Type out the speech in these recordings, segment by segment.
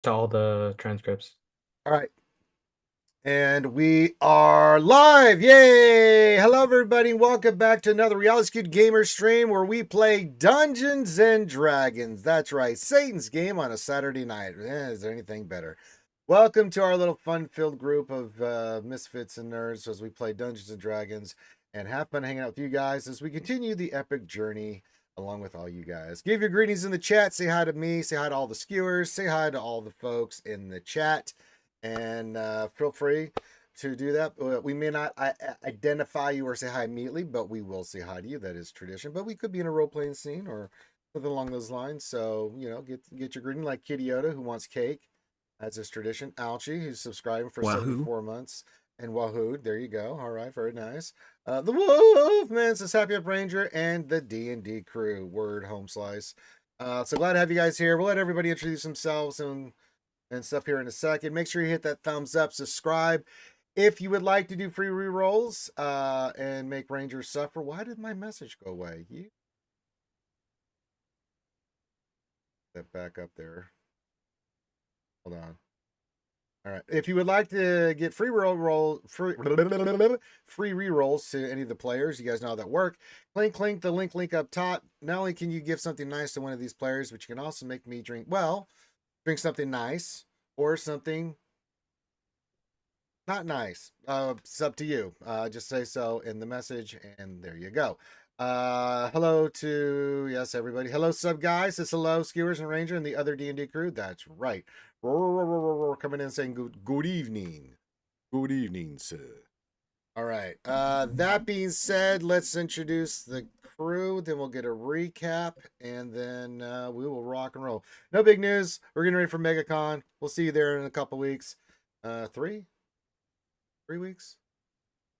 to all the transcripts. All right. And we are live. Yay! Hello, everybody. Welcome back to another Reality Skewed Gamer stream where we play Dungeons and Dragons. That's right. Satan's game on a Saturday night. Is there anything better? Welcome to our little fun-filled group of misfits and nerds as we play Dungeons and Dragons and have fun hanging out with you guys as we continue the epic journey along with all you guys. Give your greetings in the chat. Say hi to me. Say hi to all the skewers. Say hi to all the folks in the chat. And feel free to do that. We may not identify you or say hi immediately, but we will say hi to you. That is tradition. But we could be in a role-playing scene or something along those lines. So, get your greeting, like Kitty Yoda, who wants cake. That's his tradition. Alchie, who's subscribing for Wahoo. 74 months. And Wahoo, there you go. All right, very nice. The Wolfman says Happy Up Ranger and the D&D crew. Word, home slice. So glad to have you guys here. We'll let everybody introduce themselves and stuff here in a second. Make sure you hit that thumbs up, subscribe. If you would like to do free rerolls and make Rangers suffer. Why did my message go away? That back up there. Hold on. All right. If you would like to get free rerolls to any of the players, you guys know how that work. Clink the link up top. Not only can you give something nice to one of these players, but you can also make me drink something nice or something not nice. It's up to you. Just say so in the message, and there you go. Hello to everybody. Hello, sub guys. Says hello, skewers and ranger and the other D&D crew. That's right. Coming in saying good evening. Good evening, sir. All right. That being said, let's introduce the crew. Then we'll get a recap, and then we will rock and roll. No big news. We're getting ready for MegaCon. We'll see you there in a couple weeks. 3 weeks,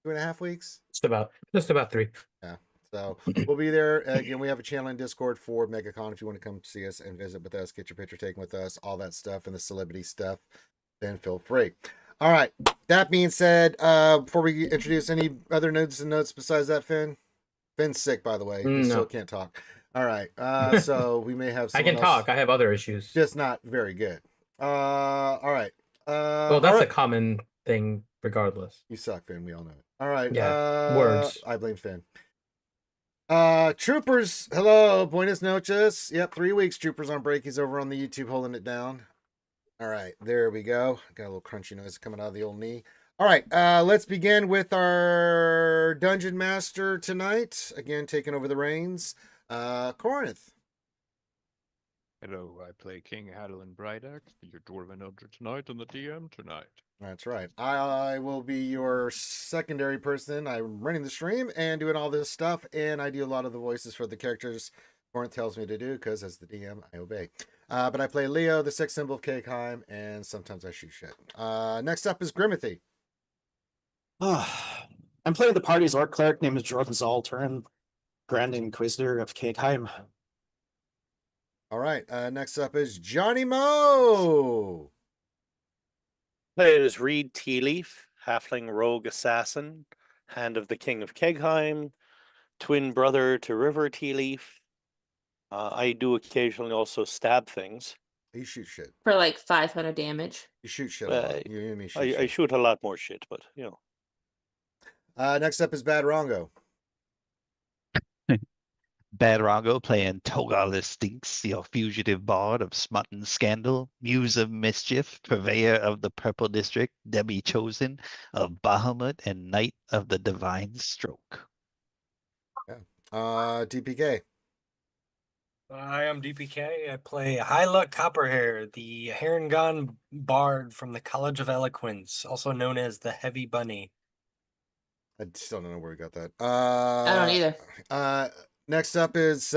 2.5 weeks. Just about 3. Yeah. So we'll be there. Again, we have a channel in Discord for MegaCon if you want to come see us and visit with us, get your picture taken with us, all that stuff and the celebrity stuff, then feel free. All right. That being said, before we introduce any other notes besides that, Finn's sick, by the way. He still can't talk. All right. So we may have I can talk. I have other issues. Just not very good. All right. Well, that's a common thing regardless. You suck, Finn. We all know it. All right. Yeah. Words. I blame Finn. Troopers, hello. Buenas noches. Yep, 3 weeks. Troopers on break. He's over on the YouTube holding it down. All right, there we go. Got a little crunchy noise coming out of the old knee. All right, let's begin with our Dungeon Master tonight. Again, taking over the reins. Corinth. Hello, I play King Adeline Brightaxe, your Dwarven Elder tonight, and the DM tonight. That's right. I will be your secondary person. I'm running the stream and doing all this stuff, and I do a lot of the voices for the characters Corinth tells me to do, because as the DM, I obey. But I play Leo, the sixth symbol of Cakeheim, and sometimes I shoot shit. Next up is Grimothy. I'm playing the party's orc cleric named Jordan Zalturin, Grand Inquisitor of Cakeheim. All right. Next up is Johnny Mo. Played as Reed Tealeaf, halfling rogue assassin, hand of the King of Kegheim, twin brother to River Tealeaf. I do occasionally also stab things. You shoot shit. For like 500 damage. You shoot shit a lot. I shoot a lot more shit, but you know. Next up is Bad Rongo. Bad Rongo playing Togal Stinks, your fugitive bard of smut and scandal, muse of mischief, purveyor of the purple district, Debbie Chosen of Bahamut, and knight of the divine stroke. Yeah. DPK. I am DPK. I play Hyla Copperhair, the Harengon bard from the College of Eloquence, also known as the Heavy Bunny. I still don't know where we got that. I don't either. Next up is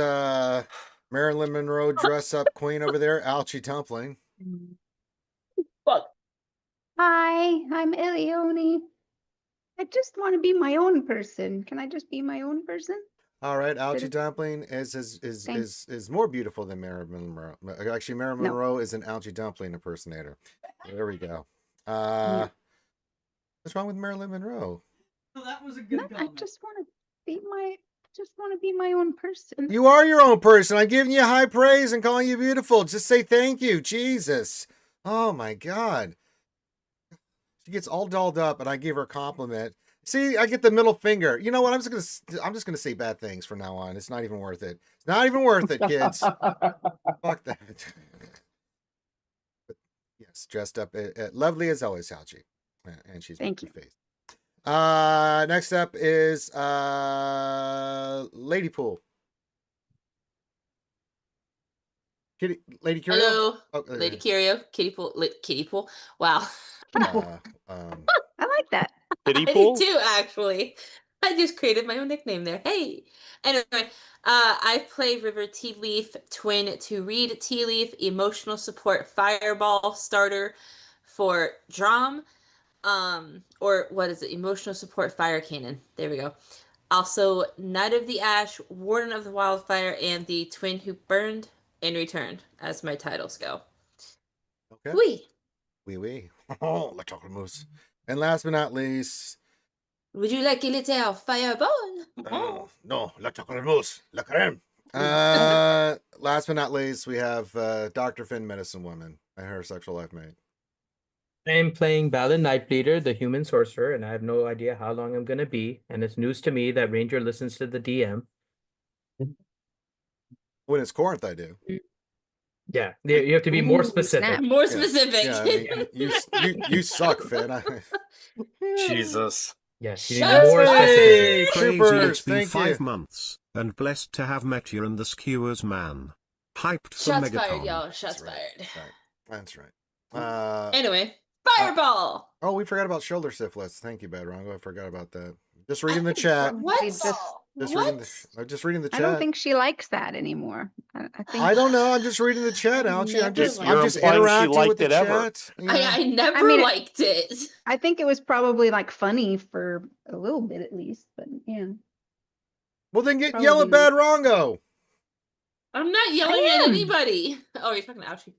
Marilyn Monroe dress up queen over there, Alchie Dumpling. Fuck. Hi, I'm Elione. I just want to be my own person. Can I just be my own person? All right, Alchie Dumpling is more beautiful than Marilyn Monroe. Actually, Marilyn Monroe is an Alchie Dumpling impersonator. There we go. What's wrong with Marilyn Monroe? Well, that was a good comment. I just want to be my own person. You are your own person. I'm giving you high praise and calling you beautiful. Just say thank you. Jesus. Oh my god. She gets all dolled up, and I gave her a compliment. See, I get the middle finger. You know what? I'm just gonna say bad things from now on. It's not even worth it. It's not even worth it, kids. Fuck that. But yes, dressed up lovely as always, Halchi. And she's Thank you. face. Next up is Lady Pool. Lady Curio? Hello, Oh, Lady Curio, Kitty Pool. Wow. I I like that. Kiddie I pool? do too, actually. I just created my own nickname there. Hey. Anyway, I play River Tea Leaf, twin to Reed Tea Leaf, emotional support fireball starter for Drum. Or what is it? Emotional support fire cannon. There we go. Also, Knight of the Ash, Warden of the Wildfire, and the twin who burned and returned, as my titles go. Okay. Wee. Oui. Oh, la chocolate mousse. And last but not least, Would you like a little fireball? no, la chocolate mousse, la crème. Last but not least, we have Dr. Finn, Medicine Woman, and her sexual life mate. I'm playing Balin Nightbleeder, the human sorcerer, and I have no idea how long I'm gonna be. And it's news to me that Ranger listens to the DM. When it's Corinth, I do. Yeah, you have to be more Ooh, specific. snap. More Yeah. specific. Yeah, I mean, you suck, Finn. Jesus. Yes, you need Shots more fired! specificity. Crazy, Troopers, it's been thank 5 you. months, and blessed to have met you and the Skewers man. Hyped for Shots Megaton. fired, y'all. Shots That's right. fired. Right. That's right. Anyway, fireball. Oh, we forgot about shoulder syphilis. Thank you, Badrongo. I forgot about that. Just reading the chat. What? Just What? reading the chat. I don't think she likes that anymore. I think I don't know. I'm just reading the chat, Algie. I'm just You're implying she interacting with liked the it ever. chat. you know? I never mean, liked it. I think it was probably like funny for a little bit at least, but yeah. Well, then get Probably yell at not. Badrongo. I'm not yelling I at am. anybody. Oh, you're talking to Ouchie.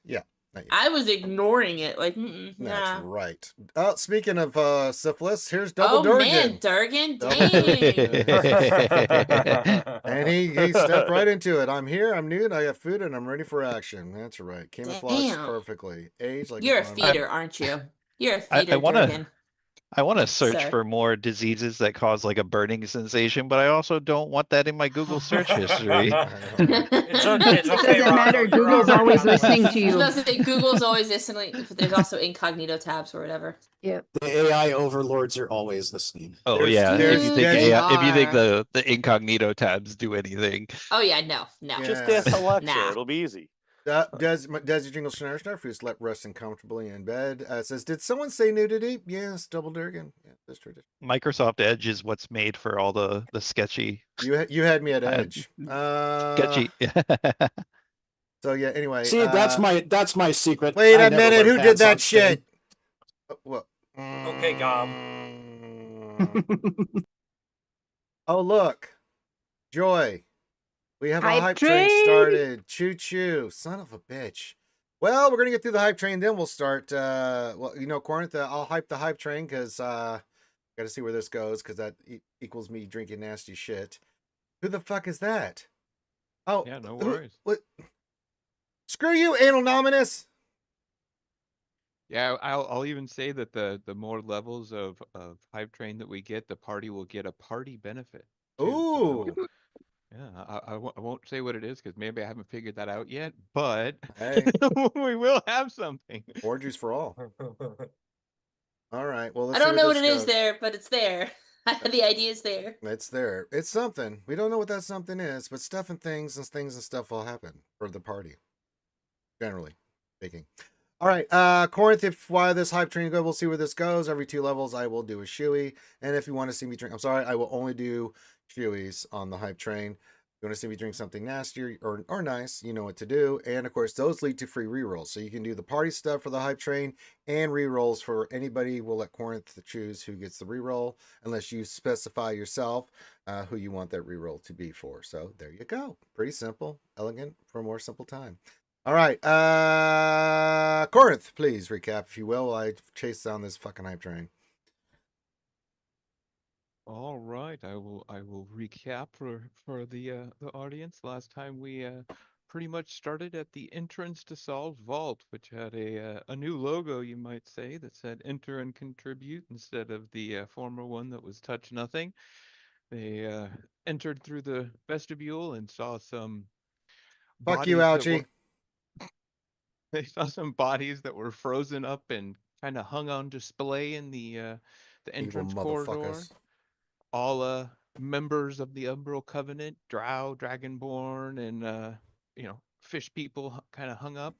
Yeah. Not yet. I was ignoring it. Like, That's nah. right. Speaking of syphilis, here's Double Oh Durgan. man, Durgan, Double dang. And he stepped right into it. I'm here, I'm nude, I got food, and I'm ready for action. That's right. Camouflage Damn. perfectly. Age like You're a farm. feeder, aren't you? You're a I feeder, wanna- Durgan. I want to search Sorry. for more diseases that cause like a burning sensation, but I also don't want that in my Google search history. It's okay, It doesn't Rongo, matter. you're Google's already always on the listening list. to I was you. about to say Google's always listening. There's also incognito tabs or whatever. Yep. The AI overlords are always listening. Oh There's- yeah, there's- if you think there's- if you think the incognito tabs do anything. Oh yeah, no. Just Yeah. ask Alexa, Nah. it'll be easy. Does your jingle snare who slept resting comfortably in bed says, did someone say nudity? Yes, Double Durgan. Yeah, that's tradition. Microsoft Edge is what's made for all the sketchy. You had me at I- edge. Sketchy. So yeah. Anyway. See, that's my secret. Wait I a never minute. wear Who did pants on that stage. shit? What? Okay, Gom. Oh look, Joy. We have a Hype hype train train. started. Choo choo, son of a bitch. Well, we're gonna get through the hype train, then we'll start. Well, Corinth, I'll hype the hype train because got to see where this goes because that equals me drinking nasty shit. Who the fuck is that? Oh, Yeah, no who- worries. What? Screw you, anal nominus. Yeah, I'll even say that the more levels of hype train that we get, the party will get a party benefit. too. Ooh. So, yeah, I won't say what it is because maybe I haven't figured that out yet, but Hey. we will have something. Orgies for all. All right. Well, let's I don't see know where what this it is goes. there, but it's there. The idea is there. It's there. It's something. We don't know what that something is, but stuff and things and stuff will happen for the party. Generally speaking. All right. Corinth, if while this hype train goes, we'll see where this goes. Every 2 levels, I will do a shoey. And if you want to see me drink, I'm sorry, I will only do shoeys on the hype train. If you want to see me drink something nasty or nice, you know what to do. And of course, those lead to free rerolls. So you can do the party stuff for the hype train and rerolls for anybody. We'll let Corinth choose who gets the reroll, unless you specify yourself who you want that reroll to be for. So there you go. Pretty simple, elegant, for a more simple time. All right. Corinth, please recap, if you will, while I chase down this fucking hype train. All right, I will recap for the audience. Last time we pretty much started at the entrance to Saul's vault, which had a new logo, you might say, that said "Enter and Contribute" instead of the former one that was "Touch Nothing." They entered through the vestibule and saw some Fuck you, bodies that were Ouchie. they saw some bodies that were frozen up and kind of hung on display in the Evil entrance corridor. motherfuckers. All members of the Umbral Covenant, Drow, Dragonborn, and fish people kind of hung up.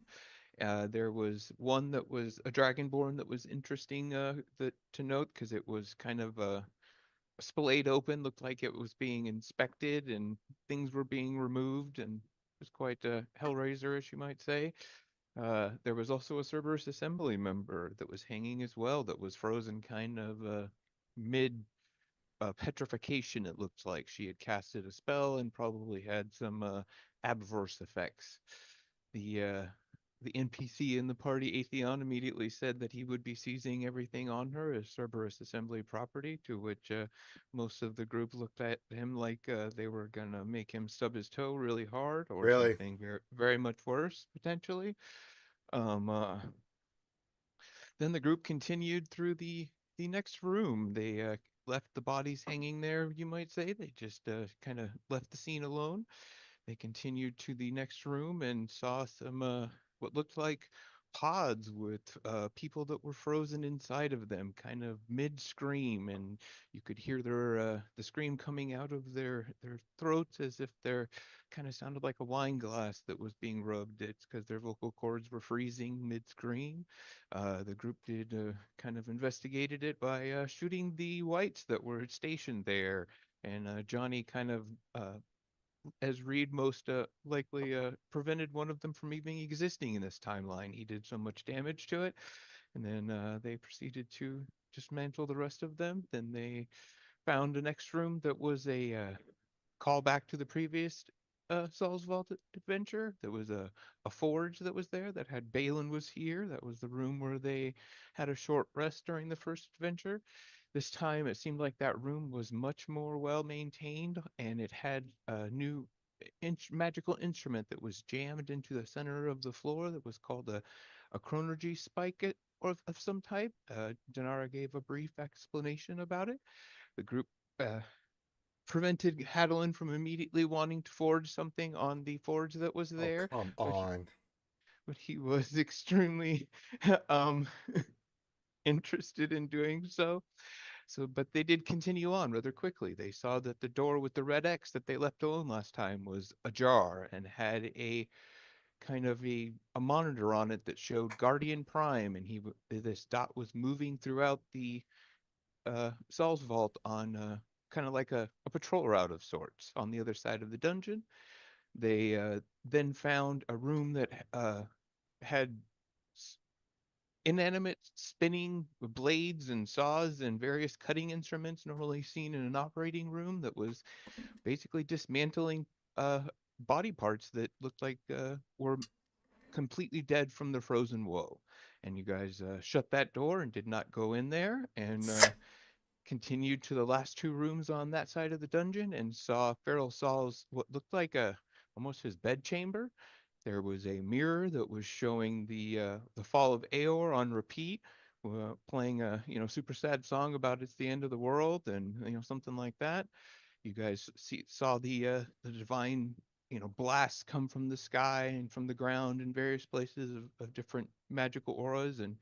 There was one that was a Dragonborn that was interesting to note because it was kind of splayed open, looked like it was being inspected and things were being removed, and it was quite a Hellraiser-ish, you might say. There was also a Cerberus Assembly member that was hanging as well, that was frozen kind of mid petrification. It looked like she had casted a spell and probably had some adverse effects. The NPC in the party, Atheon, immediately said that he would be seizing everything on her as Cerberus Assembly property, to which most of the group looked at him like they were going to make him stub his toe really hard, or Really? something very, very much worse, potentially. Um, uh, then the group continued through the next room. They left the bodies hanging there, you might say. They just kind of left the scene alone. They continued to the next room and saw some what looked like pods with people that were frozen inside of them, kind of mid-scream, and you could hear the scream coming out of their throats as if they're kind of sounded like a wine glass that was being rubbed. It's because their vocal cords were freezing mid-scream. The group did kind of investigated it by shooting the whites that were stationed there, and Johnny kind of as Reed most likely prevented one of them from even existing in this timeline. He did so much damage to it, and then they proceeded to dismantle the rest of them. Then they found a next room that was a callback to the previous Saul's Vault adventure. There was a forge that was there that had Balin was here. That was the room where they had a short rest during the first adventure. This time it seemed like that room was much more well maintained, and it had a new magical instrument that was jammed into the center of the floor that was called a chronergy spike or of some type. Denara gave a brief explanation about it. The group uh, prevented Hadalin from immediately wanting to forge something on the forge that was Oh, there, come but on. he was extremely um interested in doing so. So, but they did continue on rather quickly. They saw that the door with the red X that they left alone last time was ajar and had a kind of a monitor on it that showed Guardian Prime, and this dot was moving throughout the Saul's vault on kind of like a patrol route of sorts on the other side of the dungeon. They then found a room that had inanimate spinning blades and saws and various cutting instruments normally seen in an operating room that was basically dismantling uh, body parts that looked like were completely dead from the frozen woe. And you guys shut that door and did not go in there, and continued to the last two rooms on that side of the dungeon and saw Feral Saul's what looked like a almost his bedchamber. There was a mirror that was showing the fall of Aor on repeat, playing a super sad song about it's the end of the world and something like that. You guys saw the divine blasts come from the sky and from the ground in various places of different magical auras, and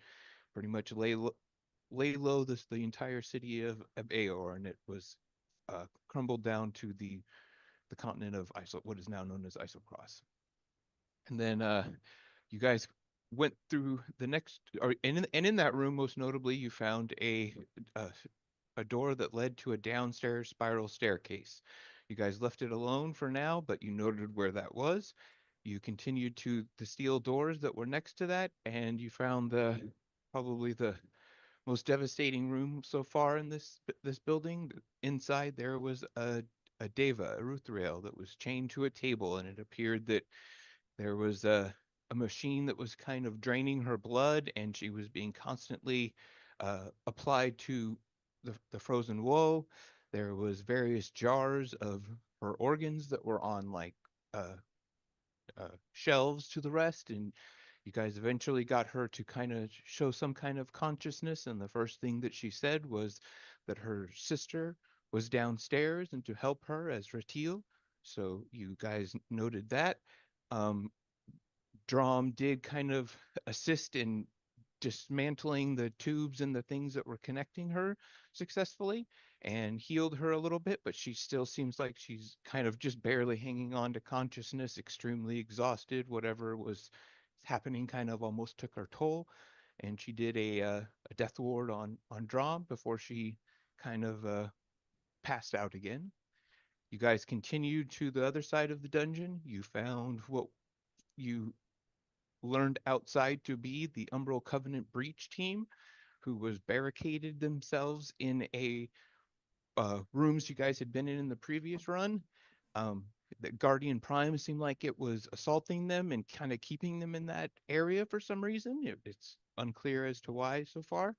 pretty much lay low the entire city of Aor, and it was crumbled down to the continent of what is now known as Isocross. And then you guys went through the next, and in that room, most notably, you found a door that led to a downstairs spiral staircase. You guys left it alone for now, but you noted where that was. You continued to the steel doors that were next to that, and you found probably the most devastating room so far in this building. Inside there was a deva, a Ruthrael, that was chained to a table, and it appeared that there was a machine that was kind of draining her blood, and she was being constantly applied to the frozen woe. There was various jars of her organs that were on like shelves to the rest, and you guys eventually got her to kind of show some kind of consciousness. And the first thing that she said was that her sister was downstairs and to help her as Ratil. So you guys noted that. Um, Drom did kind of assist in dismantling the tubes and the things that were connecting her successfully and healed her a little bit, but she still seems like she's kind of just barely hanging on to consciousness, extremely exhausted. Whatever was happening kind of almost took her toll. And she did a death ward on Drom before she kind of passed out again. You guys continued to the other side of the dungeon. You found what you learned outside to be the Umbral Covenant breach team, who was barricaded themselves in a rooms you guys had been in the previous run. Um, the Guardian Prime seemed like it was assaulting them and kind of keeping them in that area for some reason. It's unclear as to why so far.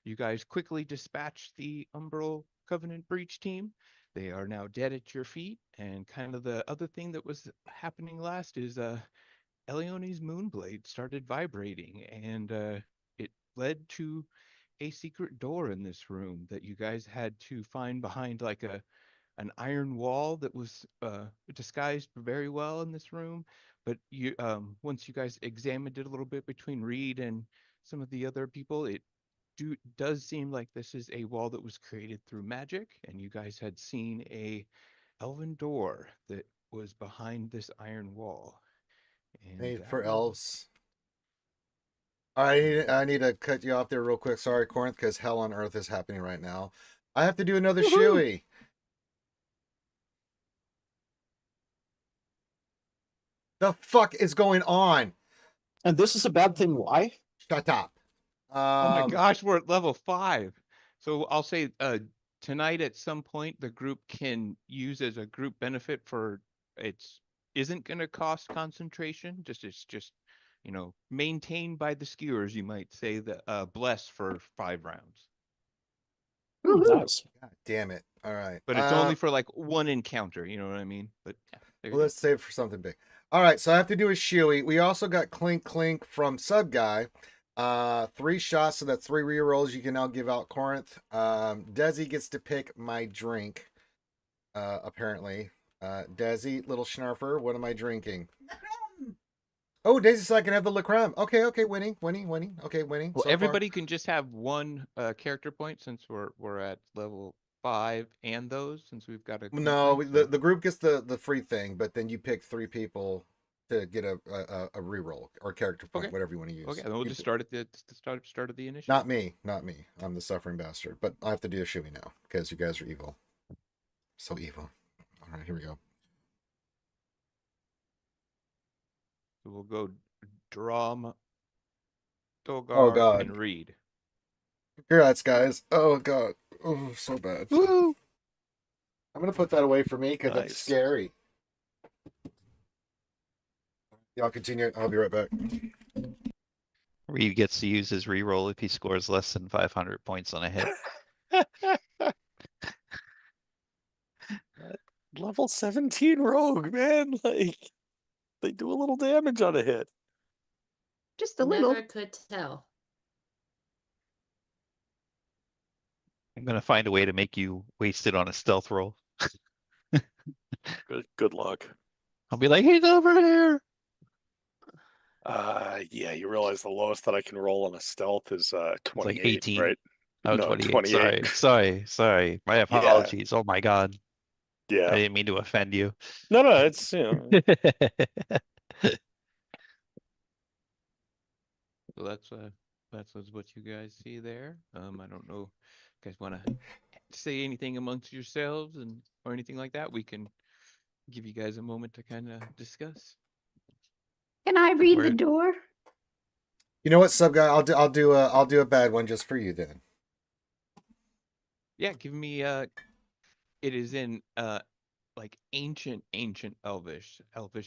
You guys quickly dispatched the Umbral Covenant breach team. They are now dead at your feet. And kind of the other thing that was happening last is Eleone's Moonblade started vibrating, and it led to a secret door in this room that you guys had to find behind like an iron wall that was disguised very well in this room. But you once you guys examined it a little bit between Reed and some of the other people, it does seem like this is a wall that was created through magic, and you guys had seen a elven door that was behind this iron wall. And Hey, that for was elves. I need to cut you off there real quick. Sorry, Corinth, because hell on earth is happening right now. I have to do another shoey. The fuck is going on? And this is a bad thing. Why? Shut up. Oh my gosh, we're at level 5. So I'll say tonight at some point the group can use as a group benefit for it's isn't going to cost concentration, it's just maintained by the skewers, you might say, the bless for 5 rounds. Nice. God damn it. All right. But it's only for like one encounter, you know what I mean? But yeah, there you Well, go. let's save it for something big. All right, so I have to do a shoey. We also got Clink Clink from Sub Guy. 3 shots, so that's 3 rerolls you can now give out, Corinth. Desi gets to pick my drink, apparently. Desi, little schnarfer, what am I drinking? Oh, Daisy said I can have the La Creme. Okay, winning. Okay, winning. Well, so everybody can just have one character point since we're at level 5 and those since we've got a far. No, group, the group gets the free thing, but then you pick 3 people to get a reroll or character point, Okay. whatever you want to use. Okay, then we'll just start at the start of the initiative. Not me. I'm the suffering bastard. But I have to do a shoey now because you guys are evil. So evil. All right, here we go. So we'll go Drom, Dolgar, Oh, God. and Reed. Congrats, guys. Oh god. Oh, so bad. Woo! I'm gonna put that away for me because Nice. that's scary. Y'all continue. I'll be right back. Reed gets to use his reroll if he scores less than 500 points on a hit. Level 17 rogue, man. Like, they do a little damage on a hit. Just a little. Never could tell. I'm gonna find a way to make you waste it on a stealth roll. Good luck. I'll be like, he's over here. Yeah, you realize the lowest that I can roll on a stealth is It's like 28, 18. right? Oh, No, 28. Sorry. My apologies. Oh my god. I Yeah. didn't mean to offend you. No, it's So that's what you guys see there. I don't know if you guys want to say anything amongst yourselves or anything like that. We can give you guys a moment to kind of discuss. Can I read the Where- door? You know what, Sub Guy? I'll do a bad one just for you then. Yeah, give me it is in like ancient Elvish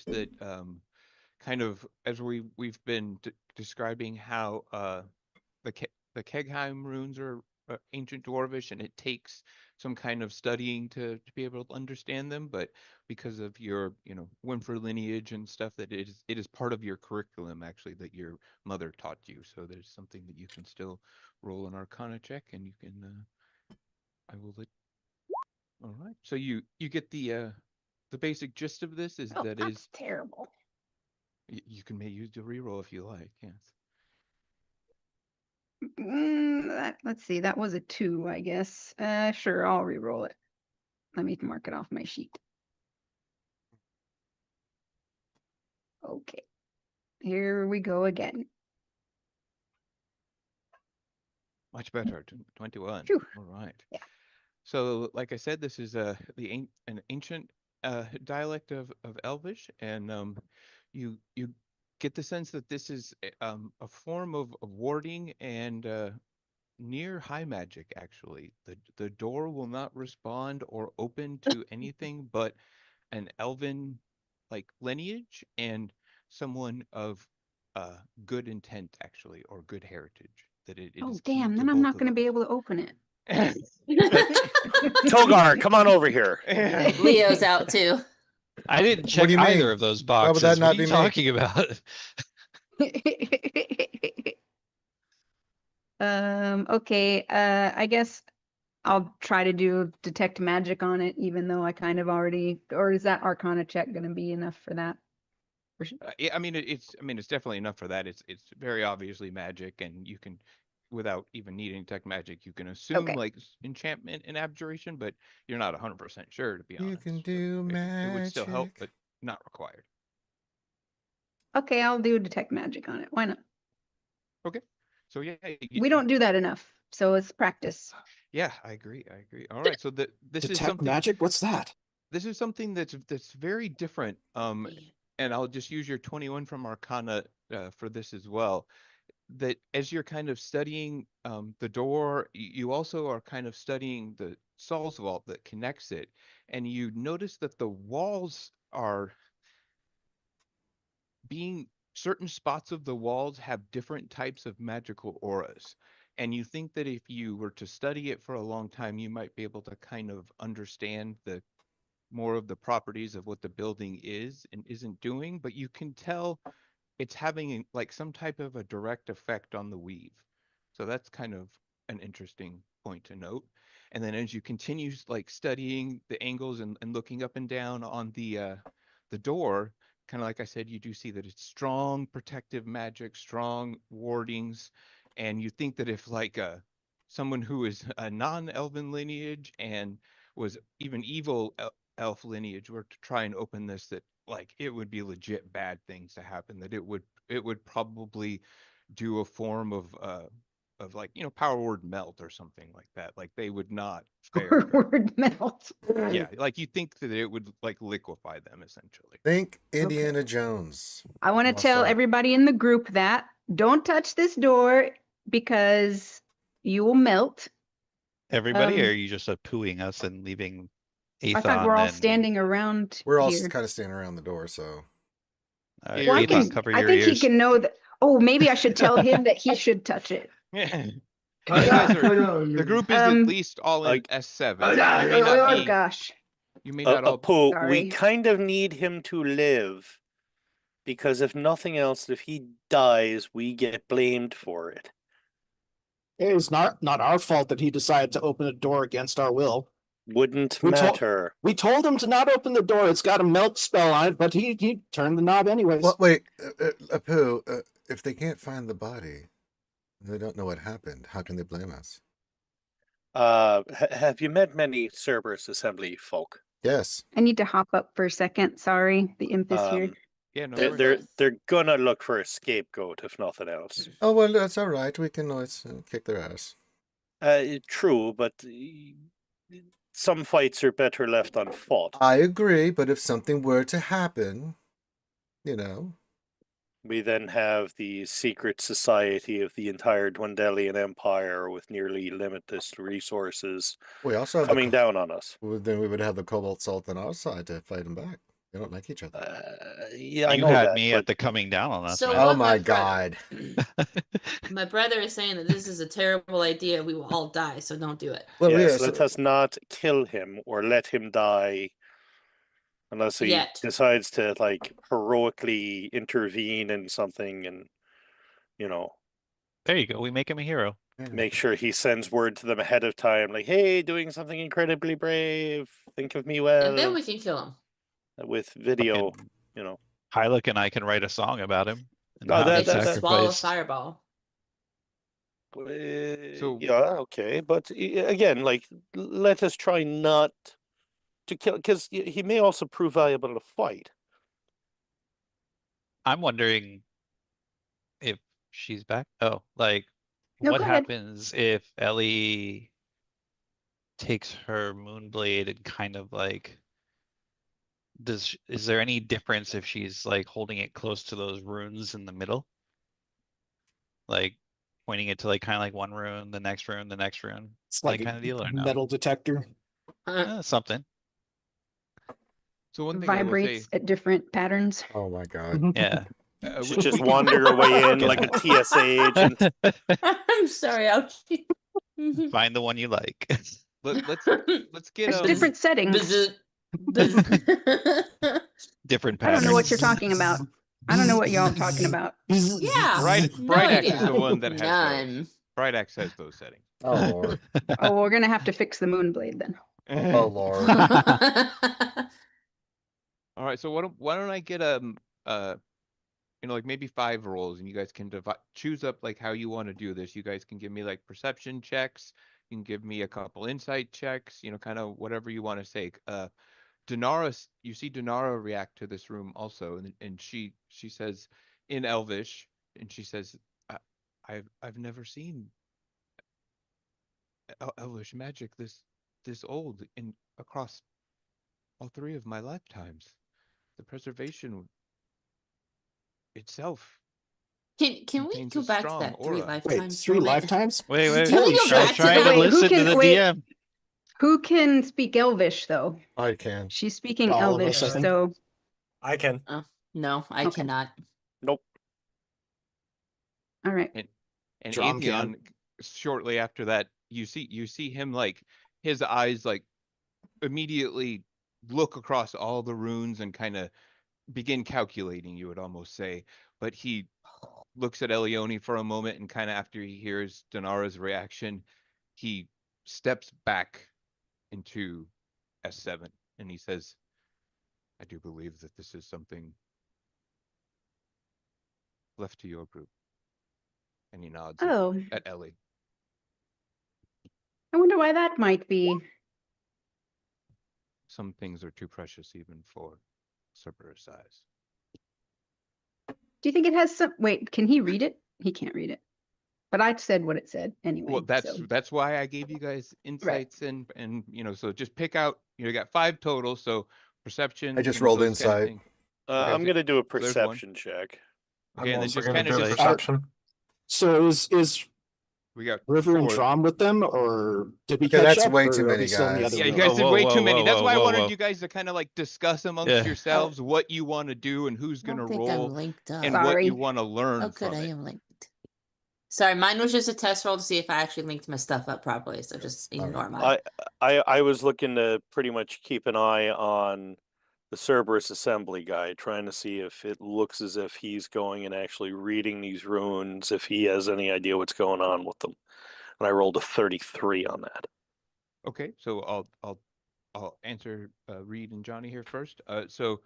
that kind of as we've been describing how the Kegheim runes are ancient Dwarvish, and it takes some kind of studying to be able to understand them. But because of your, Winfrey lineage and stuff, that it is part of your curriculum actually that your mother taught you. So there's something that you can still roll an Arcana check, and you can. I will let. All right. So you get the basic gist of this is Oh, that that's is terrible. you can use the reroll if you like. Yes. Let's see, that was a 2, I guess. Sure, I'll re-roll it. Let me mark it off my sheet. Okay, here we go again. Much better. 21. Phew. All right. Yeah. So, like I said, this is an ancient dialect of Elvish, and you get the sense that this is a form of warding and near high magic. Actually, the door will not respond or open to anything but an elven like lineage and someone of good intent, actually, or good heritage. That it Oh, is key damn, to then I'm both not of going to be those. able to open it. Togar, come on over here. Leo's out too. I didn't What check do you either mean? of those Why would boxes. that What not are you be me? talking about? Okay, I guess I'll try to do detect magic on it, even though I kind of already, or is that Arcana check going to be enough for that? Yeah, I mean, it's definitely enough for that. It's very obviously magic, and you can, without even needing to detect magic, you can assume Okay. like enchantment and abjuration, but you're not 100% sure, to be You honest. can So do it would still help, magic. but not required. Okay, I'll do detect magic on it. Why not? Okay. So yeah, We don't do that enough, so it's practice. yeah, I agree. All right, so this is Detect something. magic? What's that? This is something that's very different. And I'll just use your 21 from Arcana for this as well. That as you're kind of studying the door, you also are kind of studying the Saul's vault that connects it, and you notice that the walls are being certain spots of the walls have different types of magical auras. And you think that if you were to study it for a long time, you might be able to kind of understand the more of the properties of what the building is and isn't doing, but you can tell it's having like some type of a direct effect on the weave. So that's kind of an interesting point to note. And then as you continue like studying the angles and looking up and down on the door, kind of like I said, you do see that it's strong protective magic, strong wardings, and you think that if like someone who is a non-elven lineage and was even evil elf lineage were to try and open this, that like it would be legit bad things to happen, that it would probably do a form of like power word melt or something like that. Like they would not fare very Word melt. yeah, like you think that it would like liquefy them essentially. Think Indiana Jones. I want to What's tell that? everybody in the group that don't touch this door because you will melt. Everybody, or Um, are you just pooing us and leaving I thought we're Aethon all and standing around We're all here. kind of standing around the door, so. Well, I Aethon, cover I your think he ears? can know that. Oh, maybe I should tell him that he should touch it. Yeah. You guys are the group is at least all in Like- S7. You may not Oh be gosh. you may not all Poe, we Sorry. kind of need him to live, because if nothing else, if he dies, we get blamed for it. It was not our fault that he decided to open a door against our will. Wouldn't We told- matter. We told him to not open the door. It's got a melt spell on it, but he turned the knob anyways. Well, wait, Apu, if they can't find the body, they don't know what happened. How can they blame us? Have you met many Cerberus Assembly folk? Yes. I need to hop up for a second. Sorry, the imp is here. yeah, no They're, worries. they're gonna look for a scapegoat if nothing else. Oh, well, that's all right. We can always kick their ass. True, but some fights are better left unfought. I agree, but if something were to happen, you know. We then have the secret society of the entire Dwendalian Empire with nearly limitless resources We also have coming down on us. Then we would have the Cobalt Salt on our side to fight them back. They don't like each other. Yeah, I You know had that, me but at the coming down on us, So man. Oh what my brother- god. My brother is saying that this is a terrible idea. We will all die, so don't do it. Well, yes, yeah, let so- us not kill him or let him die unless he Yet. decides to like heroically intervene in something and There you go. We make him a hero. make sure he sends word to them ahead of time, like, "Hey, doing something incredibly brave. Think of me And then well." we can kill him. With video, Fucking Hylic and I can write a song about him and Oh, how that- he Make him that- swallow a sacrificed. fireball. So- yeah, okay, but again, like, let us try not to kill, because he may also prove valuable in a fight. I'm wondering if she's back. Oh, like No, what go ahead. happens if Ellie takes her Moonblade and kind of like is there any difference if she's like holding it close to those runes in the middle? Like pointing it to like kind of like one rune, the next rune, the next rune, It's like kind of deal a or no? metal detector. Something. So one thing I will say, Vibrates at different patterns. Oh my god. Yeah. She just wander her way in like a TSA agent. I'm sorry, Ouchie. Find the one you like. let's get There's different settings. Different I don't know what you're patterns. talking about. I don't know what y'all talking about. Yeah. Bright no Axe is idea. the one that has None. those. Bright Axe has those settings. Oh lord. Oh, we're gonna have to fix the Moonblade then. Oh lord. All right, so why don't I get like maybe 5 rolls, and you guys can choose up like how you want to do this. You guys can give me like perception checks. You can give me a couple insight checks. Kind of whatever you want to say. Dinara, you see Dinara react to this room also, and she says in Elvish, and she says, I've never seen Elvish magic this old in across all 3 of my lifetimes. The preservation itself Can we contains go a back to strong that 3 aura. Wait, lifetimes? 3 moment? lifetimes? Wait. Can we go I'm back to trying to that? Wait, who listen to can- the wait. DM. Who can speak Elvish though? I can. She's speaking All of Elvish, us, I think. so I can. No, I Okay. cannot. Nope. all right. And Drum Atheon, shortly after that, you see him like his eyes like immediately look across all the runes and kind of begin calculating, you would almost say. But he looks at Elione for a moment, and kind of after he hears Dinara's reaction, he steps back into S7 and he says, I do believe that this is something left to your group. And he nods Oh, at Ellie. I wonder why that might be. Some things are too precious even for Cerberus size. Do you think it has some? Wait, can he read it? He can't read it. But I said what it said anyway. Well, so. that's why I gave you guys insights and so just pick out. You got 5 total, so perception. I just rolled those kind of insight. things. I'm gonna do a So there's one. perception check. Okay, I'm and then also just gonna kind of do just perception. So is we got River and 4. Drom with them, or did we Okay, catch that's up, way or too are many we still in the guys. other Yeah, you room? guys Oh, did whoa, way whoa, too many. whoa, That's why I whoa, wanted whoa. you guys to kind of like discuss amongst Yeah. yourselves what you want to do and who's I gonna don't think I'm roll linked up. and what Sorry. you want to learn Oh, good, from I it. am linked. Sorry, mine was just a test roll to see if I actually linked my stuff up properly. So just All right. ignore mine. I was looking to pretty much keep an eye on the Cerberus assembly guy, trying to see if it looks as if he's going and actually reading these runes, if he has any idea what's going on with them. And I rolled a 33 on that. Okay, so I'll answer Reed and Johnny here first. So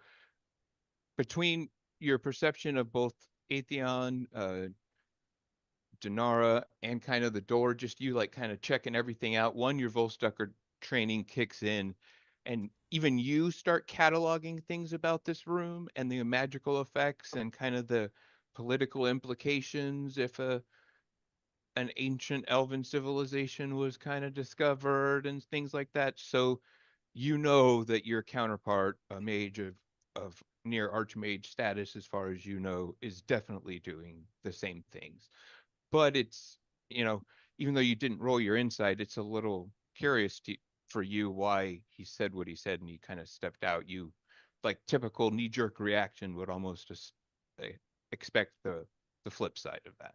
between your perception of both Atheon, Dinara, and kind of the door, just you like kind of checking everything out. One, your Volstucker training kicks in, and even you start cataloging things about this room and the magical effects and kind of the political implications if an ancient elven civilization was kind of discovered and things like that. So you know that your counterpart, a mage of near archmage status, as far as you know, is definitely doing the same things. But it's, even though you didn't roll your insight, it's a little curious for you why he said what he said and he kind of stepped out. You like typical knee-jerk reaction would almost just expect the flip side of that.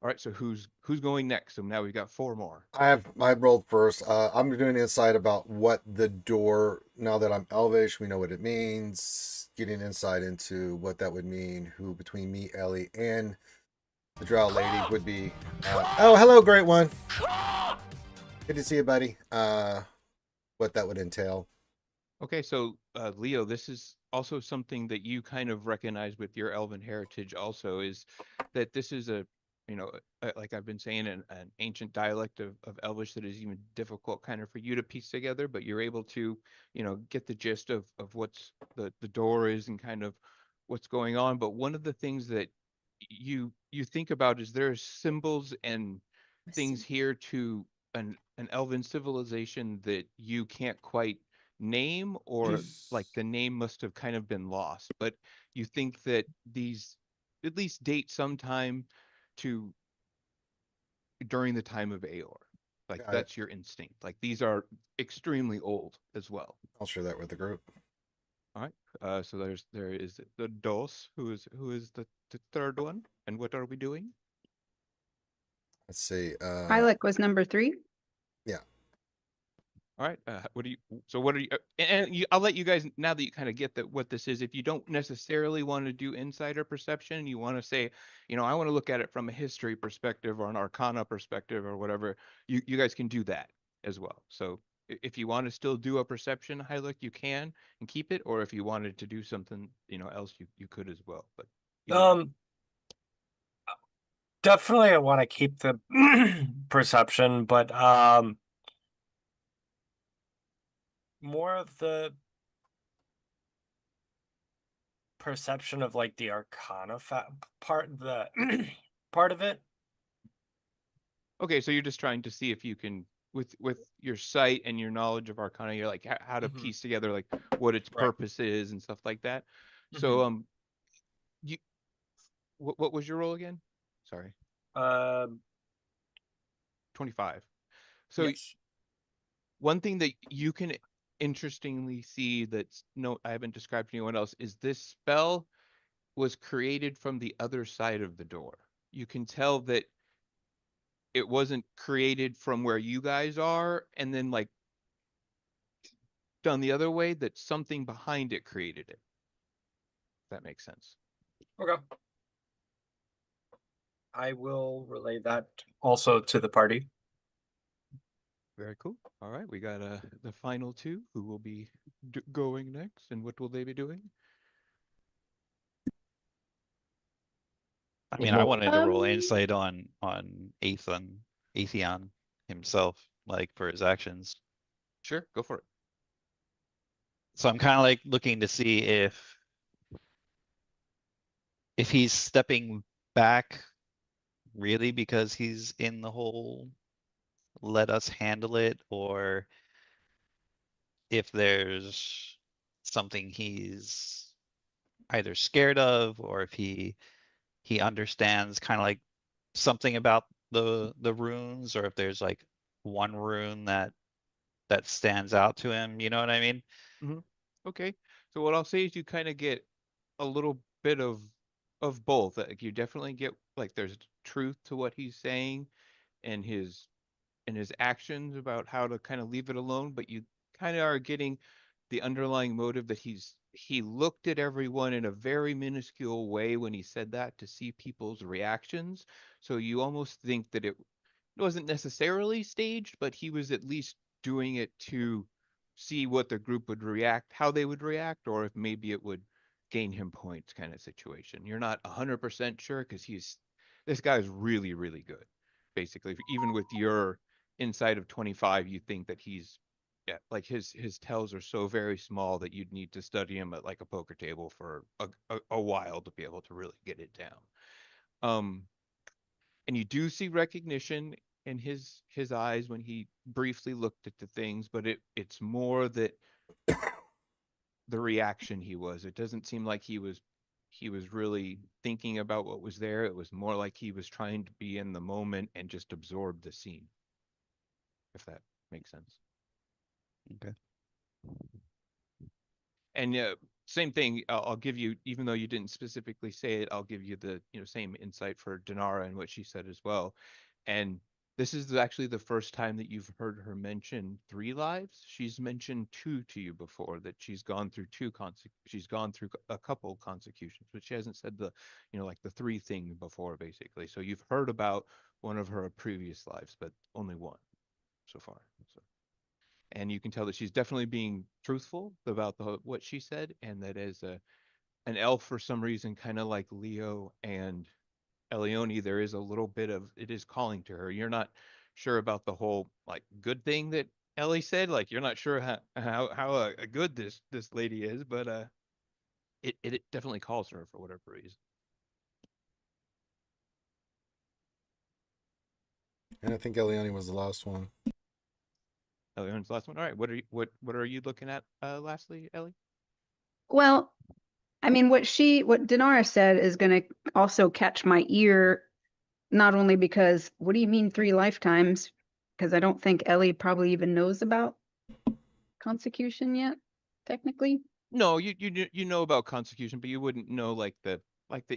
All right, so who's going next? So now we've got 4 more. I rolled first. I'm doing insight about what the door. Now that I'm Elvish, we know what it means. Getting insight into what that would mean. Who between me, Ellie, and the Drow lady would be. Oh, hello, great one. Good to see you, buddy. What that would entail. Okay, so Leo, this is also something that you kind of recognize with your elven heritage also, is that this is like I've been saying, an ancient dialect of Elvish that is even difficult kind of for you to piece together, but you're able to, get the gist of what's the door is and kind of what's going on. But one of the things that you think about is there's symbols and things here to an elven civilization that you can't quite name, or like the name must have kind of been lost, but you think that these at least date sometime to during the time of Aor. Like that's your instinct. Like these are extremely old as well. I'll share that with the group. All right. So there is the Dos, who is the third one, and what are we doing? Let's see. Pilot was number 3. Yeah. All right. What are you? I'll let you guys, now that you kind of get what this is. If you don't necessarily want to do insider perception, you want to say, I want to look at it from a history perspective or an arcana perspective or whatever. You guys can do that as well. So if you want to still do a perception high look, you can and keep it. Or if you wanted to do something, else, you could as well. But definitely I want to keep the perception, but more of the perception of like the arcana part, the part of it. Okay, so you're just trying to see if you can, with your sight and your knowledge of arcana, you're like how to piece together like what its purpose is and stuff like that. So you what was your role again? Sorry. 25. So yes. One thing that you can interestingly see that's I haven't described to anyone else is this spell was created from the other side of the door. You can tell that it wasn't created from where you guys are and then like done the other way, that something behind it created it. If that makes sense. Okay. I will relay that also to the party. Very cool. All right, we got the final 2 who will be going next, and what will they be doing? I mean, I wanted to roll insight on Atheon himself, like for his actions. Sure, go for it. So I'm kind of like looking to see if he's stepping back really because he's in the whole let us handle it, or if there's something he's either scared of, or if he understands kind of like something about the runes, or if there's like one rune that stands out to him, you know what I mean? Okay, so what I'll say is you kind of get a little bit of both. Like you definitely get like there's truth to what he's saying and his actions about how to kind of leave it alone, but you kind of are getting the underlying motive that he looked at everyone in a very minuscule way when he said that to see people's reactions. So you almost think that it wasn't necessarily staged, but he was at least doing it to see what the group would react, how they would react, or if maybe it would gain him points kind of situation. You're not 100% sure because this guy's really, really good. Basically, even with your inside of 25, you think that he's like his tells are so very small that you'd need to study him at like a poker table for a while to be able to really get it down. And you do see recognition in his eyes when he briefly looked at the things, but it's more that the reaction it doesn't seem like he was really thinking about what was there. It was more like he was trying to be in the moment and just absorb the scene, if that makes sense. Okay. And same thing. I'll give you, even though you didn't specifically say it, I'll give you the same insight for Dinara and what she said as well. And this is actually the first time that you've heard her mention 3 lives. She's mentioned 2 to you before, that she's gone through she's gone through a couple consecutions, but she hasn't said the like the 3 thing before, basically. So you've heard about one of her previous lives, but only one so far. So, and you can tell that she's definitely being truthful about what she said, and that as an elf, for some reason, kind of like Leo and Elione, there is a little bit of it is calling to her. You're not sure about the whole like good thing that Ellie said. Like you're not sure how good this lady is, but it definitely calls her for whatever reason. And I think Eliani was the last one. Elione's the last one. All right. What are you looking at? Lastly, Ellie. Well, I mean, what Dinara said is going to also catch my ear, not only because, what do you mean 3 lifetimes? Because I don't think Ellie probably even knows about consecution yet, technically. No, you know about consecution, but you wouldn't know like the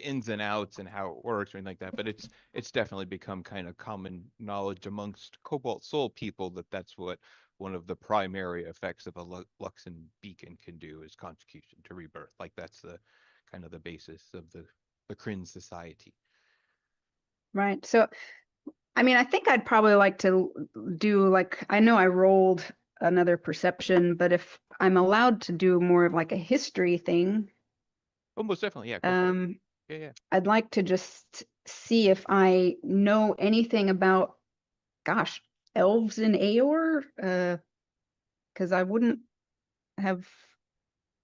ins and outs and how it works or anything like that. But it's definitely become kind of common knowledge amongst Cobalt Soul people that that's what one of the primary effects of a Luxon beacon can do is consecution to rebirth. Like that's the kind of the basis of the Kryn society. Right. So, I mean, I think I'd probably like to do like, I know I rolled another perception, but if I'm allowed to do more of like a history thing, Oh, most definitely, yeah. Go for it. Yeah. I'd like to just see if I know anything about, gosh, elves in Aor, because I wouldn't have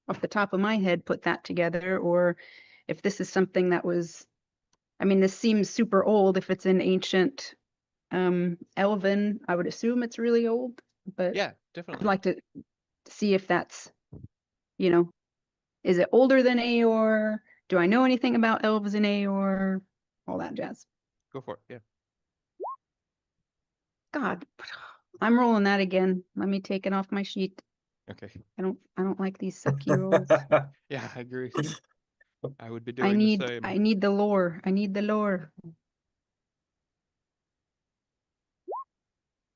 off the top of my head put that together, or if this is something that was, I mean, this seems super old. If it's an ancient Elven, I would assume it's really old, but Yeah, I'd definitely. like to see if that's, is it older than Aor? Do I know anything about elves in Aor? All that jazz. Go for it. Yeah. God, I'm rolling that again. Let me take it off my sheet. Okay. I don't like these sucky rolls. Yeah, I agree. I would be I doing the same. need the lore. I need the lore.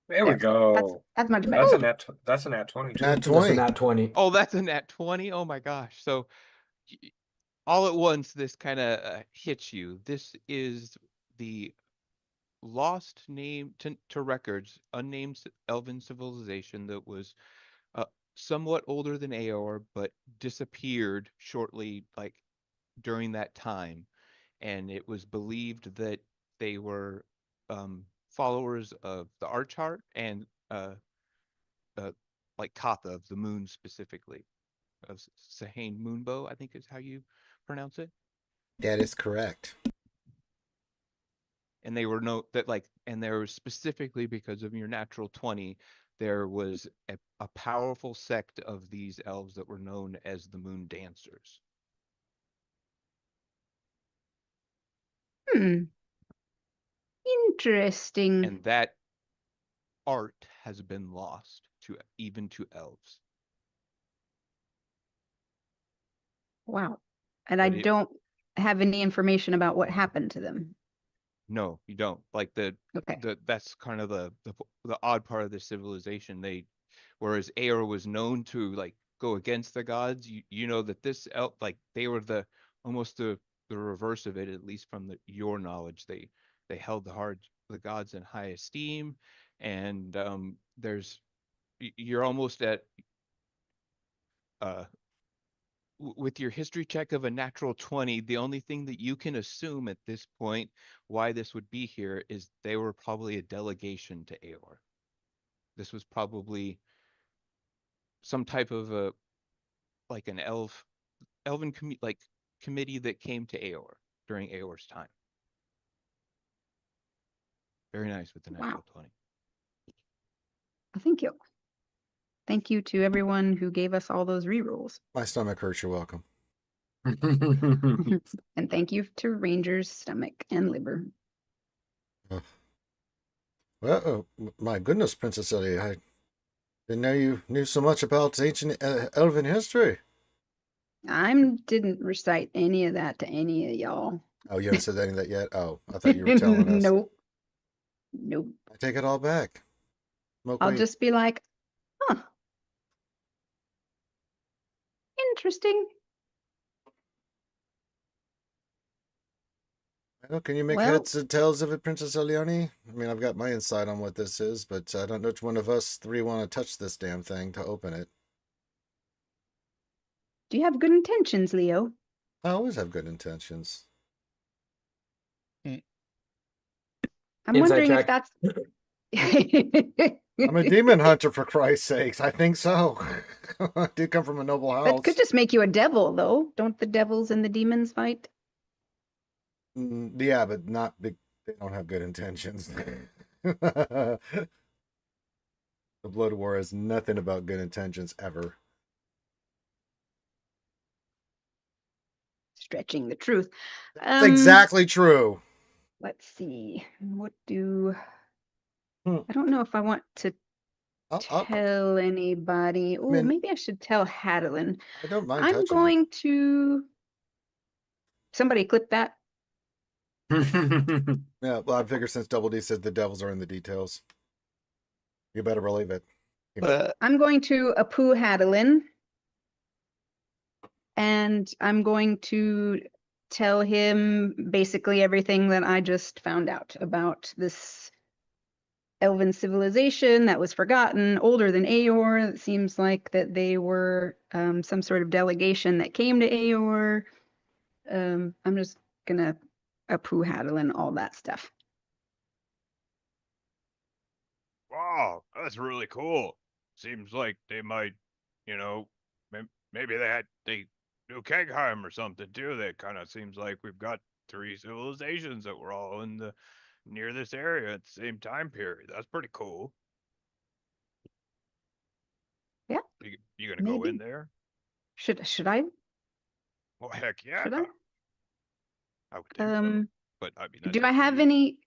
There we There. go. That's much That's a better. that's a nat 20 too. Nat That's a 20. nat 20. Oh, that's a nat 20. Oh my gosh. So all at once, this kind of hits you. This is the lost name to records, unnamed elven civilization that was somewhat older than Aor, but disappeared shortly, like during that time. And it was believed that they were followers of the Archheart and uh, like Katha of the moon specifically, of Sahane Moonbow, I think is how you pronounce it. That is correct. And they were and there was specifically because of your natural 20, there was a powerful sect of these elves that were known as the Moon Dancers. Interesting. And that art has been lost even to elves. Wow. And I don't have any information about what happened to them. No, you don't. Like that's kind of the odd part of the civilization. Whereas Aer was known to like go against the gods, you know that this elf, like they were almost the reverse of it, at least from your knowledge. They held the gods in high esteem, and you're almost at with your history check of a natural 20, the only thing that you can assume at this point why this would be here is they were probably a delegation to Aor. This was probably some type of like an elven committee that came to Aor during Aor's time. Very nice with the natural 20. Thank you. Thank you to everyone who gave us all those rerolls. My stomach hurts. You're welcome. And thank you to Ranger's stomach and liver. Well, my goodness, Princess Ellie, I didn't know you knew so much about ancient elven history. I didn't recite any of that to any of y'all. Oh, you haven't said any of that yet? Oh, I thought you were telling us. Nope. Nope. I take it all back. Smoke I'll weed. just be like, huh. Interesting. Well, can you make Well- heads and tails of it, Princess Elioni? I mean, I've got my insight on what this is, but I don't know which one of us three want to touch this damn thing to open it. Do you have good intentions, Leo? I always have good intentions. I'm Inside wondering if check. that's. I'm a demon hunter, for Christ's sakes. I think so. I do come from a noble house. That could just make you a devil, though. Don't the devils and the demons fight? Yeah, but not big. They don't have good intentions. The Blood War has nothing about good intentions ever. Stretching the truth. That's exactly true. Let's see. What do Hmm. I don't know if I want to I'll- tell anybody. Oh, mean- maybe I should tell Hadelin. I don't mind I'm touching going to. Somebody clip that. it. Yeah, well, I figure since Double D said the devils are in the details, you better believe it. I'm going to Apu Hadelin. And I'm going to tell him basically everything that I just found out about this elven civilization that was forgotten, older than Aor. It seems like that they were some sort of delegation that came to Aor. I'm just gonna Apu Hadelin all that stuff. Wow, that's really cool. Seems like they might, maybe they knew Kegheim or something too. That kind of seems like we've got 3 civilizations that were all near this area at the same time period. That's pretty cool. Yeah. You gonna go in Maybe. there? Should I? Well, heck yeah. Should I? I would think so. But I mean, Do I have any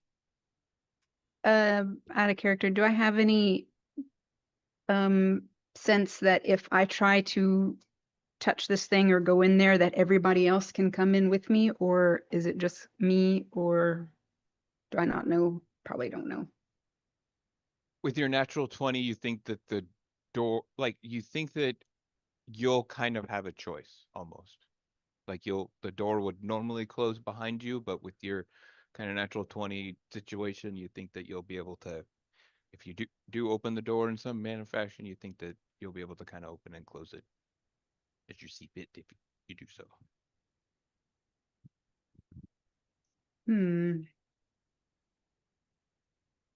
out of character, do I have any sense that if I try to touch this thing or go in there that everybody else can come in with me, or is it just me, or do I not know? Probably don't know. With your natural 20, you think that the door, you think that you'll kind of have a choice almost. Like the door would normally close behind you, but with your kind of natural 20 situation, you think that you'll be able to, if you do open the door in some manner or fashion, you think that you'll be able to kind of open and close it as you see fit if you do so.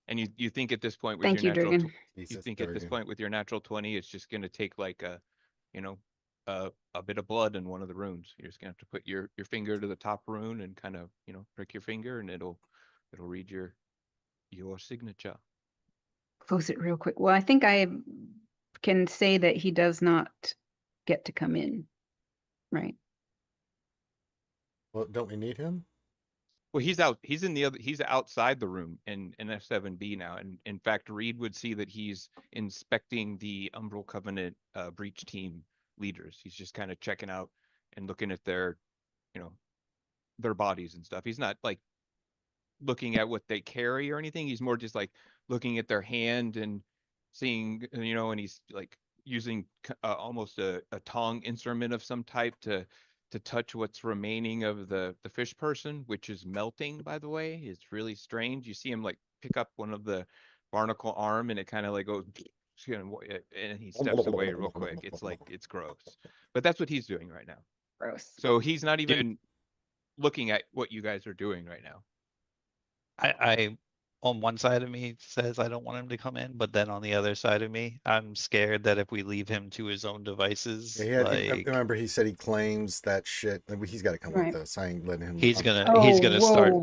And you think at this point with Thank you, your natural Dragon. you think at this point with your natural 20, it's just gonna take like a bit of blood in one of the runes. You're just gonna have to put your finger to the top rune and kind of, prick your finger, and it'll read your signature. Close it real quick. Well, I think I can say that he does not get to come in, right? Well, don't we need him? Well, he's outside the room in F7B now. And in fact, Reed would see that he's inspecting the Umbral Covenant breach team leaders. He's just kind of checking out and looking at their bodies and stuff. He's not like looking at what they carry or anything. He's more just like looking at their hand and seeing, and he's like using almost a tongue instrument of some type to touch what's remaining of the fish person, which is melting, by the way. It's really strange. You see him like pick up one of the barnacle arm, and it kind of like goes, and he steps away real quick. It's gross, but that's what he's doing right now. Gross. So he's not even looking at what you guys are doing right now. I on one side of me says I don't want him to come in, but then on the other side of me, I'm scared that if we leave him to his own devices, remember he said he claims that shit. He's got to come with us. I ain't letting him. He's gonna start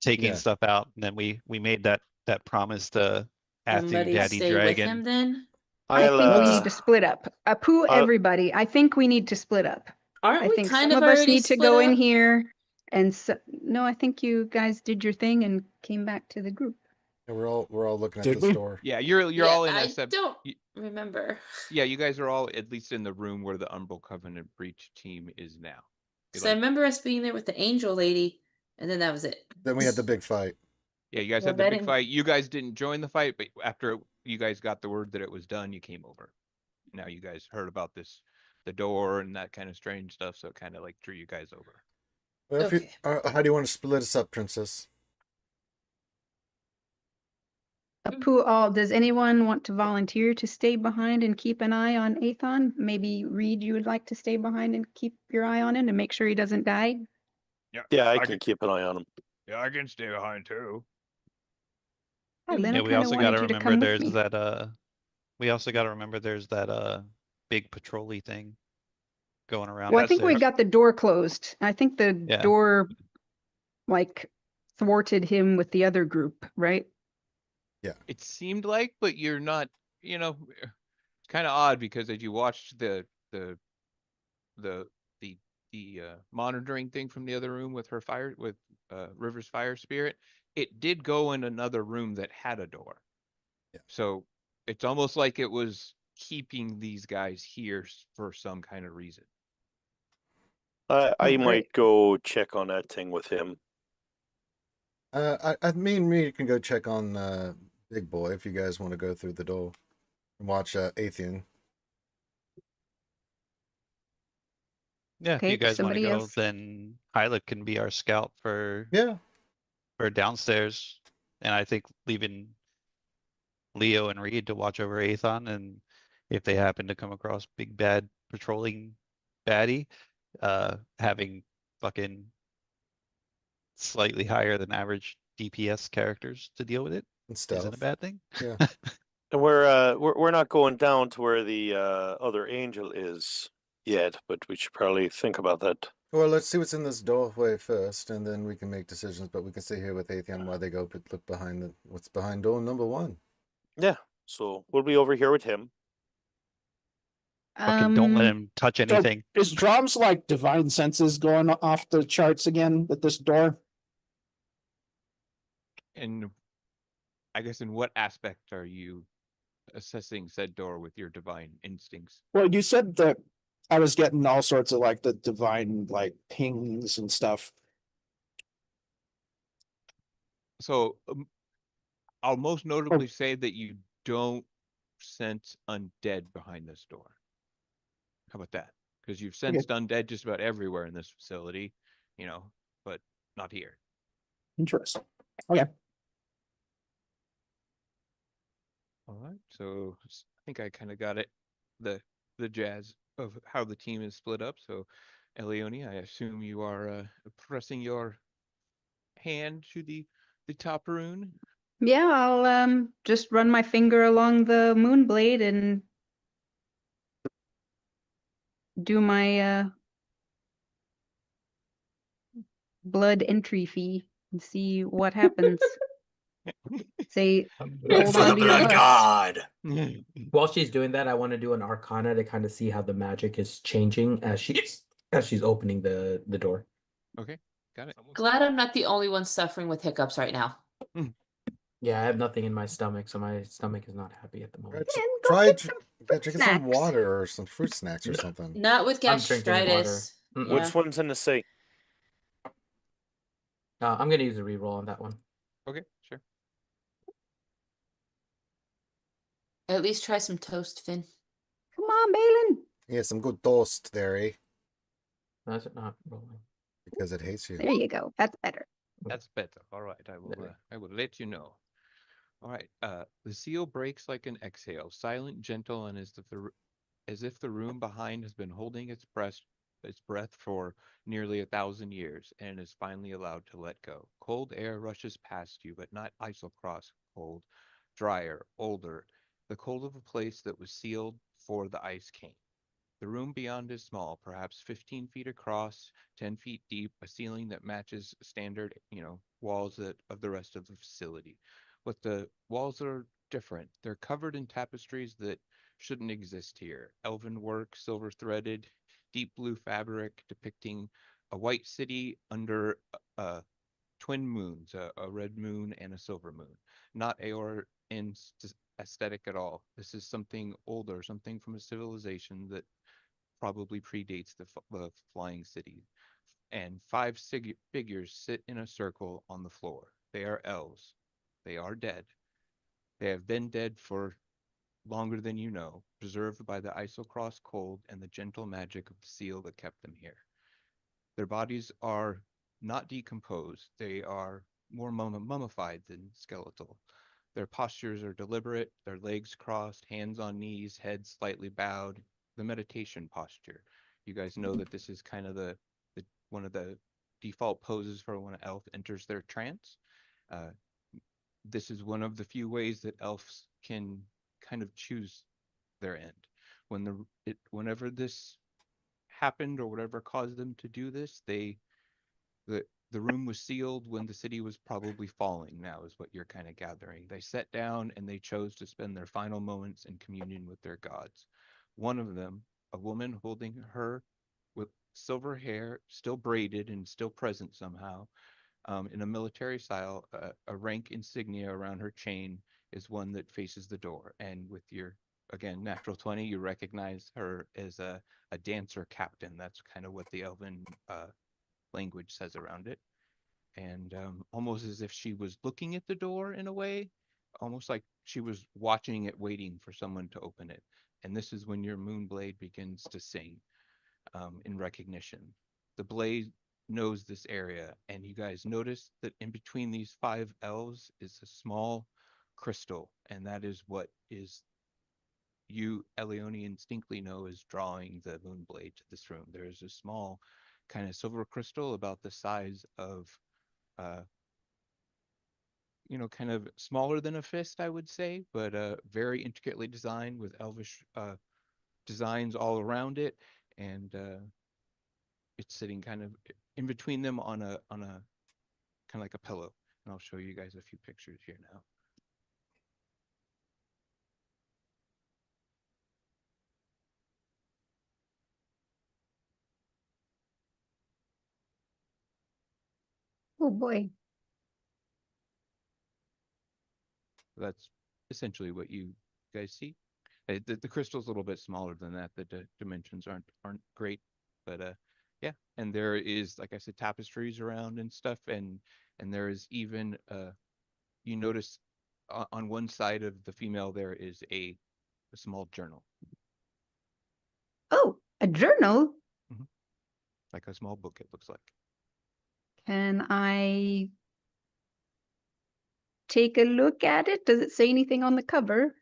taking stuff out, and then we made that promise to Athu Somebody Daddy stay Dragon. with him then. I think we need to split up. Apu everybody. I think we need to split up. Aren't I we think kind some of of us already need to split go in up? here, and no, I think you guys did your thing and came back to the group. Yeah, we're all looking at Did this we? door. Yeah, you're Yeah, all in I SF. don't remember. Yeah, you guys are all at least in the room where the Umbral Covenant breach team is now. Because I remember us being there with the angel lady, and then that was it. Then we had the big fight. Yeah, you guys Yeah, had the that big didn't- fight. You guys didn't join the fight, but after you guys got the word that it was done, you came over. Now you guys heard about this, the door and that kind of strange stuff, so it kind of like drew you guys over. Well, if Okay. how do you want to split us up, Princess? Does anyone want to volunteer to stay behind and keep an eye on Athon? Maybe Reed, you would like to stay behind and keep your eye on him and make sure he doesn't die? Yeah, I can keep an eye on him. Yeah, I can stay behind too. Oh, then I Yeah, we kind of also got wanted to you to remember come with there's me. that we also got to remember there's that big patrol-y thing going around. Well, I think we upstairs. got the door closed. I think the Yeah. door, like, thwarted him with the other group, right? It seemed like, but you're not, it's kind of odd because as you watched the monitoring thing from the other room with River's fire spirit, it did go in another room that had a door. Yeah. So it's almost like it was keeping these guys here for some kind of reason. I great. might go check on that thing with him. I mean, me can go check on Big Boy if you guys want to go through the door and watch Atheon. Yeah, if Okay, you guys want to somebody go, else. then Hyla can be our scout for Yeah, downstairs, and I think leaving Leo and Reed to watch over Athon, and if they happen to come across big bad patrolling baddie, having fucking slightly higher than average DPS characters to deal with it and isn't a stuff. bad thing. Yeah. And we're not going down to where the other angel is yet, but we should probably think about that. Well, let's see what's in this doorway first, and then we can make decisions. But we can stay here with Atheon while they go look behind what's behind door number 1. Yeah, so we'll be over here with him. Fucking don't let Um, him touch So anything. is Drom's like divine senses going off the charts again with this door? And I guess in what aspect are you assessing said door with your divine instincts? Well, you said that I was getting all sorts of like the divine like pings and stuff. So I'll most notably say that you don't sense undead behind this door. How about that? Because you've sensed undead just about everywhere in this facility, but not here. Interesting. Okay. All right. So I think I kind of got it, the jazz of how the team is split up. So Elione, I assume you are pressing your hand to the top rune. yeah, I'll just run my finger along the Moonblade and do my blood entry fee and see what happens. Say, Good hold for on the to your blood butts. god. While she's doing that, I want to do an Arcana to kind of see how the magic is changing as she's opening the door. Okay, got it. Glad I'm not the only one suffering with hiccups right now. Yeah, I have nothing in my stomach, so my stomach is not happy at the moment. Then go Try get some drinking some snacks. water or some fruit snacks or something. Not with I'm drinking water. gastritis. Mm-mm. Yeah. Which one's in the sea? I'm gonna use a reroll on that one. Okay, sure. At least try some toast, Finn. Come on, Balin. Yeah, some good toast there, eh? No, is it not rolling? Because it hates you. There you go. That's better. That's better. All right, I will let you know. All right. The seal breaks like an exhale, silent, gentle, and as if the room behind has been holding its breath for nearly 1,000 years, and is finally allowed to let go. Cold air rushes past you, but not Isocross cold, drier, older, the cold of a place that was sealed before the ice came. The room beyond is small, perhaps 15 feet across, 10 feet deep, a ceiling that matches standard, walls of the rest of the facility. But the walls are different. They're covered in tapestries that shouldn't exist here. Elven work, silver threaded, deep blue fabric depicting a white city under twin moons, a red moon and a silver moon. Not Aor in aesthetic at all. This is something older, something from a civilization that probably predates the flying city. And five figures sit in a circle on the floor. They are elves. They are dead. They have been dead for longer than you know, preserved by the Isocross cold and the gentle magic of the seal that kept them here. Their bodies are not decomposed. They are more mummified than skeletal. Their postures are deliberate, their legs crossed, hands on knees, heads slightly bowed, the meditation posture. You guys know that this is kind of the one of the default poses for when an elf enters their trance. Uh, this is one of the few ways that elves can kind of choose their end. Whenever this happened or whatever caused them to do this, the the room was sealed when the city was probably falling, now is what you're kind of gathering. They sat down and they chose to spend their final moments in communion with their gods. One of them, a woman holding her with silver hair, still braided and still present somehow, in a military style, a rank insignia around her chain is one that faces the door. And with your, again, natural 20, you recognize her as a dancer captain. That's kind of what the elven language says around it. And almost as if she was looking at the door in a way, almost like she was watching it, waiting for someone to open it. And this is when your Moonblade begins to sing in recognition. The blade knows this area, and you guys notice that in between these five elves is a small crystal, and that is what is you, Elione, instinctively know is drawing the Moonblade to this room. There is a small kind of silver crystal about the size of uh, kind of smaller than a fist, I would say, but very intricately designed with elvish designs all around it, and it's sitting kind of in between them on a kind of like a pillow. And I'll show you guys a few pictures here now. Oh boy. That's essentially what you guys see. The crystal's a little bit smaller than that. The dimensions aren't great, but yeah. And there is, like I said, tapestries around and stuff, and there is even you notice on one side of the female there is a small journal, Oh, a journal? like a small book. It looks like. Can I take a look at it? Does it say anything on the cover?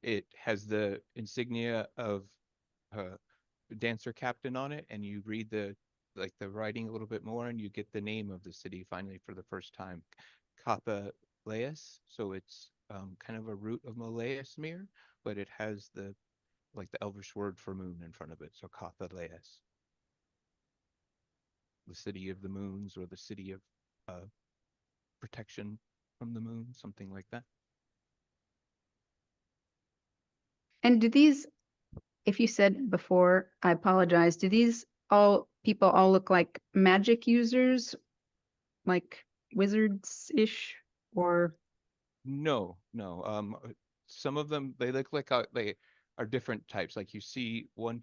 It has the insignia of dancer captain on it, and you read the writing a little bit more, and you get the name of the city finally for the first time, Kappa Laus. So it's kind of a root of Malaeasmere, but it has the Elvish word for moon in front of it. So Kappa Laus, the city of the moons, or the city of protection from the moon, something like that. And do these, if you said before, I apologize, do these people all look like magic users? Like wizards-ish? Or No, no. Some of them, they look like they are different types. Like you see one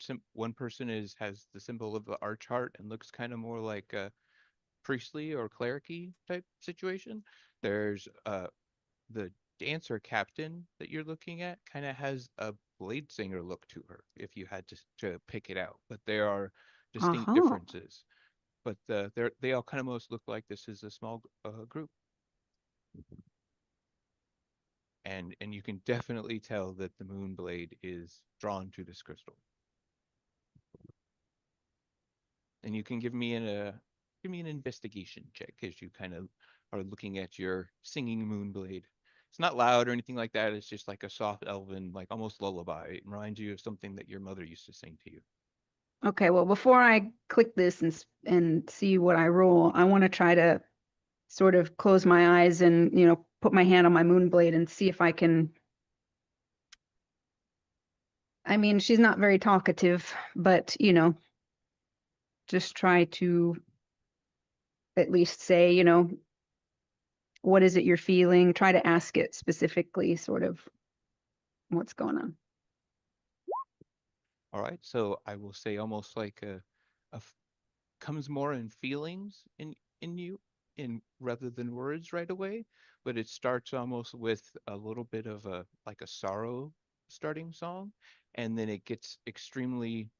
person has the symbol of the arch heart and looks kind of more like a priestly or clericy type situation. There's the dancer captain that you're looking at kind of has a blade singer look to her if you had to pick it out. But there are distinct differences. But they all kind of most look like this is a small group. And you can definitely tell that the Moonblade is drawn to this crystal. And you can give me an investigation check as you kind of are looking at your singing Moonblade. It's not loud or anything like that. It's just like a soft elven, like almost lullaby. It reminds you of something that your mother used to sing to you. okay, well, before I click this and see what I roll, I want to try to sort of close my eyes and, put my hand on my Moonblade and see if I can. I mean, she's not very talkative, but, just try to at least say, you know, what is it you're feeling? Try to ask it specifically, sort of what's going on. All right, so I will say almost like comes more in feelings in you in rather than words right away, but it starts almost with a little bit of a like a sorrow starting song, and then it gets extremely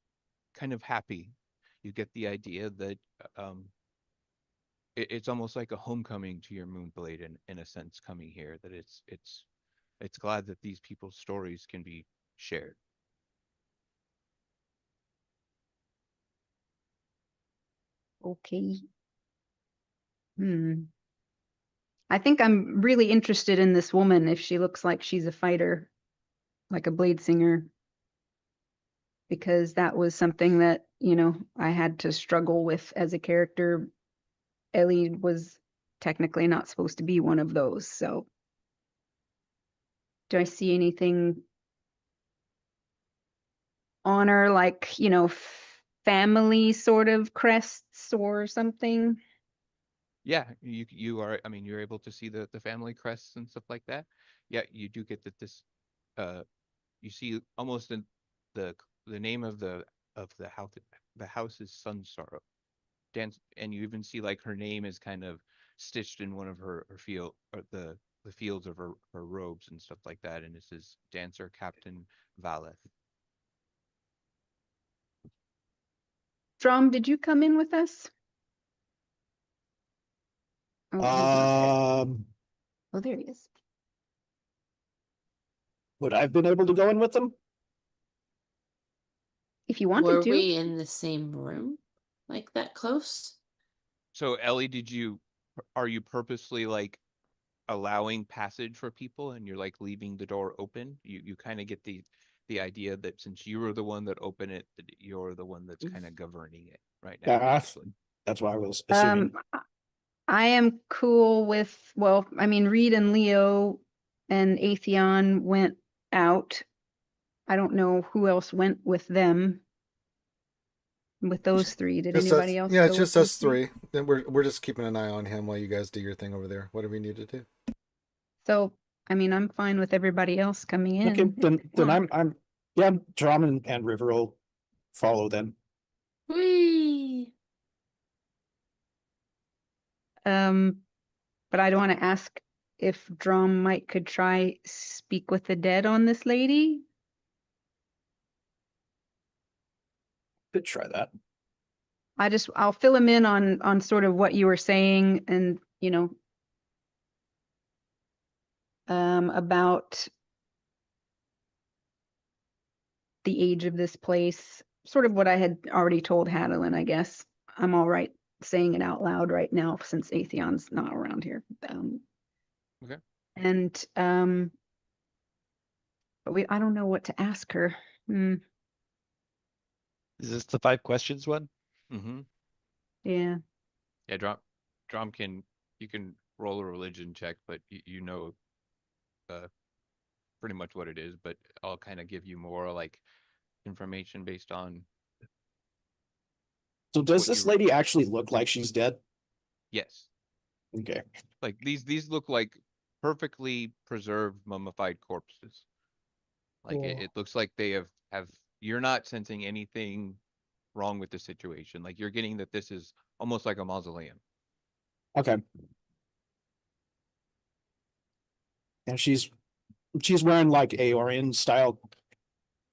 kind of happy. You get the idea that it's almost like a homecoming to your Moonblade in a sense coming here, that it's glad that these people's stories can be shared. Okay. I think I'm really interested in this woman if she looks like she's a fighter, like a blade singer, because that was something that, you know, I had to struggle with as a character. Ellie was technically not supposed to be one of those, so do I see anything on her, like, you know, family sort of crests or something? Yeah, you are. I mean, you're able to see the family crests and stuff like that. Yeah, you do get that this. Uh, you see almost in the the name of the house. The house is Sun Sorrow. Dance, and you even see like her name is kind of stitched in one of her field or the fields of her robes and stuff like that. And this is Dancer Captain Valeth. Drom, did you come in with us? Oh, he's not there. Oh, there he is. Would I have been able to go in with them? If you wanted Were to. we in the same room? Like that close? So Ellie, are you purposely like allowing passage for people and you're like leaving the door open? You kind of get the idea that since you were the one that opened it, that you're the one that's kind of governing it right now. Yeah, that's why I was assuming. I am cool with, well, I mean, Reed and Leo and Atheon went out. I don't know who else went with them. With those three, did Just anybody us, else? yeah, go it's with just those us three? three. Then we're just keeping an eye on him while you guys do your thing over there. Whatever you need to do. So, I mean, I'm fine with everybody else coming in. Okay, if then they want. yeah, Drum and River will follow then. Whee! But I'd want to ask if Drom might could try speak with the dead on this lady. Could try that. I'll fill him in on sort of what you were saying and, you know, about the age of this place, sort of what I had already told Hadelin, I guess. I'm all right saying it out loud right now since Atheon's not around here. Okay. And but I don't know what to ask her. Is this the 5 questions one? Mm-hmm. Yeah. Yeah, Drum you can roll a religion check, but you know pretty much what it is, but I'll kind of give you more like information based on. So does this lady actually look like she's dead? Yes. Okay. Like these look like perfectly preserved mummified corpses. Like it looks like they have you're not sensing anything wrong with the situation. Like you're getting that this is almost like a mausoleum. Okay. And she's wearing like Aeorian style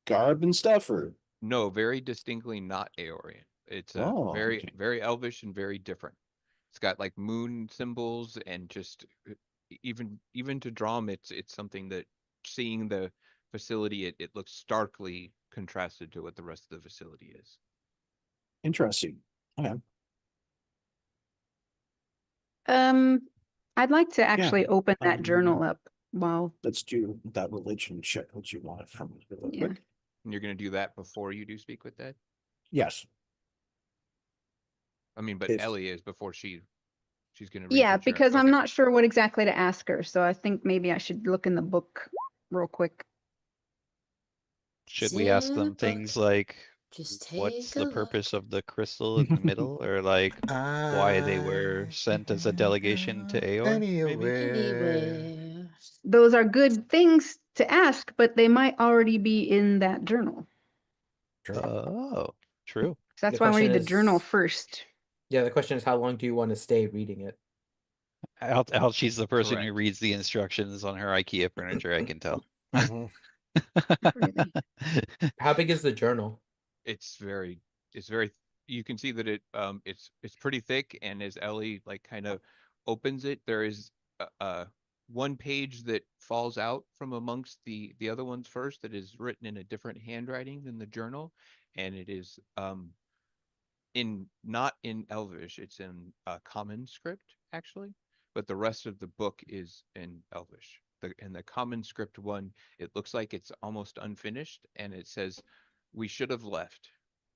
garb and stuff, or No, very distinctly not Aeorian. It's very okay. very elvish and very different. It's got like moon symbols and just even to Drum, it's something that seeing the facility, it looks starkly contrasted to what the rest of the facility is. Interesting. Okay. I'd like to actually open that journal up while. Let's do that religion check. What you want from me real quick. And you're going to do that before you do speak with Ed? Yes. I mean, but Ellie is before she's going to read Yeah, the journal. because I'm not sure what exactly to ask her, so I think maybe I should look in the book real quick. Should we ask them things like, Just What's take a the look. purpose of the crystal in the middle, or like why they were I sent as a can delegation to go Aor? Maybe. Anywhere. Those are good things to ask, but they might already be in that journal. True. Oh, true. So that's The why I want to read the question journal is- first. Yeah, the question is how long do you want to stay reading it? How she's the person who Correct. reads the instructions on her IKEA furniture, I can tell. Mhm. Really? How big is the journal? It's very you can see that it's pretty thick, and as Ellie like kind of opens it, there is one page that falls out from amongst the other ones first that is written in a different handwriting than the journal, and it is in not in Elvish, it's in common script actually, but the rest of the book is in Elvish. In the common script one, it looks like it's almost unfinished, and it says, "We should have left.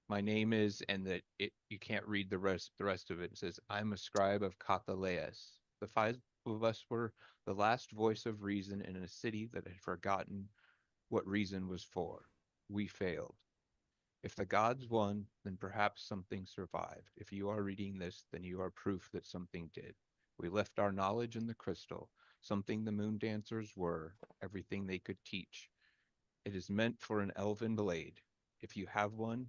My name is," and that it you can't read the rest of it. It says, "I'm a scribe of Kathaleas. The five of us were the last voice of reason in a city that had forgotten what reason was for. We failed. If the gods won, then perhaps something survived. If you are reading this, then you are proof that something did. We left our knowledge in the crystal, something the moon dancers were, everything they could teach. It is meant for an elven blade. If you have one,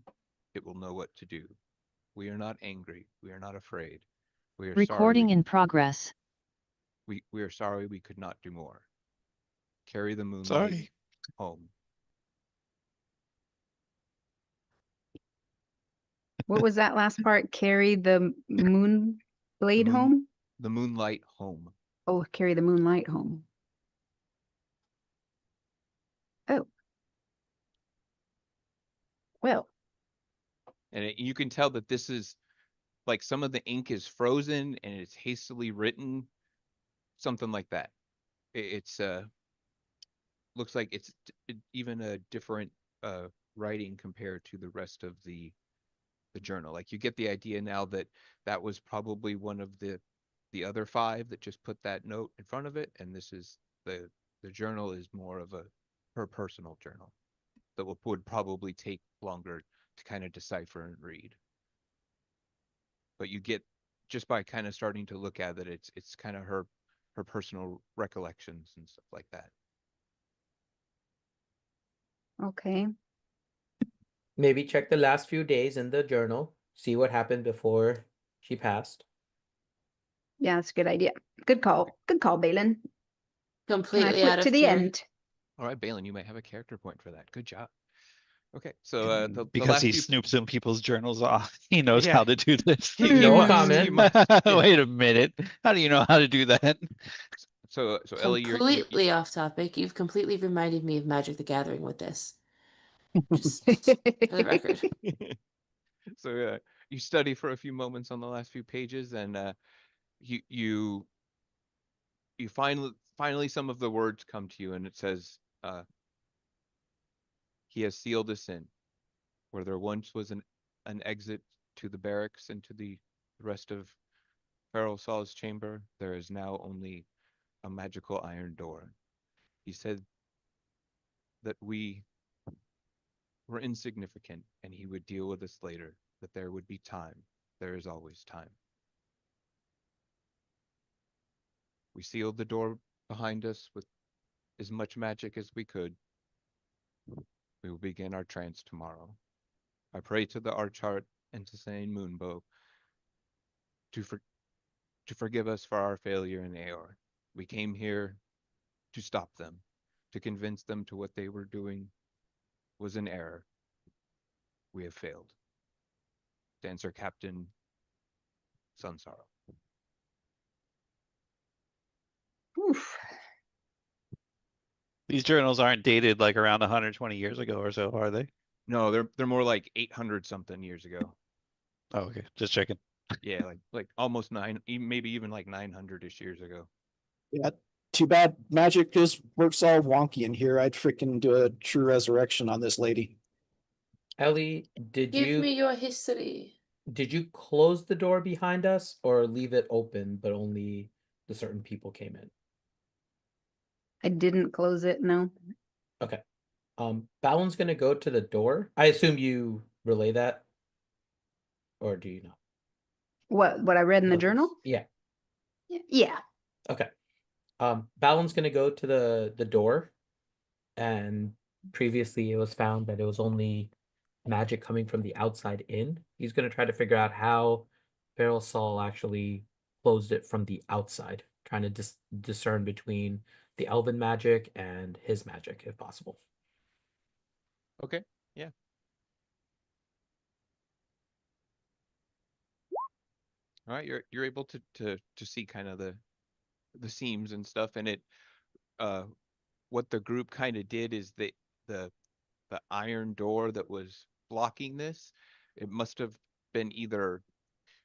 it will know what to do. We are not angry. We are not afraid. We are Recording sorry. in progress. We are sorry we could not do more. Carry the moonlight Sorry. home." What was that last part? Carry the moon The blade moon, home? the moonlight home. Oh, carry the moonlight home. Oh. Well, And you can tell that this is like some of the ink is frozen and it's hastily written, something like that. It's looks like it's even a different writing compared to the rest of the journal. Like you get the idea now that that was probably one of the other five that just put that note in front of it, and this is the journal is more of a her personal journal that would probably take longer to kind of decipher and read. But you get just by kind of starting to look at it, it's kind of her personal recollections and stuff like that. okay. Maybe check the last few days in the journal, see what happened before she passed. Yeah, that's a good idea. Good call. Good call, Balin. Can I Completely flip out to of the gear. end? All right, Balin, you may have a character point for that. Good job. Okay, so the Because last he few snoops in people's journals off. He knows Yeah. how to do this. No must. comment. Wait a minute. How do you know how to do that? So Ellie, Completely off topic. You've completely reminded me of Magic the Gathering with this. Just for the record. so you study for a few moments on the last few pages, and you finally some of the words come to you, and it says, "He has sealed us in, where there once was an exit to the barracks and to the rest of Feral Sol's chamber. There is now only a magical iron door. He said that we were insignificant, and he would deal with us later, that there would be time. There is always time. We sealed the door behind us with as much magic as we could. We will begin our trance tomorrow. I pray to the Archheart and to Saint Moonbow to forgive us for our failure in Aor. We came here to stop them, to convince them to what they were doing was an error. We have failed. Dancer Captain Sunsarrow." Oof. These journals aren't dated like around 120 years ago or so, are they? No, they're more like 800 something years ago. Oh, okay. Just checking. Yeah, like almost maybe even like 900-ish years ago. Yeah, too bad magic just works all wonky in here. I'd freaking do a true resurrection on this lady. Ellie, Give me your history. did you close the door behind us or leave it open, but only the certain people came in? I didn't close it, no. Okay. Balin's gonna go to the door. I assume you relay that? Or do you know? What I read in the What journal? Yeah. Yeah. Okay. Balon's gonna go to the door, and previously it was found that it was only magic coming from the outside in. He's gonna try to figure out how Feral Saul actually closed it from the outside, trying to discern between the elven magic and his magic, if possible. Okay. Yeah. All right. You're able to see kind of the seams and stuff, and it what the group kind of did is the the iron door that was blocking this, it must have been either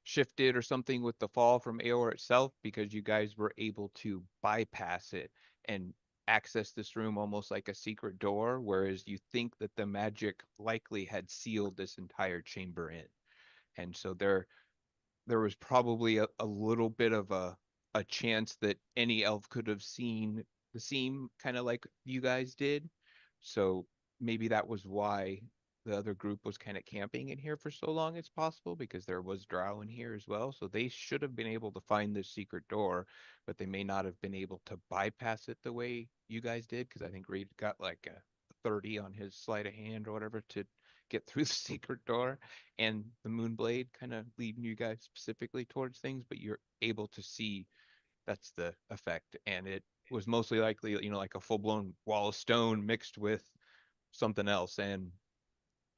shifted or something with the fall from Aor itself, because you guys were able to bypass it and access this room almost like a secret door, whereas you think that the magic likely had sealed this entire chamber in. And so there was probably a little bit of a chance that any elf could have seen the seam kind of like you guys did. So maybe that was why the other group was kind of camping in here for so long as possible, because there was drow in here as well. So they should have been able to find this secret door, but they may not have been able to bypass it the way you guys did, because I think Reed got like a 30 on his sleight of hand or whatever to get through the secret door, and the Moonblade kind of leading you guys specifically towards things, but you're able to see that's the effect. And it was mostly likely, like a full-blown wall of stone mixed with something else. And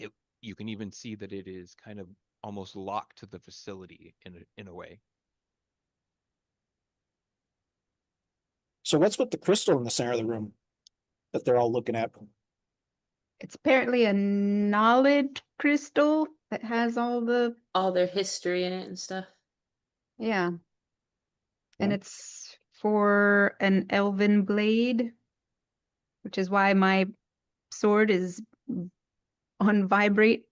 it, you can even see that it is kind of almost locked to the facility in a way. So what's with the crystal in the center of the room that they're all looking at? It's apparently a knowledge crystal that has all their history in it and stuff. yeah. And Yeah. it's for an elven blade, which is why my sword is on vibrate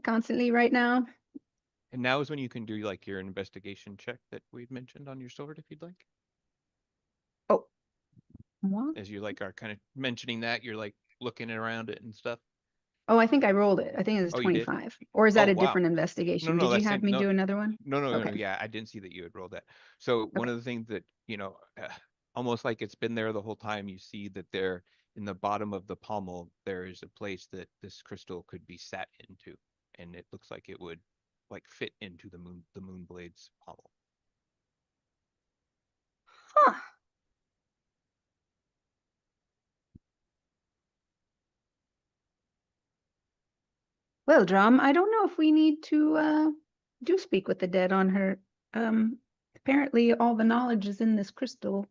constantly right now. And now is when you can do like your investigation check that we'd mentioned on your sword, if you'd like. Oh, what? As you like are kind of mentioning that, you're like looking around it and stuff. Oh, I think I rolled it. I think it was Oh, you did? 25. Or is that Oh, a wow. different No, investigation? no, Did you that's have me no, do another one? no. Okay. Yeah, I didn't see that you had rolled that. So one Okay. of the things that, almost like it's been there the whole time, you see that there in the bottom of the pommel, there is a place that this crystal could be sat into. And it looks like it would like fit into the Moonblade's pommel. Huh. Well, Drum, I don't know if we need to do speak with the dead on her. Apparently all the knowledge is in this crystal.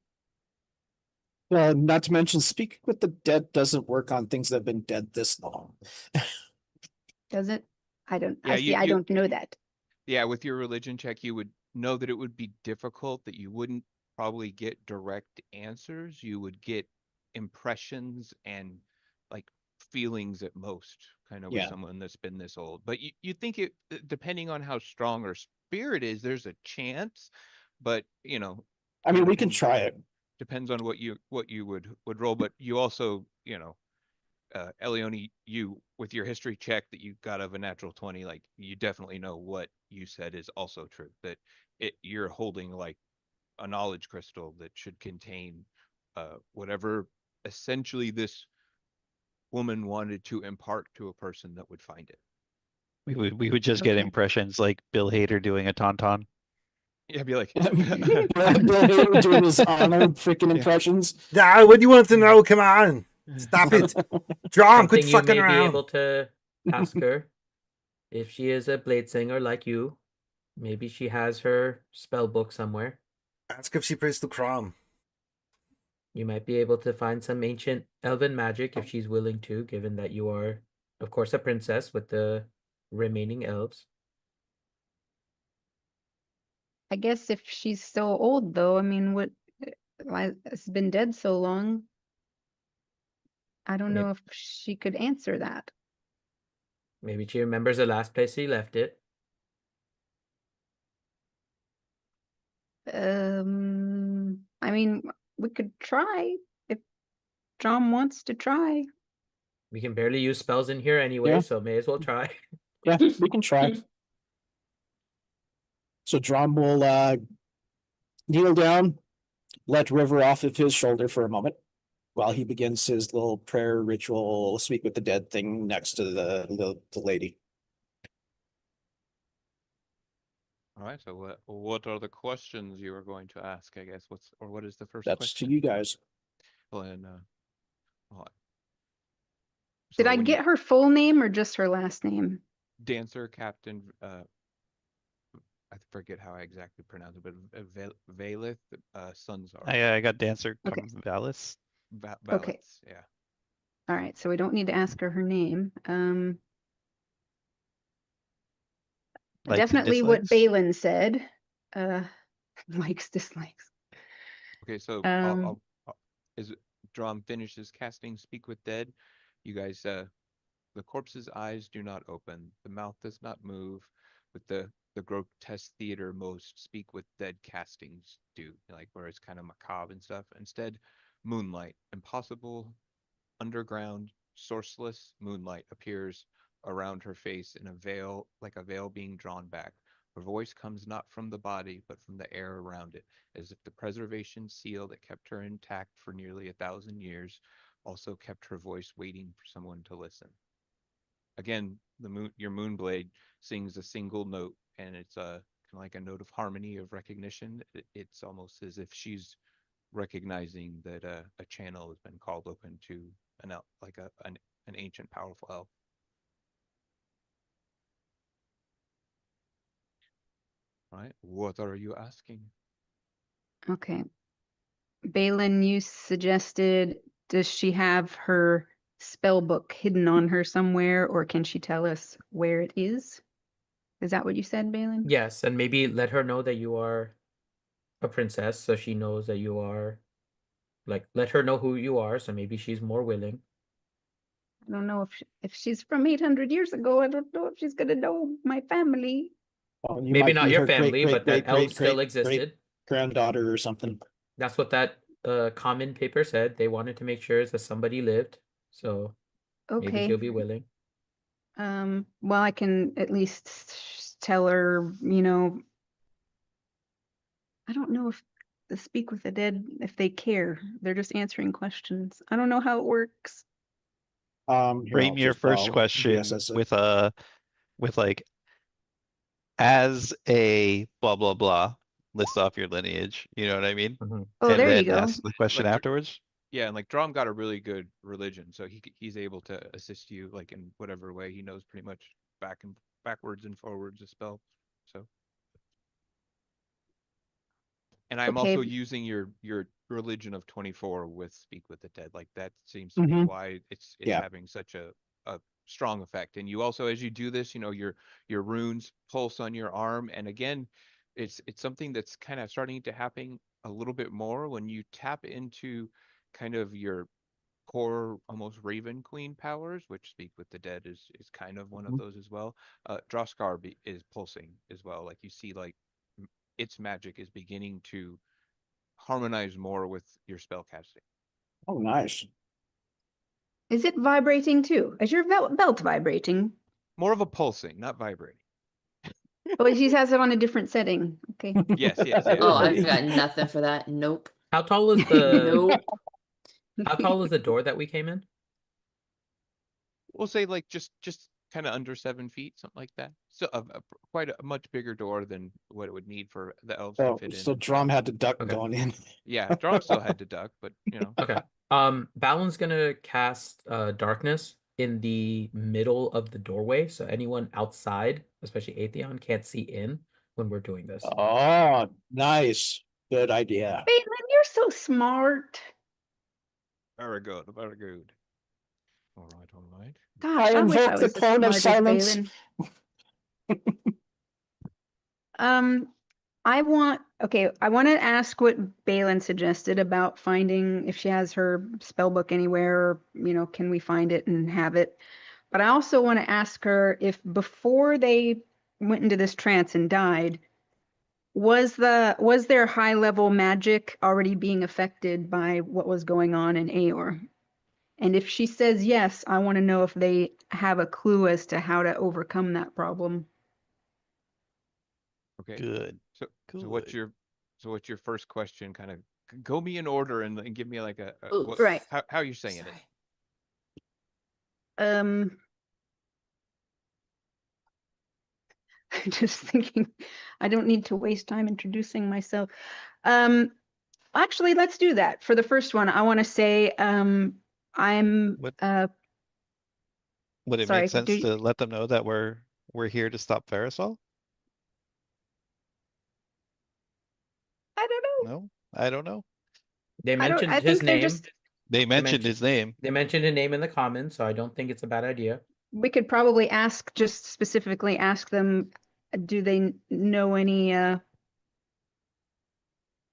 Not to mention, speaking with the dead doesn't work on things that have been dead this long. Does it? I don't Yeah, I don't know that. Yeah, with your religion check, you would know that it would be difficult, that you wouldn't probably get direct answers. You would get impressions and like feelings at most, kind of with Yeah. someone that's been this old. But you think it, depending on how strong her spirit is, there's a chance. But I mean, we can depends try it. depends on what you would roll. But you also, Elione, you with your history check that you got of a natural 20, like you definitely know what you said is also true. That you're holding like a knowledge crystal that should contain whatever essentially this woman wanted to impart to a person that would find it. We would just get Okay. impressions like Bill Hader doing a tauntaun. Yeah, be like, Bill Hader doing his Arnold freaking impressions. What do you want to know? Come on. Stop it. Drum, quit Something you fucking may be around. able to ask her if she is a blade singer like you. Maybe she has her spell book somewhere. Ask if she prays to Crom. You might be able to find some ancient elven magic if she's willing to, given that you are, of course, a princess with the remaining elves. I guess if she's so old though, I mean, why it's been dead so long. I don't know if she could answer that. Maybe she remembers the last place she left it. I mean, we could try if John wants to try. We can barely use spells in here anyway, Yeah. so may as well try. Yeah, we can try. So Drum will kneel down, let River off of his shoulder for a moment while he begins his little prayer ritual, speak with the dead thing next to the lady. All right. So what are the questions you are going to ask? I guess what is the first That's question? to you guys. Well, and well, Did so I when you get her full name or just her last name? dancer captain, I forget how I exactly pronounce it, but Valith Sunzar. I got Dancer Okay. Valis. Okay. Valith, yeah. All right, so we don't need to ask her name. Likes and Definitely what dislikes? Balin said. Likes, dislikes. Okay, so as Drum finishes casting Speak with Dead, you guys, the corpse's eyes do not open, the mouth does not move, with the grotesque theater most Speak with Dead castings do, like where it's kind of macabre and stuff. Instead, moonlight, impossible, underground, sourceless moonlight appears around her face in a veil, like a veil being drawn back. Her voice comes not from the body, but from the air around it, as if the preservation seal that kept her intact for nearly 1,000 years also kept her voice waiting for someone to listen. Again, your Moonblade sings a single note, and it's kind of like a note of harmony, of recognition. It's almost as if she's recognizing that a channel has been called open to an ancient, powerful elf. All right, what are you asking? Okay. Balin, you suggested, does she have her spell book hidden on her somewhere, or can she tell us where it is? Is that what you said, Balin? Yes, and maybe let her know that you are a princess, so she knows that you are, like, let her know who you are, so maybe she's more willing. I don't know if she's from 800 years ago. I don't know if she's gonna know my family. Well, you Maybe might not be your her family, but that elf still great existed. granddaughter or something. That's what that common paper said. They wanted to make sure that somebody lived, so maybe Okay. she'll be willing. Well, I can at least tell her, I don't know if the Speak with the Dead, if they care. They're just answering questions. I don't know how it works. Here, Frame I'll your just- first I'll question guess with like, as a blah blah blah, list off your lineage. You know what I mean? Oh, And there you then go. ask the question Like, afterwards. Yeah, and like Drom got a really good religion, so he's able to assist you like in whatever way. He knows pretty much backwards and forwards a spell. So, and I'm Okay. also using your religion of 24 with Speak with the Dead. Like that seems to be Mhm. why it's Yeah. having such a strong effect. And you also, as you do this, your runes pulse on your arm, and again, it's something that's kind of starting to happen a little bit more when you tap into kind of your core, almost Raven Queen powers, which Speak with the Dead is kind of one of those as well. Droskar is pulsing as well. Like you see, like its magic is beginning to harmonize more with your spell casting. Oh, nice. Is it vibrating too? Is your belt vibrating? More of a pulsing, not vibrating. Oh, she has it on a different setting. Okay. Yes, yeah. Oh, I've got nothing for that. Nope. How tall is the Nope. how tall is the door that we came in? We'll say like just kind of under 7 feet, something like that. So quite a much bigger door than what it would need for the elves to fit in. So Drum had to duck Okay. going in. Yeah, Drom still had to duck, but Okay. Balin's gonna cast darkness in the middle of the doorway, so anyone outside, especially Atheon, can't see in when we're doing this. Oh, nice. Good idea. Caitlin, you're so smart. Very good, very good. All right. Gosh, I I wish I invoke the was as cone of smart as silence. Balin. I want to ask what Balin suggested about finding if she has her spell book anywhere, or, can we find it and have it? But I also want to ask her if before they went into this trance and died, was their high level magic already being affected by what was going on in Aor? And if she says yes, I want to know if they have a clue as to how to overcome that problem. Okay. Good. So Good. what's your first question? Kind of go me in order and give me like Ooh, Right. how are you saying it? sorry. I'm just thinking I don't need to waste time introducing myself. Actually, let's do that. For the first one, I want to say I'm Would uh would it sorry, make sense to let them know that we're here to stop Farisol? I don't know. No, I don't know. They I mentioned his think they're name. just They mentioned his name. They mentioned a name in the comments, so I don't think it's a bad idea. we could probably just specifically ask them, do they know any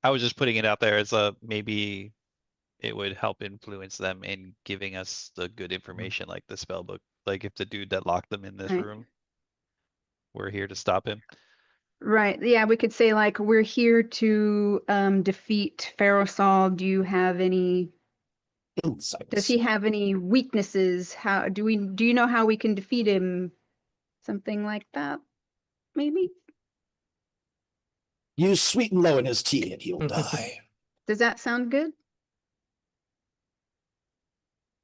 I was just putting it out there as a maybe it would help influence them in giving us the good information, like the spell book. Like if the dude that locked them in this Right. room, we're here to stop him. Right. Yeah, we could say like we're here to defeat Ferrosol. Do you have any Insights. does he have any weaknesses? How do you know how we can defeat him? Something like that, maybe? Use sweet and low in his tea and he'll die. Does that sound good?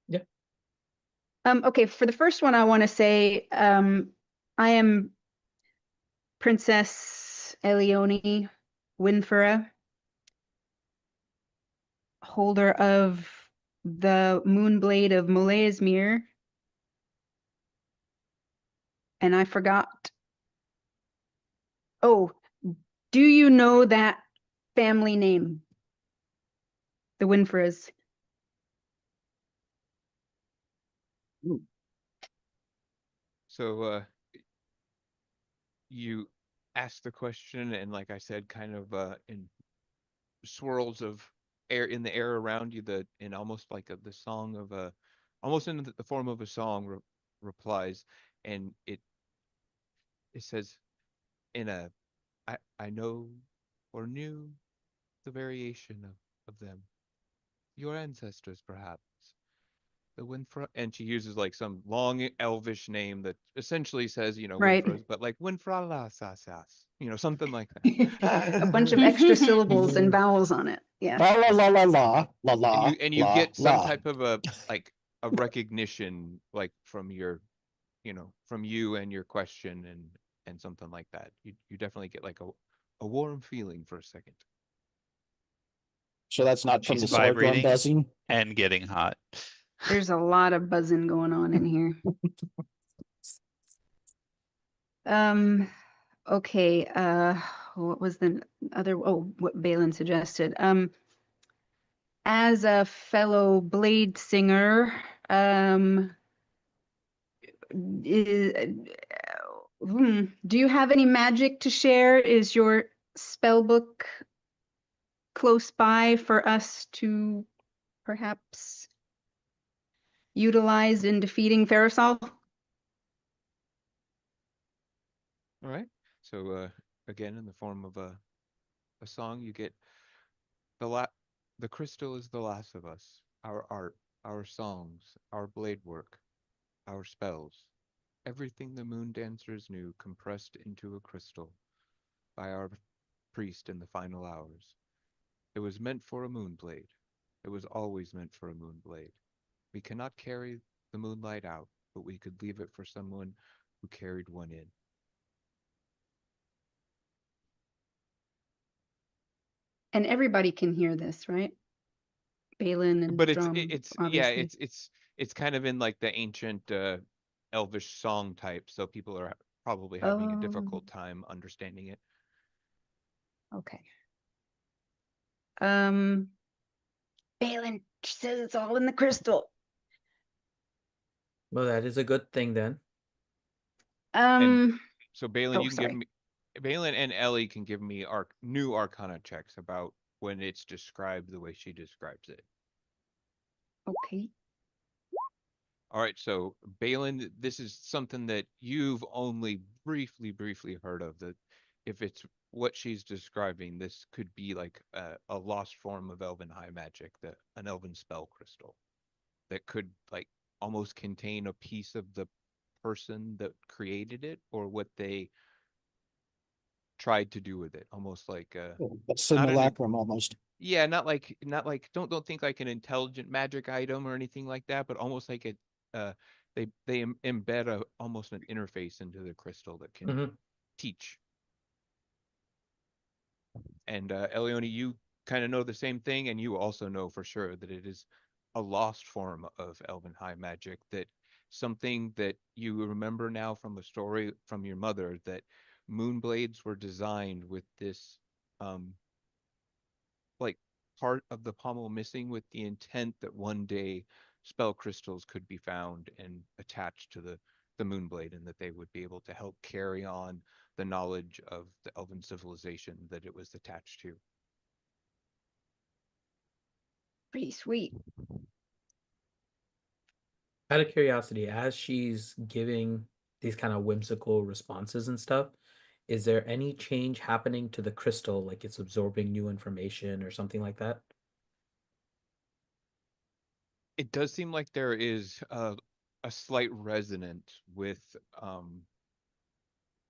Yeah. Okay, for the first one I want to say I am Princess Elione Winfera, holder of the Moonblade of Molesmere. And I forgot. Oh, do you know that family name? The Winfras. So you ask the question, and like I said, kind of in swirls of air in the air around you, in almost like the song of a almost in the form of a song replies, and it says in a I know or knew the variation of them, your ancestors perhaps. The Winfra, and she uses like some long elvish name that essentially says, Right. Winfras, but like Winfra la sas, something like A bunch of that. extra syllables and vowels on it. Yeah. La la la la la la And la you la get some la. type of a recognition like from from you and your question and something like that. You definitely get like a warm feeling for a second. So that's not from She's the sword drum vibrating buzzing. and getting hot. There's a lot of buzzing going on in here. Okay, what was the other what Balin suggested? As a fellow blade singer, do you have any magic to share? Is your spell book close by for us to perhaps utilize in defeating Ferrosol? All right. So again, in the form of a song, you get the crystal is the last of us. Our art, our songs, our blade work, our spells. Everything the moon dancers knew compressed into a crystal by our priest in the final hours. It was meant for a moonblade. It was always meant for a moonblade. We cannot carry the moonlight out, but we could leave it for someone who carried one in. And everybody can hear this, right? Balin and But Drum, obviously. it's kind of in like the ancient elvish song type, so people are probably having a Oh, difficult time understanding it. okay. Balin, she says it's all in the crystal. Well, that is a good thing then. So Balin, you can give sorry. me Balin and Ellie can give me new Arcana checks about when it's described the way she describes it. Okay. All right, so Balin, this is something that you've only briefly heard of. That if it's what she's describing, this could be like a lost form of elven high magic, an elven spell crystal. that could like almost contain a piece of the person that created it or what they tried to do with it, almost like A not an simulacrum almost. yeah, not like don't think like an intelligent magic item or anything like that, but almost like they embed almost an interface into the crystal that can Mhm. teach. And Elione, you kind of know the same thing, and you also know for sure that it is a lost form of Elven High magic, that something that you remember now from a story from your mother, that Moonblades were designed with this like part of the pommel missing, with the intent that one day spell crystals could be found and attached to the Moonblade, and that they would be able to help carry on the knowledge of the elven civilization that it was attached to. Pretty sweet. Out of curiosity, as she's giving these kind of whimsical responses and stuff, is there any change happening to the crystal, like it's absorbing new information or something like that? It does seem like there is a slight resonance with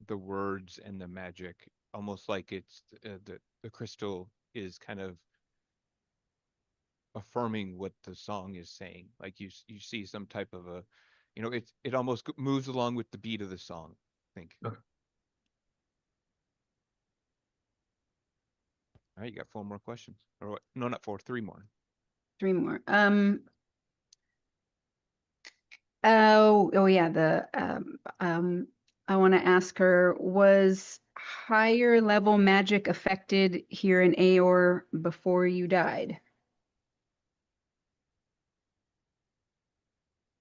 the words and the magic, almost like it's the crystal is kind of affirming what the song is saying. Like you see some type of a, it almost moves along with the beat of the song, I think. Okay. All right, you got 4 more questions. Or what? No, not 4, 3 more. 3 more. Oh yeah, I want to ask her, was higher level magic affected here in Aor before you died?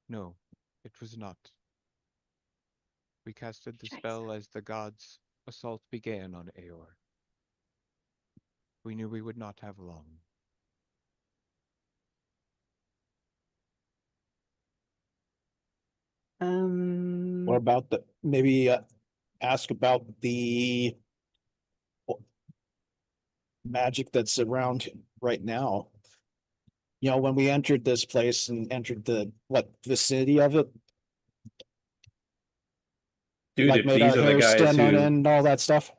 No, it was not. We casted the Scheiße. spell as the gods' assault began on Aor. We knew we would not have long. What about maybe ask about the magic that's around right now? You know, when we entered this place and entered the vicinity of it, Dude, like if made our these are the hair guys stand on who, end and all that stuff.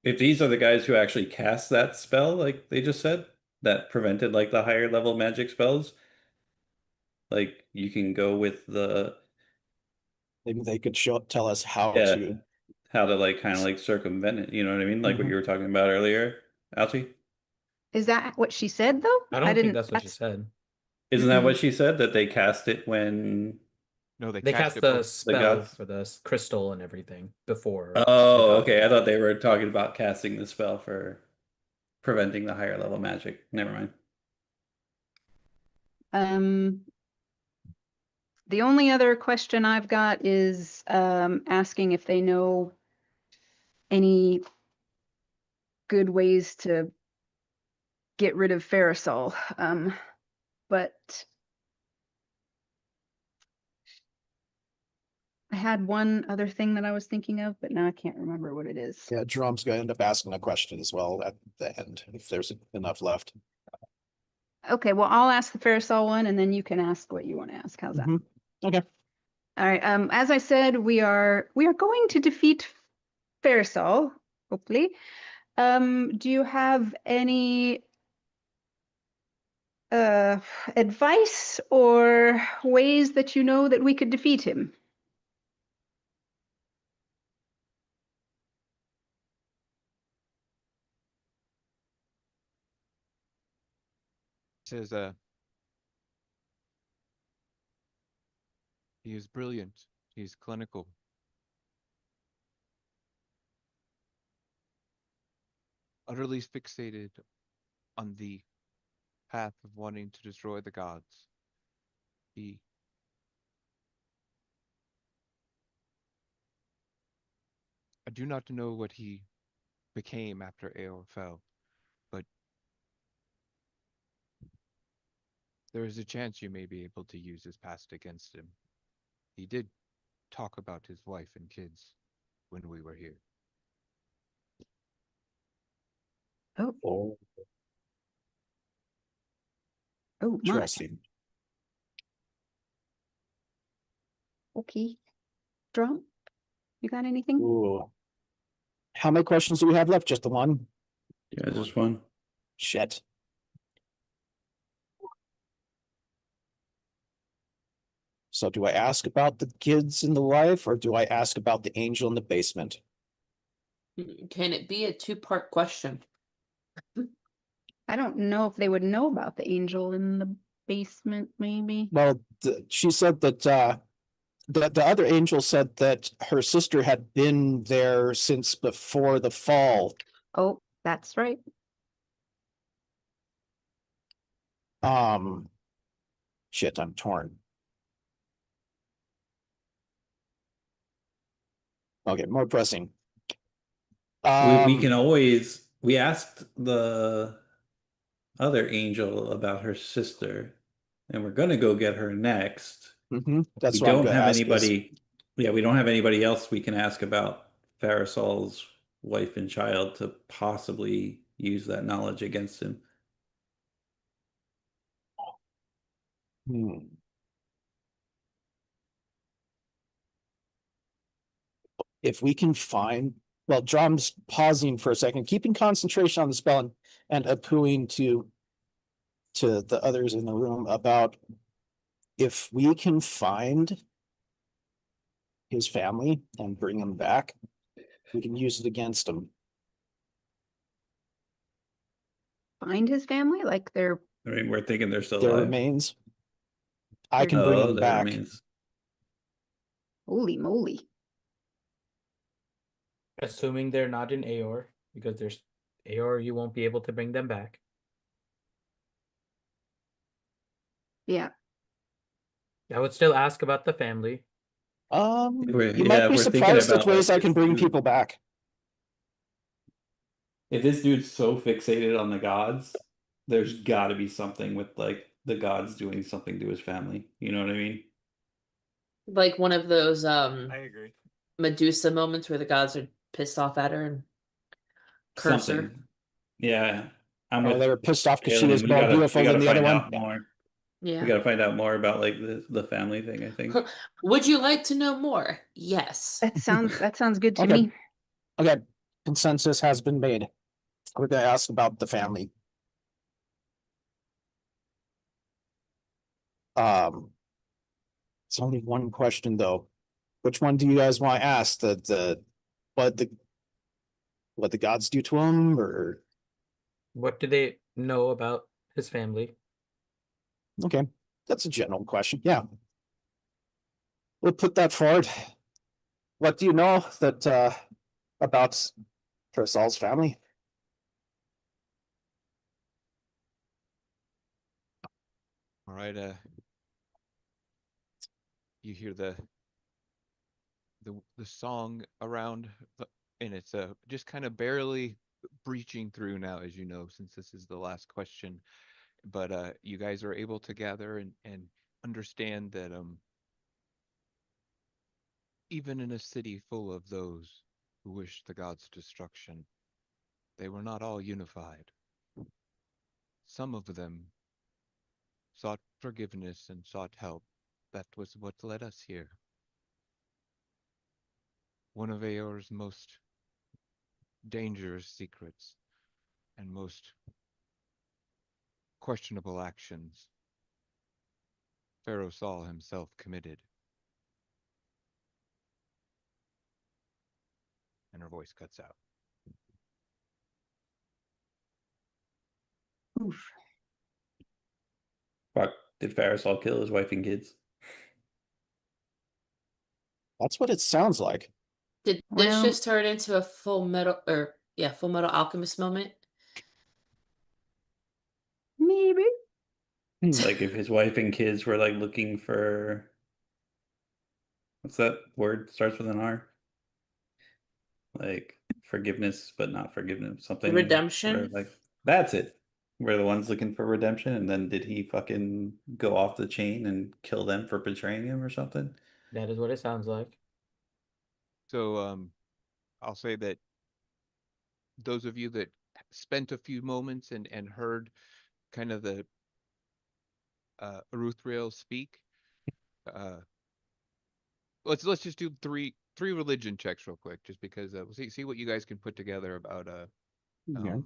if these are the guys who actually cast that spell, like they just said, that prevented like the higher level magic spells, like you can go with the, Maybe they could tell us how yeah, to. how to like kind of like circumvent it. You know what I mean? Like what Mhm. you were talking about earlier, Alchie. Is that what she said though? I don't think didn't. that's what she said. Isn't that Mm-mm. what she said? That they cast it when No, they They cast cast it the the spell gods. for the crystal and everything before the Oh, gods okay. I attacked. thought they were talking about casting the spell for preventing the higher level magic. Never mind. Um, the only other question I've got is asking if they know any good ways to get rid of Ferrisol. But I had one other thing that I was thinking of, but now I can't remember what it is. Yeah, Jerome's going to end up asking a question as well at the end if there's enough left. Okay, well, I'll ask the Ferrisol one, and then you can ask what you want to ask. How's that? Okay. All right. As I said, we are going to defeat Ferrisol, hopefully. Do you have any advice or ways that you know that we could defeat him? Says he is brilliant. He's clinical. Utterly fixated on the path of wanting to destroy the gods. He I do not know what he became after Aor fell, but there is a chance you may be able to use his past against him. He did talk about his wife and kids when we were here. Oh, Oh, oh my. interesting. Okay. Drum, you got anything? Ooh. How many questions do we have left? Just the one? Yeah, just one. Shit. So do I ask about the kids in the life, or do I ask about the angel in the basement? Can it be a two-part question? I don't know if they would know about the angel in the basement, maybe. Well, she said that the other angel said that her sister had been there since before the fall. Oh, that's right. Shit, I'm torn. Okay, more pressing. We can always, we asked the other angel about her sister, and we're gonna go get her next. That's We what I'm don't gonna have ask is, anybody, yeah, we don't have anybody else we can ask about Farasol's wife and child to possibly use that knowledge against him. if we can find, well, Drum's pausing for a second, keeping concentration on the spell and appealing to the others in the room about if we can find his family and bring him back, we can use it against him. Find his family, like I mean, we're thinking they're still Their alive. remains. I can bring them their back. remains. holy moly. Assuming they're not in Aor, because there's Aor, you won't be able to bring them back. Yeah. I would still ask about the family. You might be we're thinking surprised at about, ways like, I can this bring dude. people back. If this dude's so fixated on the gods, there's got to be something with, like, the gods doing something to his family. You know what I mean? Like one of those I agree. Medusa moments where the gods are pissed off at her and curse her. Something. Yeah, I'm Oh, with they were pissed off because she Alien. was more beautiful than the other find one. out more. Yeah. We got to find out more about, like, the family thing, I think. Would you like to know more? Yes. That sounds good to Okay. me. Okay, consensus has been made. We're gonna ask about the family. It's only one question though. Which one do you guys want to ask? What the gods do to him, or What do they know about his family? okay, that's a general question. Yeah, we'll put that forward. What do you know that about Parasol's family? All right, you hear the song around and it's just kind of barely breaching through now, as you know, since this is the last question. But you guys are able to gather and understand that even in a city full of those who wish the gods' destruction, they were not all unified. Some of them sought forgiveness and sought help. That was what led us here. One of Aor's most dangerous secrets and most questionable actions, Pharaoh Saul himself committed. And her voice cuts out. Oof. Fuck, did Farisol kill his wife and kids? That's what it sounds like. Did this Well, just turn into a Full Metal Alchemist moment? maybe. Like, if his wife and kids were, like, looking for, what's that word? Starts with an R. Like, forgiveness, but not forgiveness. Something Redemption? where, like, that's it. We're the ones looking for redemption, and then did he fucking go off the chain and kill them for betraying him or something? That is what it sounds like. So I'll say that those of you that spent a few moments and heard kind of the Eruthriel speak, let's just do three religion checks real quick, just because we'll see what you guys can put together about Yeah.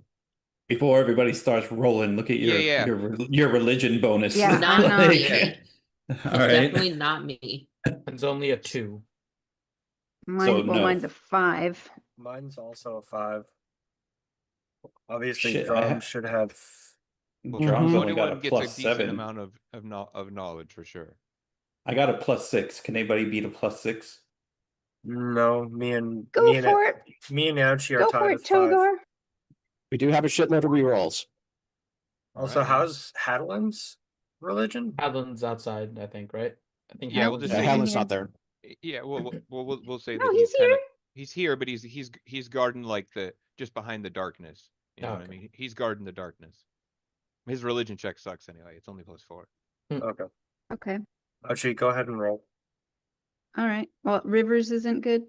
Before everybody starts rolling, look at Yeah. your religion bonus. Yeah, Not I'm not. me. All It's right. definitely not me. It's only a 2. Mine, well, no. mine's a 5. Mine's also a 5. Obviously, Shit, Drum should have. Well, Drum's only got a 21 gets a plus decent 7. amount of knowledge for sure. I got a plus 6. Can anybody beat a plus 6? No, me and Go for it. Me and Ouchie are Go tied for with it, 5. Togar. We do have a shitload of rerolls. Also, Alright, yeah. how's Hadlin's religion? Alan's outside, I think, right? I think Yeah, we'll just Yeah, say Helen's here. not there. Yeah, we'll say No, that he's here. he's here, but he's guarding like just behind the darkness. You know what I Okay. mean? He's guarding the darkness. His religion check sucks anyway. It's only +4. Okay. Okay. Ouchie, go ahead and roll. All right. Well, Rivers isn't good.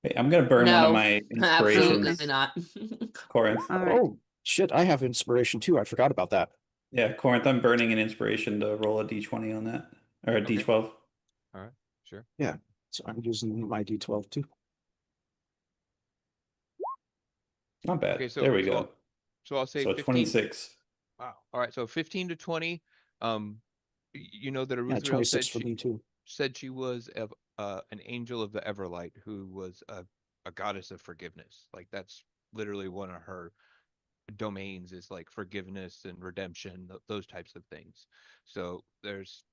Hey, I'm gonna burn one of No, my absolutely inspirations. not. Corinth. All right. Oh, shit. I have inspiration too. I forgot about that. Yeah, Corinth, I'm burning an inspiration to roll a d20 on that. Or a Okay. d12. All right, sure. So I'm using my d12 too. Not bad. Okay, so there we go. So I'll say So 15. 26. Wow. All right, so 15 to 20. You know that Yeah, Aruzrael 26 for me too. said she was an angel of the Everlight, who was a goddess of forgiveness. Like that's literally one of her domains, is like forgiveness and redemption, those types of things. So there's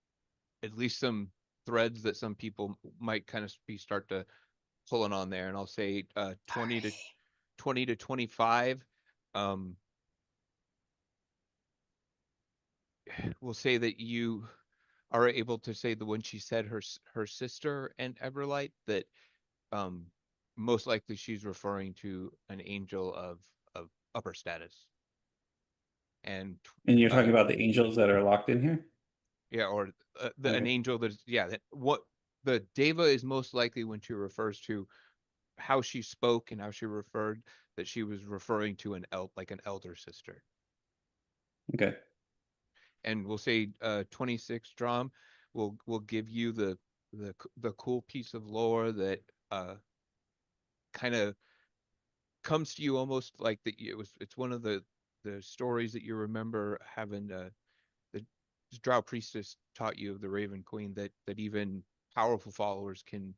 at least some threads that some people might kind of start to pulling on there, and I'll say 20 to 25. We'll say that you are able to say that when she said her sister and Everlight, that most likely she's referring to an angel of upper status. And And you're talking about the angels that are locked in here? yeah, or an Okay. angel that what the Deva is most likely when she refers to how she spoke and how she referred, that she was referring to an elder sister. Okay. And we'll say 26 Drum will give you the cool piece of lore that kind of comes to you almost like that it's one of the stories that you remember having the Drow priestess taught you of the Raven Queen, that even powerful followers can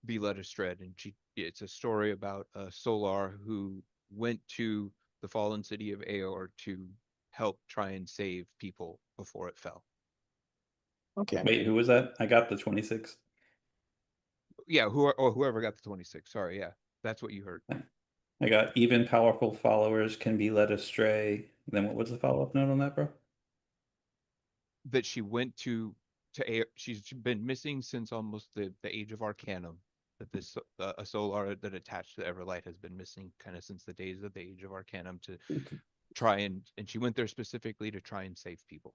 be led astray. And it's a story about Solar who went to the fallen city of Aor to help try and save people before it fell. Okay. Wait, who was that? I got the 26. Yeah, whoever got the 26. Sorry, yeah, that's what you heard. I got even powerful followers can be led astray. Then what was the follow-up note on that, bro? That she went to Aor. She's been missing since almost the age of Arcanum. That this a Solar that attached to the Everlight has been missing kind of since the days of the age of Arcanum, to try and she went there specifically to try and save people,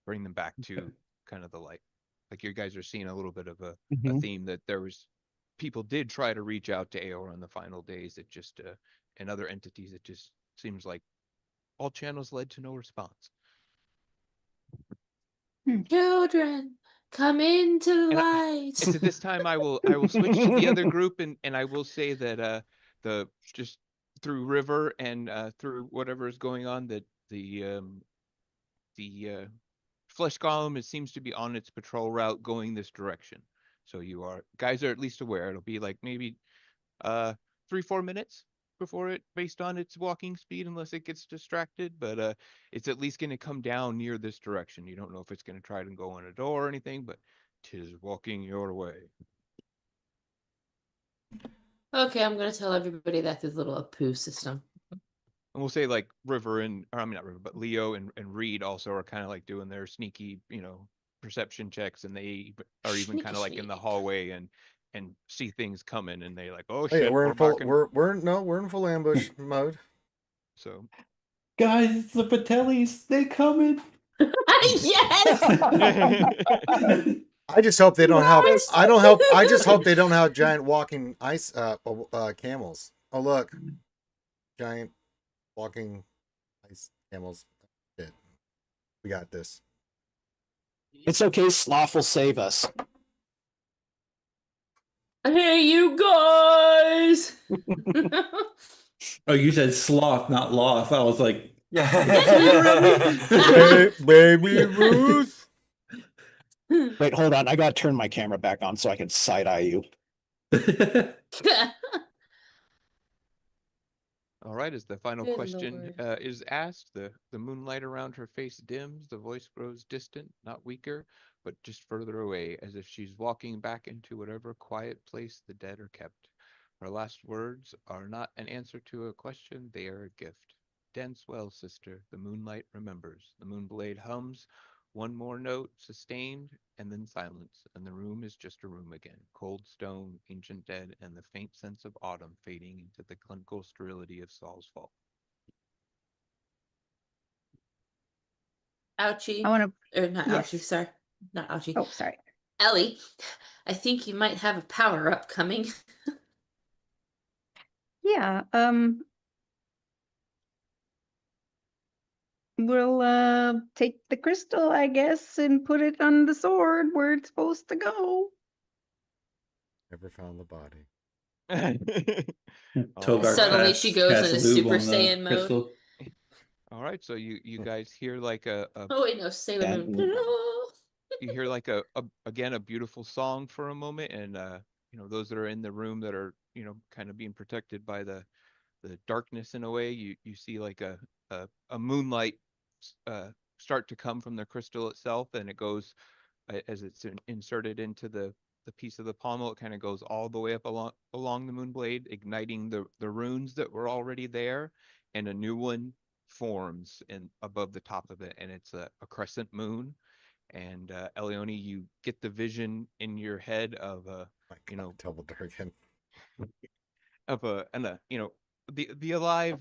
bring them back to kind of the light. Like you guys are seeing a little bit of a theme, that there was people did try to reach out to Aor in the final days. It just and other entities, it just seems like all channels led to no response. Children, come into the light. And to this time I will switch to the other group, and I will say that the just through River and through whatever is going on, that the flesh golem seems to be on its patrol route going this direction. So guys are at least aware. It'll be like maybe 3-4 minutes before it, based on its walking speed, unless it gets distracted, but it's at least going to come down near this direction. You don't know if it's going to try to go in a door or anything, but 'tis walking your way. Okay, I'm gonna tell everybody that's his little Apu system. And we'll say like River or I mean not River, but Leo and Reed also are kind of like doing their sneaky, perception checks, and they are even kind of like in the hallway and see things coming, and they like, oh Hey, shit, we're in full. barking. We're in full ambush mode. So Guys, it's the Patellis. They coming. Yes. I just hope they don't have. Yes! I just hope they don't have giant walking ice camels. Oh look, giant walking ice camels. Shit. We got this. It's okay. Sloth will save us. Hey, you guys! Oh, you said sloth, not loth. I was like, Baby Ruth. Wait, hold on. I gotta turn my camera back on so I can side eye you. All right, as the final Good question Lord. is asked, the moonlight around her face dims, the voice grows distant, not weaker, but just further away, as if she's walking back into whatever quiet place the dead are kept. Her last words are not an answer to a question, they are a gift. Dance well, sister, the moonlight remembers. The moonblade hums, one more note, sustained, and then silence, and the room is just a room again. Cold stone, ancient dead, and the faint sense of autumn fading into the clinical sterility of Saul's fall. Ouchie. I want Or not Yes. ouchie, sorry. Not ouchie. Oh, sorry. Ellie, I think you might have a power up coming. Yeah. We'll take the crystal, I guess, and put it on the sword where it's supposed to go. Never found the body. Togar Suddenly she casts, goes casts into lube Super on the Saiyan mode. crystal. All right, so you guys hear like Oh wait, no, Sailor Moon. you hear like again a beautiful song for a moment, and those that are in the room that are kind of being protected by the darkness in a way, you see like a moonlight start to come from the crystal itself, and it goes as it's inserted into the piece of the pommel. It kind of goes all the way up along the moonblade, igniting the runes that were already there, and a new one forms above the top of it, and it's a crescent moon. And Elione, you get the vision in your head of Double Dragon. the alive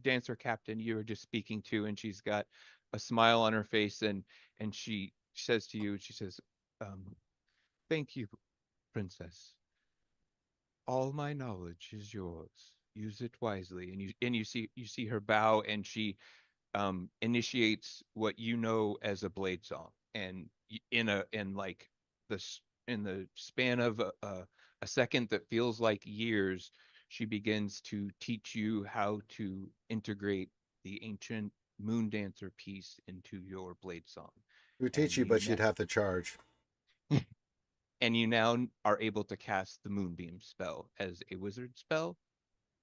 dancer captain you were just speaking to, and she's got a smile on her face, and she says to you, she says, thank you, princess. All my knowledge is yours. Use it wisely. And you see her bow, and she initiates what you know as a blade song. And in like in the span of a second that feels like years, she begins to teach you how to integrate the ancient moon dancer piece into your blade song. It would teach you, but you'd have to charge. And you now are able to cast the moonbeam spell as a wizard spell,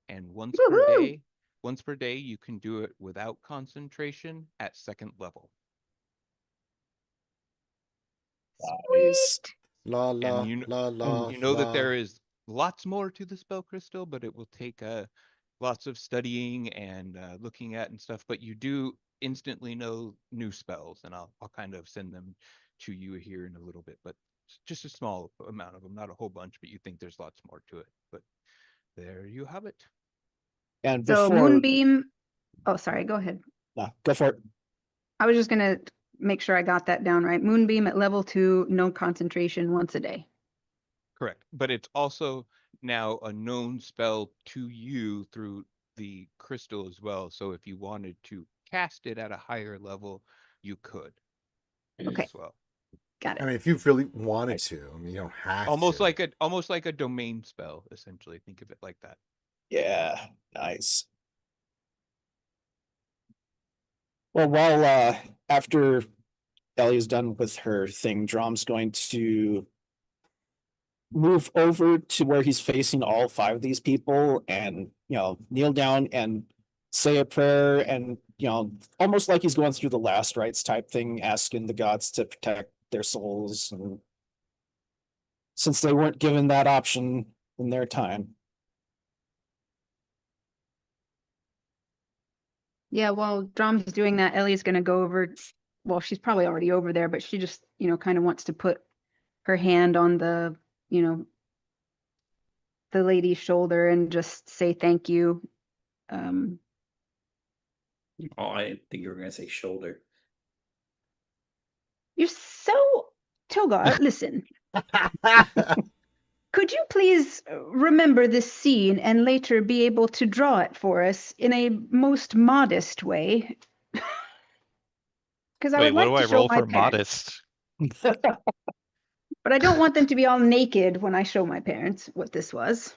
and once per day you can do it without concentration at second level. Nice. La la And la la. you know that there is lots more to the spell crystal, but it will take lots of studying and looking at and stuff. But you do instantly know new spells, and I'll kind of send them to you here in a little bit. But just a small amount of them, not a whole bunch. But you think there's lots more to it. But there you have it. And So before, Moonbeam. Oh, sorry. Go ahead. no, go for it. I was just gonna make sure I got that down right. Moonbeam at level 2, no concentration, once a day. Correct. But it's also now a known spell to you through the crystal as well. So if you wanted to cast it at a higher level, you could. Okay. As well. Got it. I mean, if you really wanted to, I mean, you don't have almost to. like a domain spell, essentially. Think of it like that. Yeah, nice. Well, while after Ellie is done with her thing, Drom's going to move over to where he's facing all 5 of these people and, kneel down and say a prayer, and, almost like he's going through the last rites type thing, asking the gods to protect their souls, and since they weren't given that option in their time. Yeah, while Drom's doing that, Ellie's gonna go over. Well, she's probably already over there, but she just, kind of wants to put her hand on the, the lady's shoulder and just say thank you. Oh, I didn't think you were going to say shoulder. You're so Togar, listen. Could you please remember this scene and later be able to draw it for us in a most modest way? Because I Wait, would what like do to I show roll my for parents. modest? But I don't want them to be all naked when I show my parents what this was.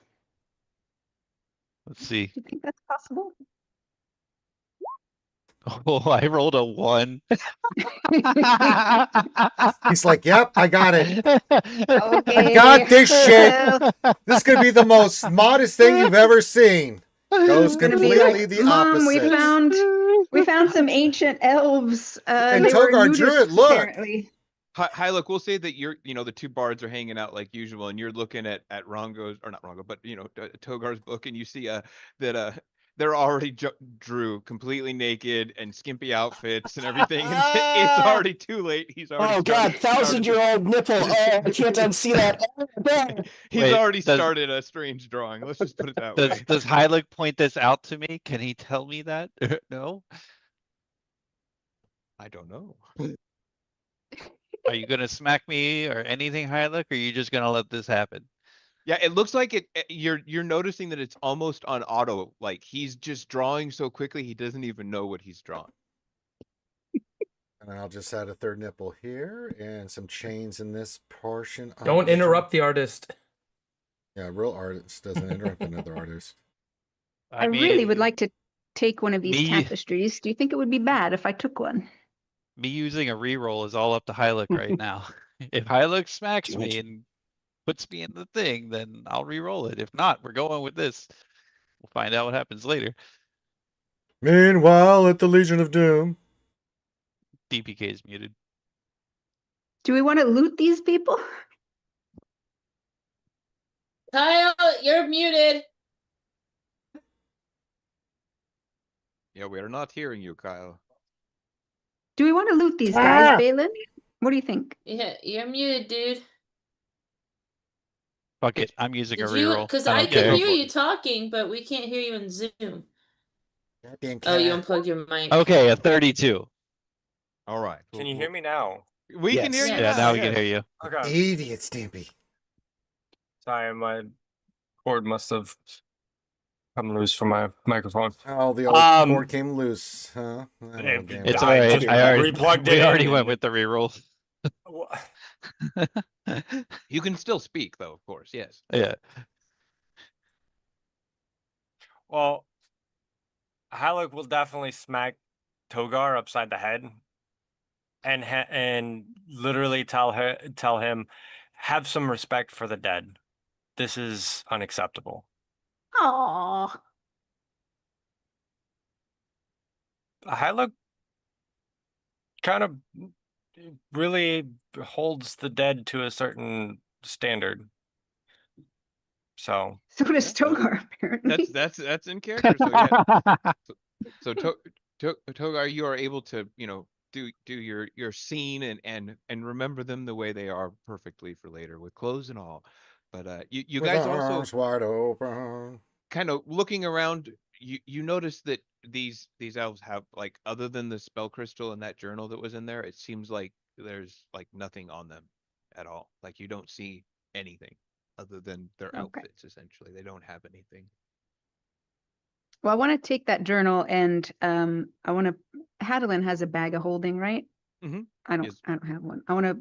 Let's see. Do you think that's possible? Oh, I rolled a 1. He's like, yep, I got it. Okay. Got this shit. Well, This is going to be the most modest thing you've ever seen. Goes it's gonna be completely like, the Mom, opposite. we found some ancient elves. And They were Togar drew it, nudists, look. apparently. Hi, look, we'll say that the two bards are hanging out like usual, and you're looking at Rongo's, or not Rongo, but Togar's book, and you see that they're already drew completely naked and skimpy outfits and everything, and it's already too late. He's already Oh God, started 1,000-year-old nipple. Oh, I can't unsee that. Oh, God. He's Wait, already does- started a strange drawing. Let's just put it that way. Does Hylic point this out to me? Can he tell me that? No? I don't know. Are you gonna smack me or anything, Hylic, or are you just gonna let this happen? Yeah, it looks like you're noticing that it's almost on auto. Like he's just drawing so quickly he doesn't even know what he's drawing. And I'll just add a third nipple here and some chains in this portion. of Don't the interrupt the artist. Yeah, real artist doesn't interrupt another artist. I really mean, would like to take one of these me- tapestries. Do you think it would be bad if I took one? Me using a reroll is all up to Hylic right now. If Hylic smacks Too me much. and puts me in the thing, then I'll re-roll it. If not, we're going with this. We'll find out what happens later. Meanwhile, at the Legion of Doom. DPK is muted. Do we want to loot these people? Kyle, you're muted. Yeah, we are not hearing you, Kyle. Do we want to loot these guys, Balin? What do you think? Yeah, you're muted, dude. Fuck it. I'm using a Did you? reroll. Because I I don't can care. hear you talking, but we can't hear you in Zoom. Goddamn Oh, you cat. unplugged your mic. Okay, a 32. All right. Can you hear me now? We can hear Yes. you. Yeah, now we can yes. hear you. Okay. Idiot Stampy. Sorry, my cord must have come loose from my microphone. Oh, the old cord came loose, huh? Oh, It- damn It's it. I alright. just I already replugged we it already in went and- with the reroll. You can still speak, though, of course. Yes. Yeah. Well, Halleck will definitely smack Togar upside the head, and literally tell him, have some respect for the dead. This is unacceptable. Aww. Halleck kind of really holds the dead to a certain standard. So So does Togar, apparently. That's in character. So yeah. So Togar, you are able to do your scene and remember them the way they are perfectly for later with clothes and all. But you With guys arms also wide open. kind of looking around. You notice that these elves have, like, other than the spell crystal and that journal that was in there, it seems like there's like nothing on them at all. Like you don't see anything other than their Okay. outfits. Essentially, they don't have anything. Well, I want to take that journal and I want to. Hadalin has a bag of holding, right? Mhm. I don't. Yes. I don't have one. I want to.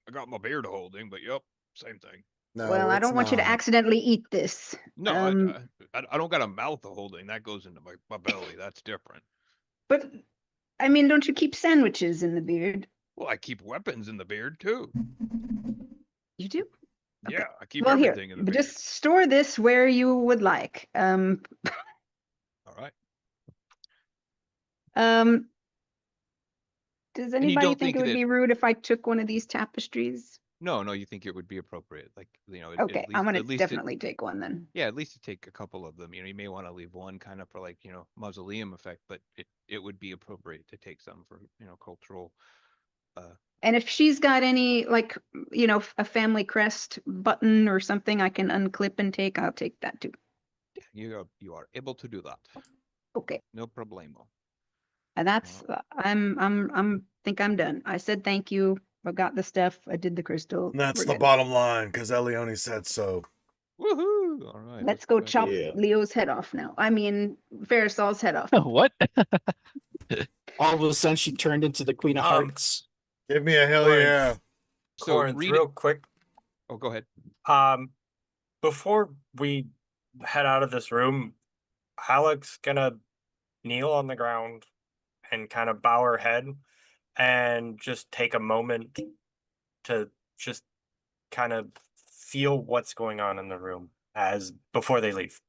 I got my beard holding, but yep, same thing. No, well, I it's don't want you to not. accidentally eat this. No, Um, I don't got a mouth holding. That goes into my belly. That's different. But I mean, don't you keep sandwiches in the beard? Well, I keep weapons in the beard too. You do. Okay. Yeah, I keep Well, here, everything in the but beard. just store this where you would like. All right. Does you anybody don't think think it would that- be rude if I took one of these tapestries? No, you think it would be appropriate. Like, Okay, I'm gonna at least definitely take one then. yeah, at least to take a couple of them. You may want to leave one kind of for, like, mausoleum effect, but it would be appropriate to take some for, cultural. And if she's got any, like, a family crest button or something I can unclip and take, I'll take that too. You are able to do that. Okay. No problemo. And that's, think I'm done. I said thank you. I got the stuff. I did the crystal. That's We're the good. bottom line, because Elione said so. Woohoo! All right. Let's go back to chop it. Leo's head off now. I mean, Farisol's head off. What? All of a sudden, she turned into the Queen of Um, Hearts. Give me a hell Corinth. yeah. So Corinth, read real quick, Oh, go ahead. Before we head out of this room, Halleck's gonna kneel on the ground and kind of bow her head and just take a moment to just kind of feel what's going on in the room as before they leave.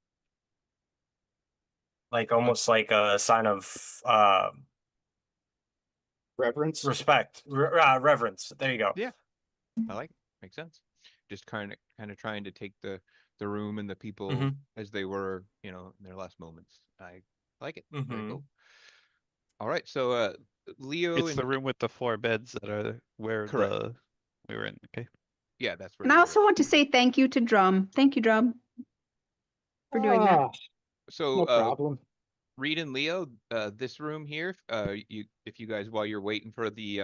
Like almost like a sign of Reverence. respect, reverence. There you go. Yeah, I like it. Makes sense. Just kind of trying to take the room and the people Mhm. as they were, you know, in their last moments. I like it. Very Mhm. cool. All right, so Leo It's and the room with the 4 beds that are where Correct. we were in. Okay. Yeah, that's where And I you were. also want to say thank you to Drum. Thank you, Drum, for doing that. Ah, So no problem. Reed and Leo, this room here, if you guys while you're waiting for the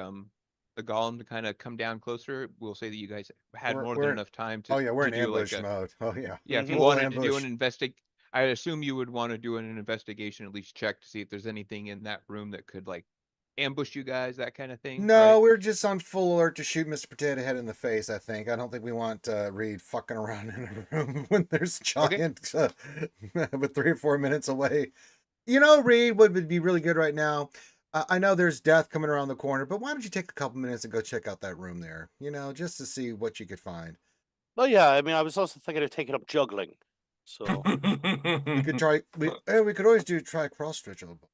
golem to kind of come down closer, we'll say that you guys had more than enough time to Oh yeah, we're in do like ambush a mode. Oh yeah. yeah. If you Full wanted to do an ambush. I assume you would want to do an investigation, at least check to see if there's anything in that room that could like ambush you guys, that kind of thing. No, right? we're just on full alert to shoot Mr. Potato Head in the face, I think. I don't think we want Reed fucking around in a room when there's Okay. giant with 3 or 4 minutes away. You know, Reed, what would be really good right now? I know there's death coming around the corner, but why don't you take a couple minutes and go check out that room there? You know, just to see what you could find. Well, yeah, I mean, I was also thinking of taking up juggling. So We could try. We could always try cross stretch a little bit.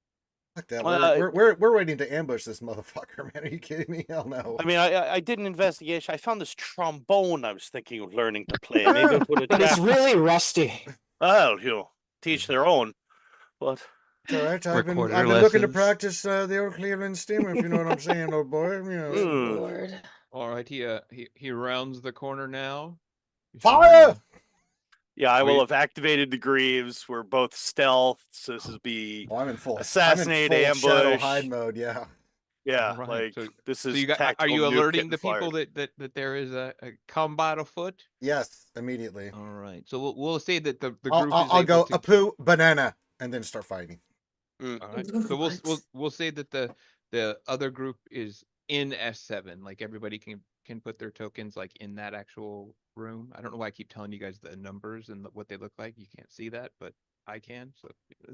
Like that. Uh, We're waiting to ambush this motherfucker, man. Are you kidding me? Hell no. I mean, I did an investigation. I found this trombone I was thinking of learning to play. Maybe I'll put a But it's chapter. really rusty. Well, you know, teach their own. But It's all right. I've been Recorder looking to lessons. practice the old Cleveland steamer, if you know what I'm saying, old boy. You know. Mm. Lord. All right, he rounds the corner now. You see Fire! him, yeah, I will Wait. have activated the Greaves. We're both stealth, so this will be Oh, I'm in full assassinate, shadow ambush. hide mode. Yeah. Yeah, all right, like so this is you got are tactical you nuke alerting getting the people fired. that there is a combat afoot? Yes, immediately. All right, so we'll say that the I'll, group I'll, is I'll able go to. a poo banana and then start fighting. Mm. All right, so we'll say that the other group is in S7. Like everybody can put their tokens like in that actual room. I don't know why I keep telling you guys the numbers and what they look like. You can't see that, but I can. So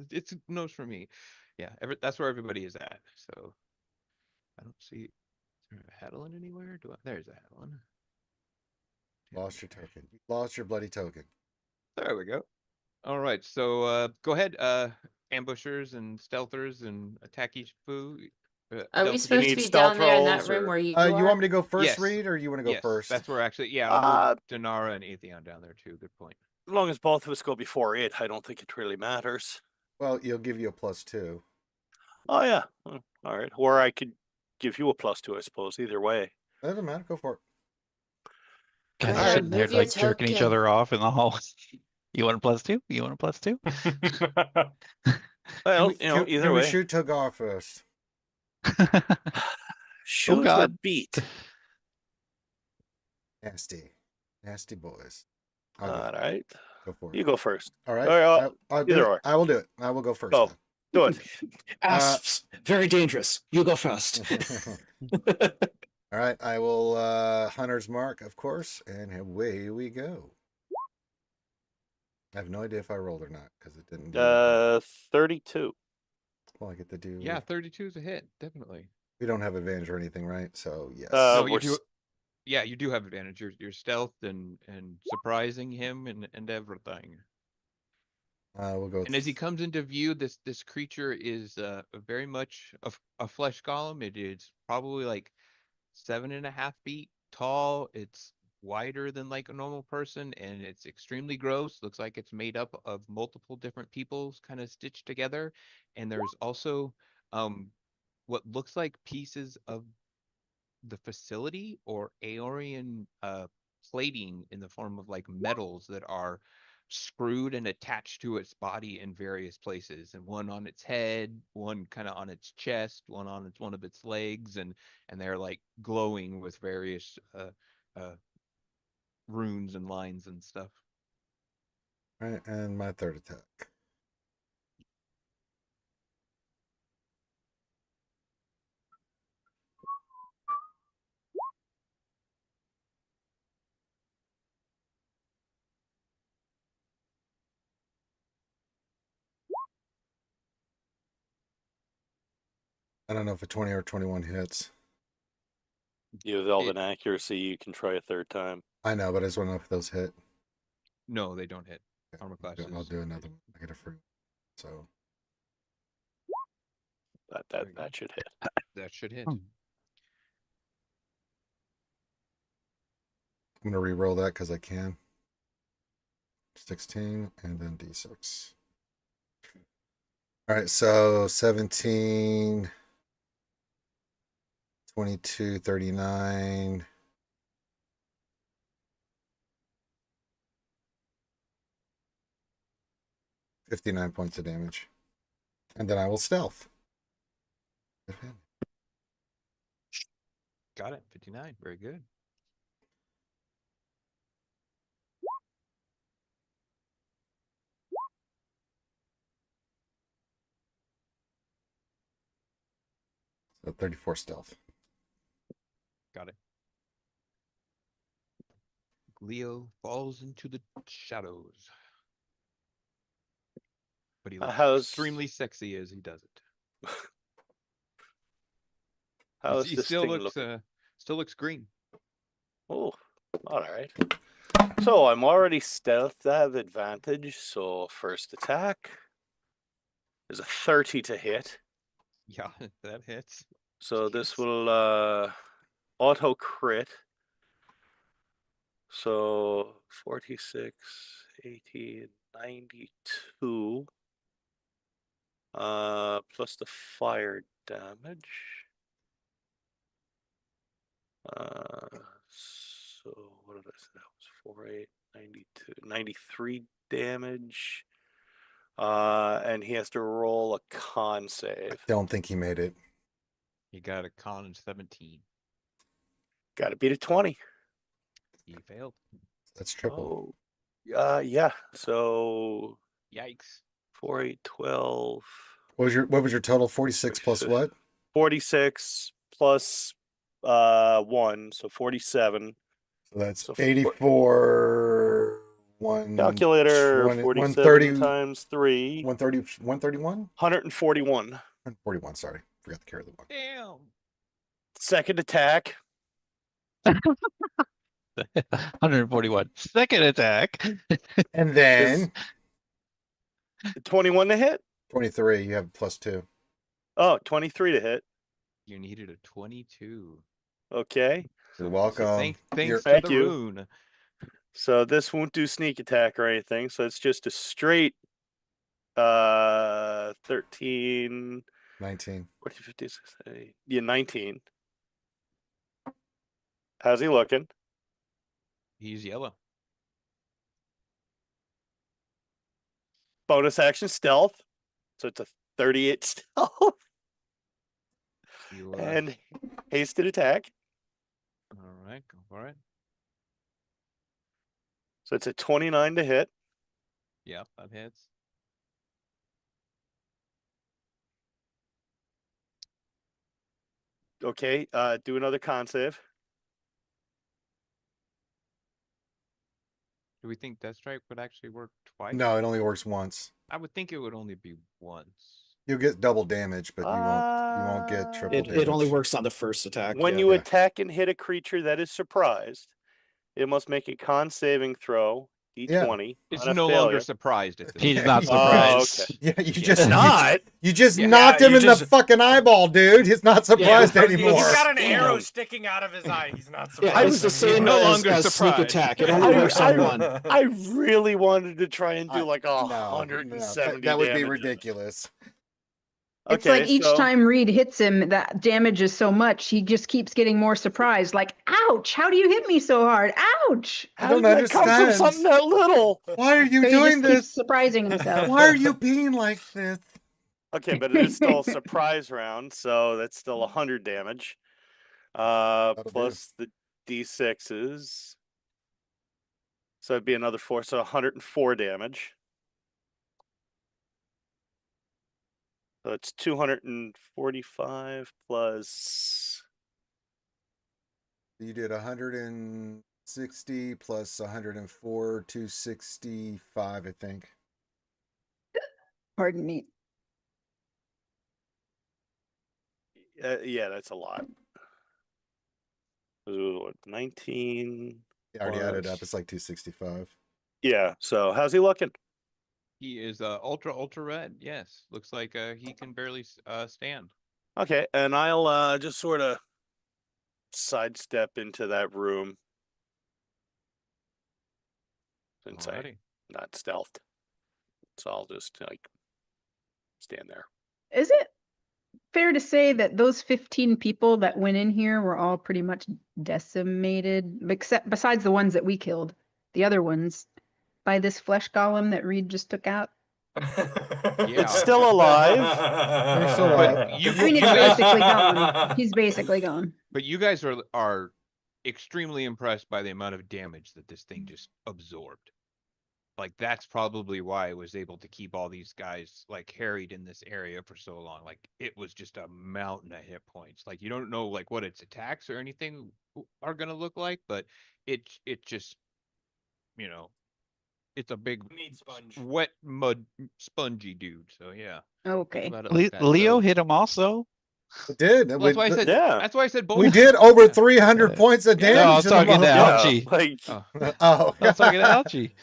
it's knows for me. Yeah, that's where everybody is at. So I don't see. Is there a Hadelin anywhere? There's a Hadelin. Lost your token. You lost your bloody token. There we go. All right, so go ahead, ambushers and stealthers and attacky foo. Are we stealth supposed to need be stealth down there in that rolls, room or- where you You are? want me to go first, Yes. Reed, or you want to go Yes, first? that's where actually. Yeah, I'll move Uh, Denara and Atheon down there too. Good point. As long as both of us go before it, I don't think it really matters. Well, you'll give you a +2. Oh yeah, all right. Or I could give you a +2, I suppose. Either way. Doesn't matter. Go for it. Guys Go are ahead, sitting there move your like jerking each token. other off in the hall. You want a +2? You want a +2? Well, you know, either can we way. shoot Togar first? Shoot or God. beat. Nasty boys. All right. Go for it. You go first. All right. I'll do either it. or. I will do it. I will go first. Go. Do it. Asps, very dangerous. You go first. All right. I will Hunter's Mark, of course, and away we go. I have no idea if I rolled or not because it didn't do 32. Well, I get to do. Yeah, 32 is a hit, definitely. We don't have advantage or anything, right? So yes. No, you we're do. Yeah, you do have advantage. You're stealth and surprising him and everything. We'll go. And as he comes into view, this creature is very much a flesh golem. It is probably like 7.5 feet tall. It's wider than like a normal person, and it's extremely gross. Looks like it's made up of multiple different peoples kind of stitched together. And there's also what looks like pieces of the facility or Aeorian plating in the form of like metals that are screwed and attached to its body in various places, and one on its head, one kind of on its chest, one on one of its legs, and they're like glowing with various runes and lines and stuff. All right, and my third attack. I don't know if a 20 or 21 hits. You have Elven accuracy. You can try a third time. I know, but I just want to know if those hit. No, they don't hit. Armor classes. I'll do another one. I get a free. So That should hit. That should hit. I'm gonna re-roll that because I can. 16 and then D6. All right, so 17, 22, 39. $59 points of damage. And then I will stealth. Got it. 59. Very good. So 34 stealth. Got it. Leo falls into the shadows. But he looks extremely sexy as he does it. How's He this still thing looks looking? still looks green. Oh, all right. So I'm already stealthed. I have advantage. So first attack is a 30 to hit. Yeah, that hits. So this will auto crit. So 46, 18, 92. Plus the fire damage. So what did I say? That was 48, 92, 93 damage. And he has to roll a con save. Don't think he made it. He got a con 17. Got to beat a 20. He failed. That's triple. Oh, yeah. So Yikes. 4, 8, 12. What was your total? 46 plus what? 46 plus 1, so 47. So that's 84. Calculator 120, 47 130 times 3. 130, 131? 141. 141, sorry. Forgot to carry the one. Damn. Second attack. 141. Second attack. And then 21 to hit. 23, you have +2. Oh, 23 to hit. You needed a 22. Okay. You're welcome. Thanks Thank for the you. rune. So this won't do sneak attack or anything. So it's just a straight 13. 19. 40, 50, 60, yeah, 19. How's he looking? He's yellow. Bonus action stealth. So it's a 38 stealth. You, And hasted attack. all right, go for it. So it's a 29 to hit. Yep, that hits. Okay, do another con save. Do we think Death Strike would actually work twice? No, it only works once. I would think it would only be once. You'll get double damage, but you won't get triple damage. It only works on the first attack. When you attack and hit a creature that is surprised, it must make a con saving throw, D20. It's on a no failure. longer surprised at this He's point. not surprised. Okay. Yeah, you just not. You just Yeah, knocked him you in just- the fucking eyeball, dude. He's not surprised anymore. He's got an Damn. arrow sticking out of his eye. He's not surprised. Yeah, it's the same No as, longer as sneak surprised. attack. It only works on one. I really wanted to try and do like No, 170 that would be damage. ridiculous. It's Okay, like each so- time Reed hits him, that damage is so much, he just keeps getting more surprised. Like, ouch, how do you hit me so hard? Ouch. I How don't did that come from understand. something that little? Why are you So he doing just keeps this? surprising himself. Why are you being like this? Okay, but it is still a surprise round, so that's still 100 damage. Plus the D6s. So it'd be another 4, so 104 damage. So it's 245 plus. You did 160 plus 104, 265, I think. Pardon me. Yeah, that's a lot. What, 19? I already added up. plus- It's like 265. Yeah. So how's he looking? He is ultra red. Yes, looks like he can barely stand. Okay, and I'll just sort of sidestep into that room since I'm Alrighty. not stealthed. So I'll just like stand there. Is it fair to say that those 15 people that went in here were all pretty much decimated, except besides the ones that we killed, the other ones, by this flesh golem that Reed just took out? Yeah. It's still alive. They're still But alive. you, I mean, you it's guys, basically gone. He's basically gone. but you guys are extremely impressed by the amount of damage that this thing just absorbed. Like that's probably why it was able to keep all these guys like harried in this area for so long. Like it was just a mountain of hit points. Like you don't know like what its attacks or anything are gonna look like, but it just, you know, it's a big Meat sponge. wet mud spongy dude. So yeah. Okay. Glad it like that. Leo So- hit him also. It did. Well, that's why I said. Yeah. That's why I said both. We did over Yeah. 300 points of Yeah. damage. No, I was to the talking to motherfucker. Algie. Like Oh. Oh, I was talking to Algie.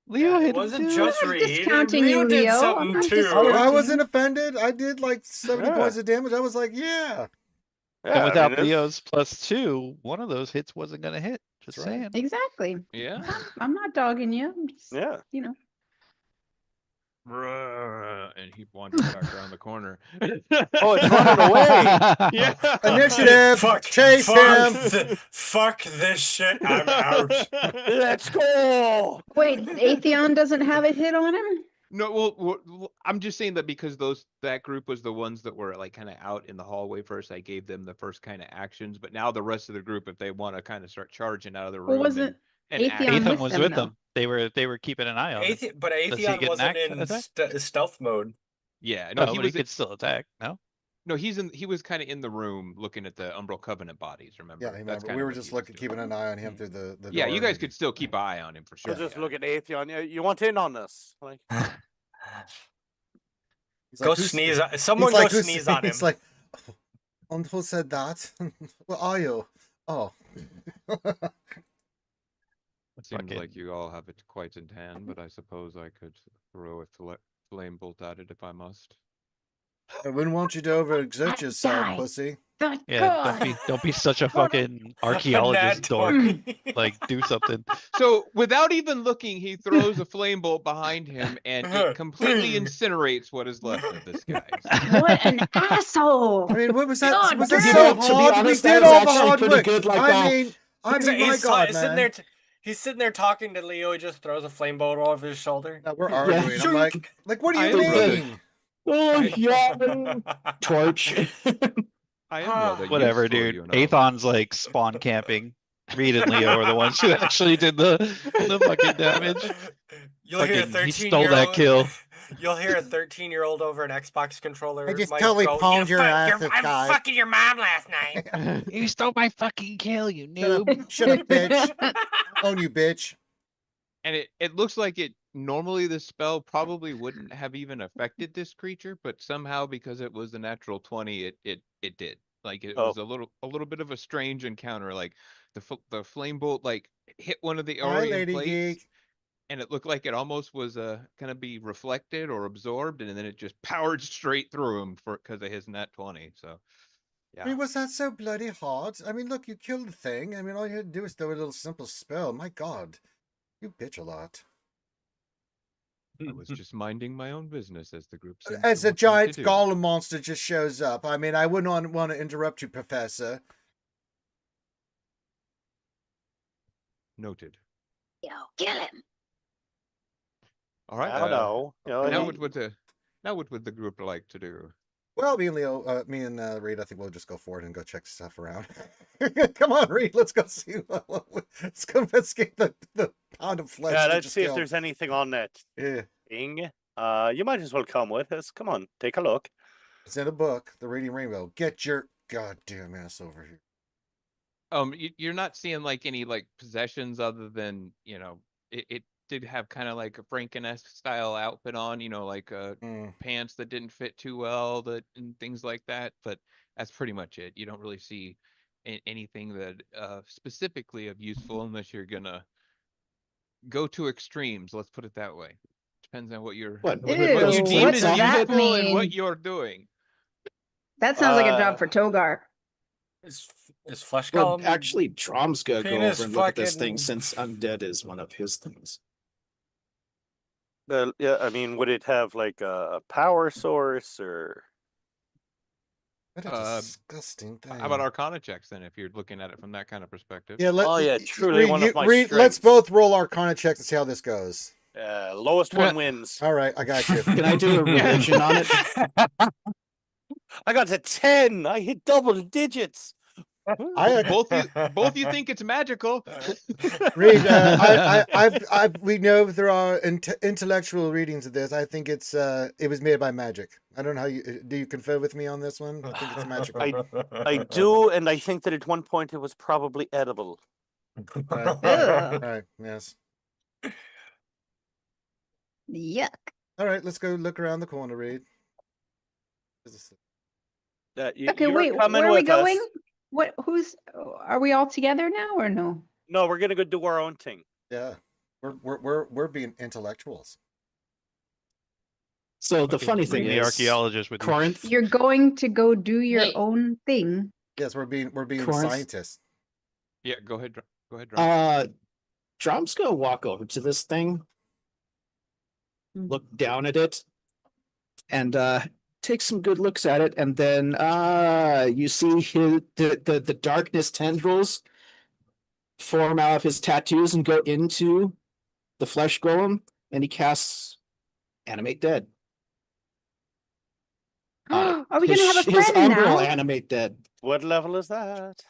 Leo It hit him wasn't too. just I'm Reed. discounting Leo you, did Leo. something I'm too. discounting I you. wasn't offended. I did like 70 Yeah. points of damage. I was like, yeah. yeah, And I without mean, if- Leo's +2, one of those hits wasn't gonna hit. Just That's right. saying. Exactly. Yeah. I'm not dogging you. I'm just, Yeah. you know. And he wanders back around the corner. Oh, it's running away. Yeah. Initiative. Chase him. Fuck this shit. I'm out. Let's go. Wait, Atheon doesn't have a hit on him? No, well, I'm just saying that because that group was the ones that were like kind of out in the hallway first. I gave them the first kind of actions, but now the rest of the group, if they want to kind of start charging out of the room, Well, wasn't and Atheon act- Ethan with was them, with though? them. They were keeping an eye on him. But Does he Atheon get an wasn't act in attack? stealth mode. yeah, no, No, he but was he could still attack. No. no, he was kind of in the room looking at the Umbral Covenant bodies. Remember? Yeah, That's remember. kinda We were what just he was looking, doing. keeping an eye on him through the Yeah, door. you guys could still keep an eye on him for sure. I'll just yeah. look at Atheon. You want in on this? Like, He's Go like, "Who's-" sneeze. he's Someone like, go "Who's-" sneeze on him. He's like, and who said that? Where are you? Oh. It seems Fucking- like you all have it quite in hand, but I suppose I could throw a flame bolt at it if I must. I wouldn't want you to overexert yourself, Die. pussy. The Yeah, don't be such a fucking archaeologist Nat dork. 20. Like do something. So without even looking, he throws a flame bolt behind him, and it completely incinerates what is left of this guy. What an asshole! I mean, what was that? God Was that damn so it. To be hard? honest, We that did was all the actually hard pretty work. good like I that. mean, my He's God, sitting man. there. He's sitting there talking to Leo. He just throws a flame bolt over his shoulder. No, we're Yeah. arguing. I'm like, what do I you am really- mean? Oh, yeah. Torch. I am rather Whatever, useful, dude. you know. Athon's like spawn camping. Reed and Leo are the ones who actually did the fucking damage. You'll hear a Fucking- he 13 stole that kill. You'll hear a 13-year-old over an Xbox controller. I just might totally go, pawned "You your fuck- ass, you're- this I'm guy." fucking your mom last night. You stole my fucking kill, you Shut up, noob. shut up, bitch. Own you, bitch. And it looks like it normally the spell probably wouldn't have even affected this creature, but somehow because it was a natural 20, it did. Like it Oh. was a little bit of a strange encounter. Like the flame bolt like hit one of the Hi, Orion Lady plates, Geek. and it looked like it almost was gonna be reflected or absorbed, and then it just powered straight through him because of his nat 20. So I yeah. mean, was that so bloody hard? I mean, look, you killed the thing. I mean, all you had to do was throw a little simple spell. My God, you bitch a lot. I was just minding my own business as the group seems As to a want me to giant do. golem monster just shows up. I mean, I wouldn't want to interrupt you, Professor. Noted. Yo, kill him. All right. I don't know. You know, Now he- what would the group like to do? Well, me and Leo, me and Reed, I think we'll just go for it and go check stuff around. Come on, Reed, let's go see. Let's go investigate the pound of flesh. yeah, we let's just see if killed. there's anything on that Yeah, thing. You might as well come with us. Come on, take a look. it's in a book, The Reading Rainbow. Get your goddamn ass over here. You're not seeing like any like possessions other than, you know, it did have kind of like a Franken-esque style outfit on, like pants that didn't fit too well, and things like that. But that's pretty much it. You don't really see anything that specifically of useful unless you're gonna go to extremes. Let's put it that way. Depends on what you're What? what Ew, you deem what as does that useful and what mean? you're doing. That sounds like a job for Togar. Is flesh Well, column actually, Drom's gonna go penis over and look at this thing fucking- since undead is one of his things. Yeah, I mean, would it have like a power source or? What a disgusting thing. How about Arcana checks then, if you're looking at it from that kind of perspective? Yeah, Oh yeah, truly one of my let's strengths. both roll Arcana checks and see how this goes. Lowest one wins. All right, I got you. Can I do a religion on it? I got to 10. I hit double digits. both you think it's magical. Reed, we know there are intellectual readings of this. I think it was made by magic. I don't know how do you confer with me on this one? I think it's magical. I do, and I think that at one point it was probably edible. All right, yes. Yuck. All right, let's go look around the corner, Reed. Okay, wait, where are we going? Are we all together now or no? No, we're gonna go do our own thing. Yeah, we're being intellectuals. So the funny thing the is, archaeologist with Corinth. You're going to go do your own thing. Yes, we're being Corinth? scientists. Yeah, go ahead. Go ahead. Drom's gonna walk over to this thing, look down at it, and take some good looks at it, and then you see the darkness tendrils form out of his tattoos and go into the flesh golem, and he casts Animate Dead. Are we gonna have a His friend umbral now? Animate Dead. What level is that?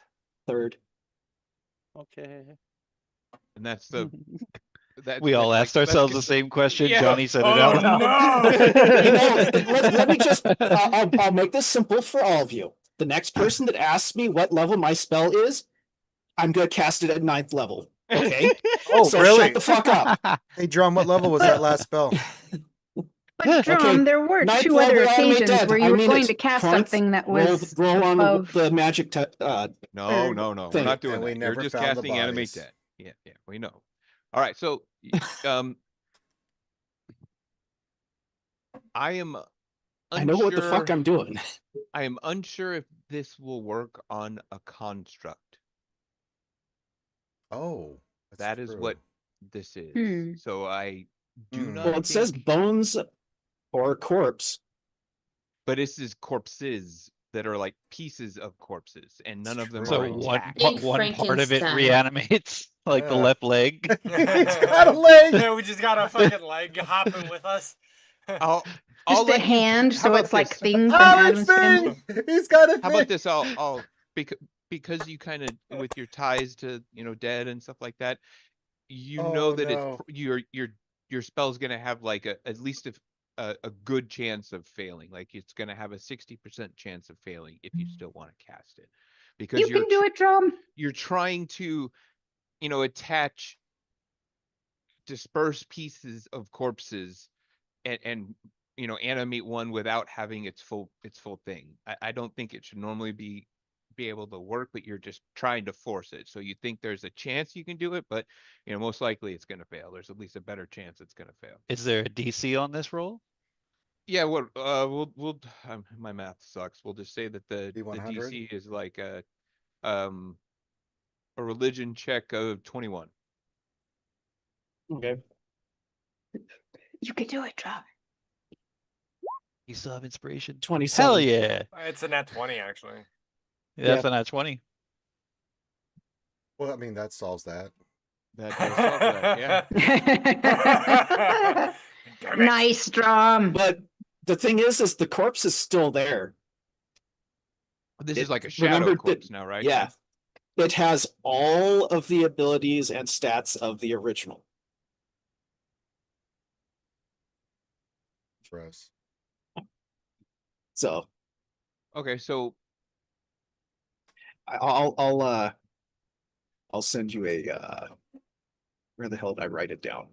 3rd. Okay. And that's the. We all asked ourselves the same question. Yeah. Johnny said it out loud. Let me just. I'll make this simple for all of you. The next person that asks me what level my spell is, I'm gonna cast it at 9th level. Okay. Oh, so really? shut the fuck up. Hey, Drum, what level was that last spell? But Drum, Okay, there were 9th 2 other level Animate occasions Dead. where I you were mean going it. to cast Corinth, something that roll was on above. the magic. No, we're thing. not doing And we that. never You're just found the casting Animate bodies. Dead. Yeah, we know. All right, so I am unsure. I know what the fuck I'm doing. I am unsure if this will work on a construct. Oh, That is true. what this is. Hmm. So I do not. Well, it says think- bones or corpse. but this is corpses that are like pieces of corpses, and none of them true. So are one intact. Big one part of it Frankenstein. reanimates, like the Yeah. left leg. He's got a leg. Yeah, we just got a fucking leg hopping with us. I'll Just a let you- hand, how so about it's like this? thing from Oh, Adam's it's family. thing. He's got a thing. How about this? I'll because you kind of with your ties to dead and stuff like that, know Oh, that no. your spell's gonna have like at least a good chance of failing. Like it's gonna have a 60% chance of failing if you still want to cast it, because You can do it, Drum. you're trying to attach dispersed pieces of corpses and animate one without having its full thing. I don't think it should normally be able to work, but you're just trying to force it. So you think there's a chance you can do it, but most likely it's going to fail. There's at least a better chance it's going to fail. Is there a DC on this roll? Yeah, what we'll my math sucks. We'll just say that the D100? DC is like a religion check of 21. Okay. You can do it, Drum. You still have inspiration? 27. Hell yeah. It's a nat 20, actually. That's a nat 20. Well, I mean, that solves that. That does solve that, yeah. Damn it. Nice, Drum. But the thing is the corpse is still there. This It- is like a shadow remember that- corpse now, right? Yeah. It has all of the abilities and stats of the original. Gross. So Okay, so I'll send you a where the hell did I write it down?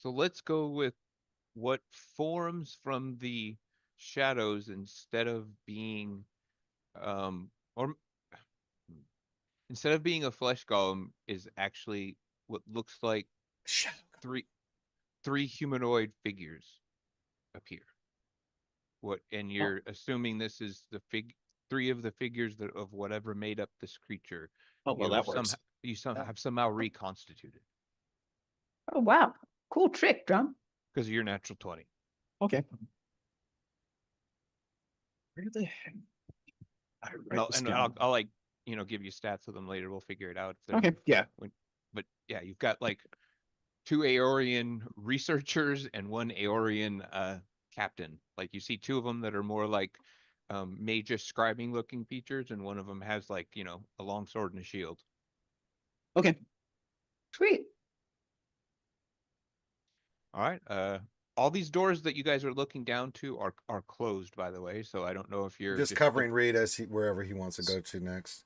So let's go with what forms from the shadows instead of being or instead of being a flesh golem is actually what looks like three humanoid figures appear. And you're assuming this is the three of the figures that of whatever made up this creature. Oh, well, that works. Have somehow reconstituted Oh, wow. Cool trick, Drum. because of your natural 20. Okay. Where the heck? I'll like give you stats of them later. We'll figure it out. Okay. Yeah. But yeah, you've got like 2 Aeorian researchers and 1 Aeorian captain. Like you see 2 of them that are more like magus scribing looking features, and one of them has like a long sword and a shield. Okay. Sweet. All right. All these doors that you guys are looking down to are closed, by the way. So I don't know if you're just covering Reed as wherever he wants to go to next.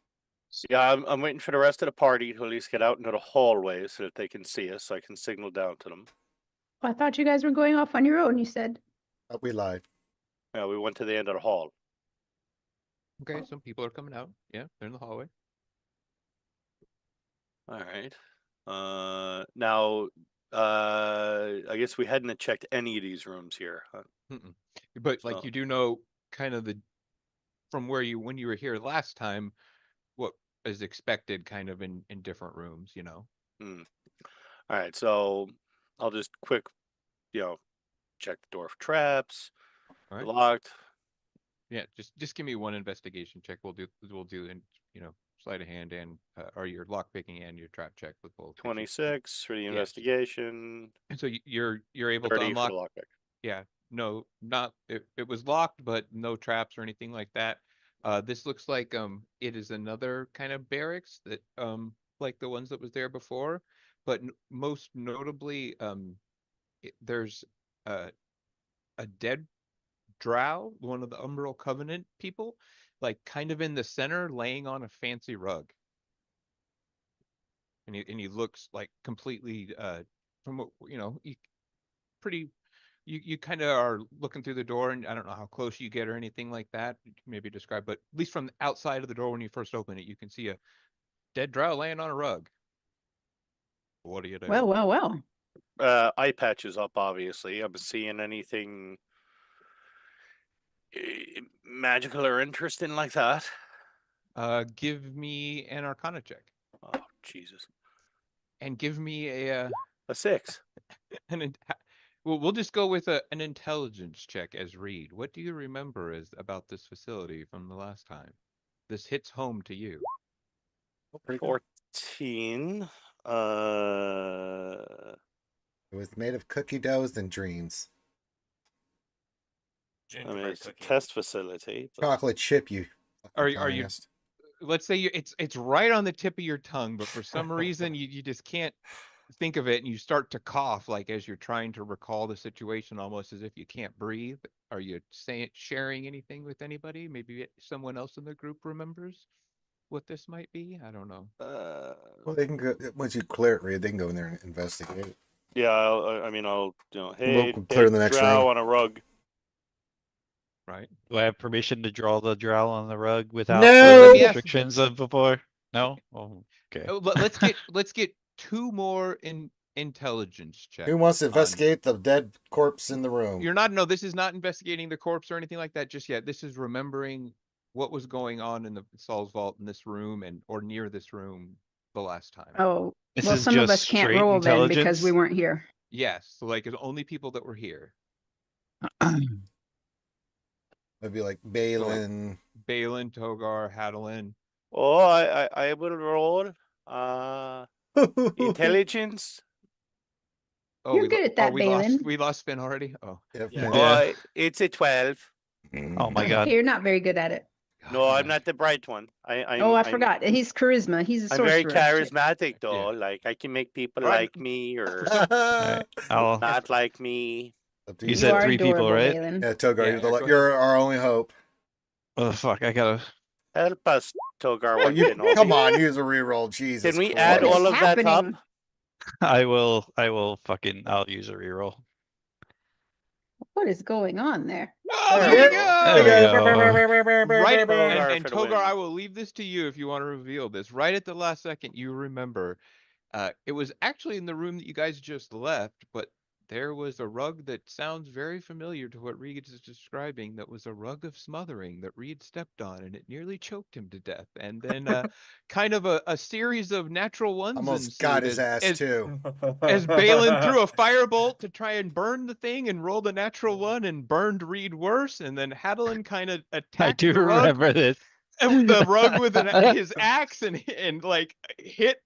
Yeah, I'm waiting for the rest of the party to at least get out into the hallway so that they can see us, so I can signal down to them. I thought you guys were going off on your own, you said. We lied. Yeah, we went to the end of the hall. Okay, some people are coming out. Yeah, they're in the hallway. All right. Now, I guess we hadn't checked any of these rooms here. But like you do know kind of from when you were here last time, what is expected kind of in different rooms, All right, so I'll just quick, check the door for traps. All right. Locked. Yeah, just give me one investigation check. We'll do and sleight of hand and or your lock picking and your trap check with both. 26 for the investigation. And so you're able to 30 unlock. for the lockpick. Yeah, no, not it was locked, but no traps or anything like that. This looks like it is another kind of barracks that like the ones that was there before, but most notably there's a dead drow, one of the Umbral Covenant people, like kind of in the center, laying on a fancy rug, and he looks like completely from you kind of are looking through the door, and I don't know how close you get or anything like that. Maybe describe, but at least from the outside of the door when you first open it, you can see a dead drow laying on a rug. What do you do? Well. Eye patch is up, obviously. I'm seeing anything magical or interesting like that. Give me an Arcana check. Oh, Jesus. And give me a 6. We'll just go with an intelligence check as Reed. What do you remember about this facility from the last time? This hits home to you. 14. It was made of cookie doughs and dreams. It's a test facility. Chocolate chip, you. Are you? Let's say it's right on the tip of your tongue, but for some reason you just can't think of it, and you start to cough like as you're trying to recall the situation, almost as if you can't breathe. Are you sharing anything with anybody? Maybe someone else in the group remembers what this might be. I don't know. Well, they can go once you clear it, Reed. They can go in there and investigate. Yeah, I'll hey, we'll clear in the next drow room. on a rug. Right. Do I have permission to draw the drow on the rug without No! the restrictions of before? No? Oh, okay. Let's get 2 more intelligence checks. Who wants to investigate the dead corpse in the room? No, this is not investigating the corpse or anything like that just yet. This is remembering what was going on in the Saul's vault in this room or near this room the last time. Oh, This well, is some of just us can't straight roll then because intelligence? we weren't here. Yes, so like it's only people that were here. It'd be like Balin. Balin, Togar, Hadalin. Oh, I will roll intelligence. Oh, You're good at that, Balin. We lost Finn already. Oh, Yeah. It's a 12. Oh my god. Okay, you're not very good at it. No, I'm not the bright one. I forgot. He's charisma. He's a I'm sorcerer. very charismatic, though. Like I can make people like me or Right. not like me. You said 3 people, adorable, right? Balin. Yeah, Togar, Yeah, you're our only hope. Oh fuck, I gotta. Help us, Togar. Oh, come on, use a reroll. Jesus. Can we Christ. add What all is of that up? happening? I will fucking I'll use a reroll. What is going on there? Oh, There there we we go. There we go. go. Right, Togar and for the Togar, win. I will leave this to you if you want to reveal this. Right at the last second, you remember, it was actually in the room that you guys just left, but there was a rug that sounds very familiar to what Reed is describing. That was a rug of smothering that Reed stepped on, and it nearly choked him to death. And then, kind of a series of natural ones Almost got ensued his ass too. as Balin threw a firebolt to try and burn the thing and rolled a natural one and burned Reed worse, and then Hadalin kind of I attacked do the rug, remember this. the rug with his axe and like hit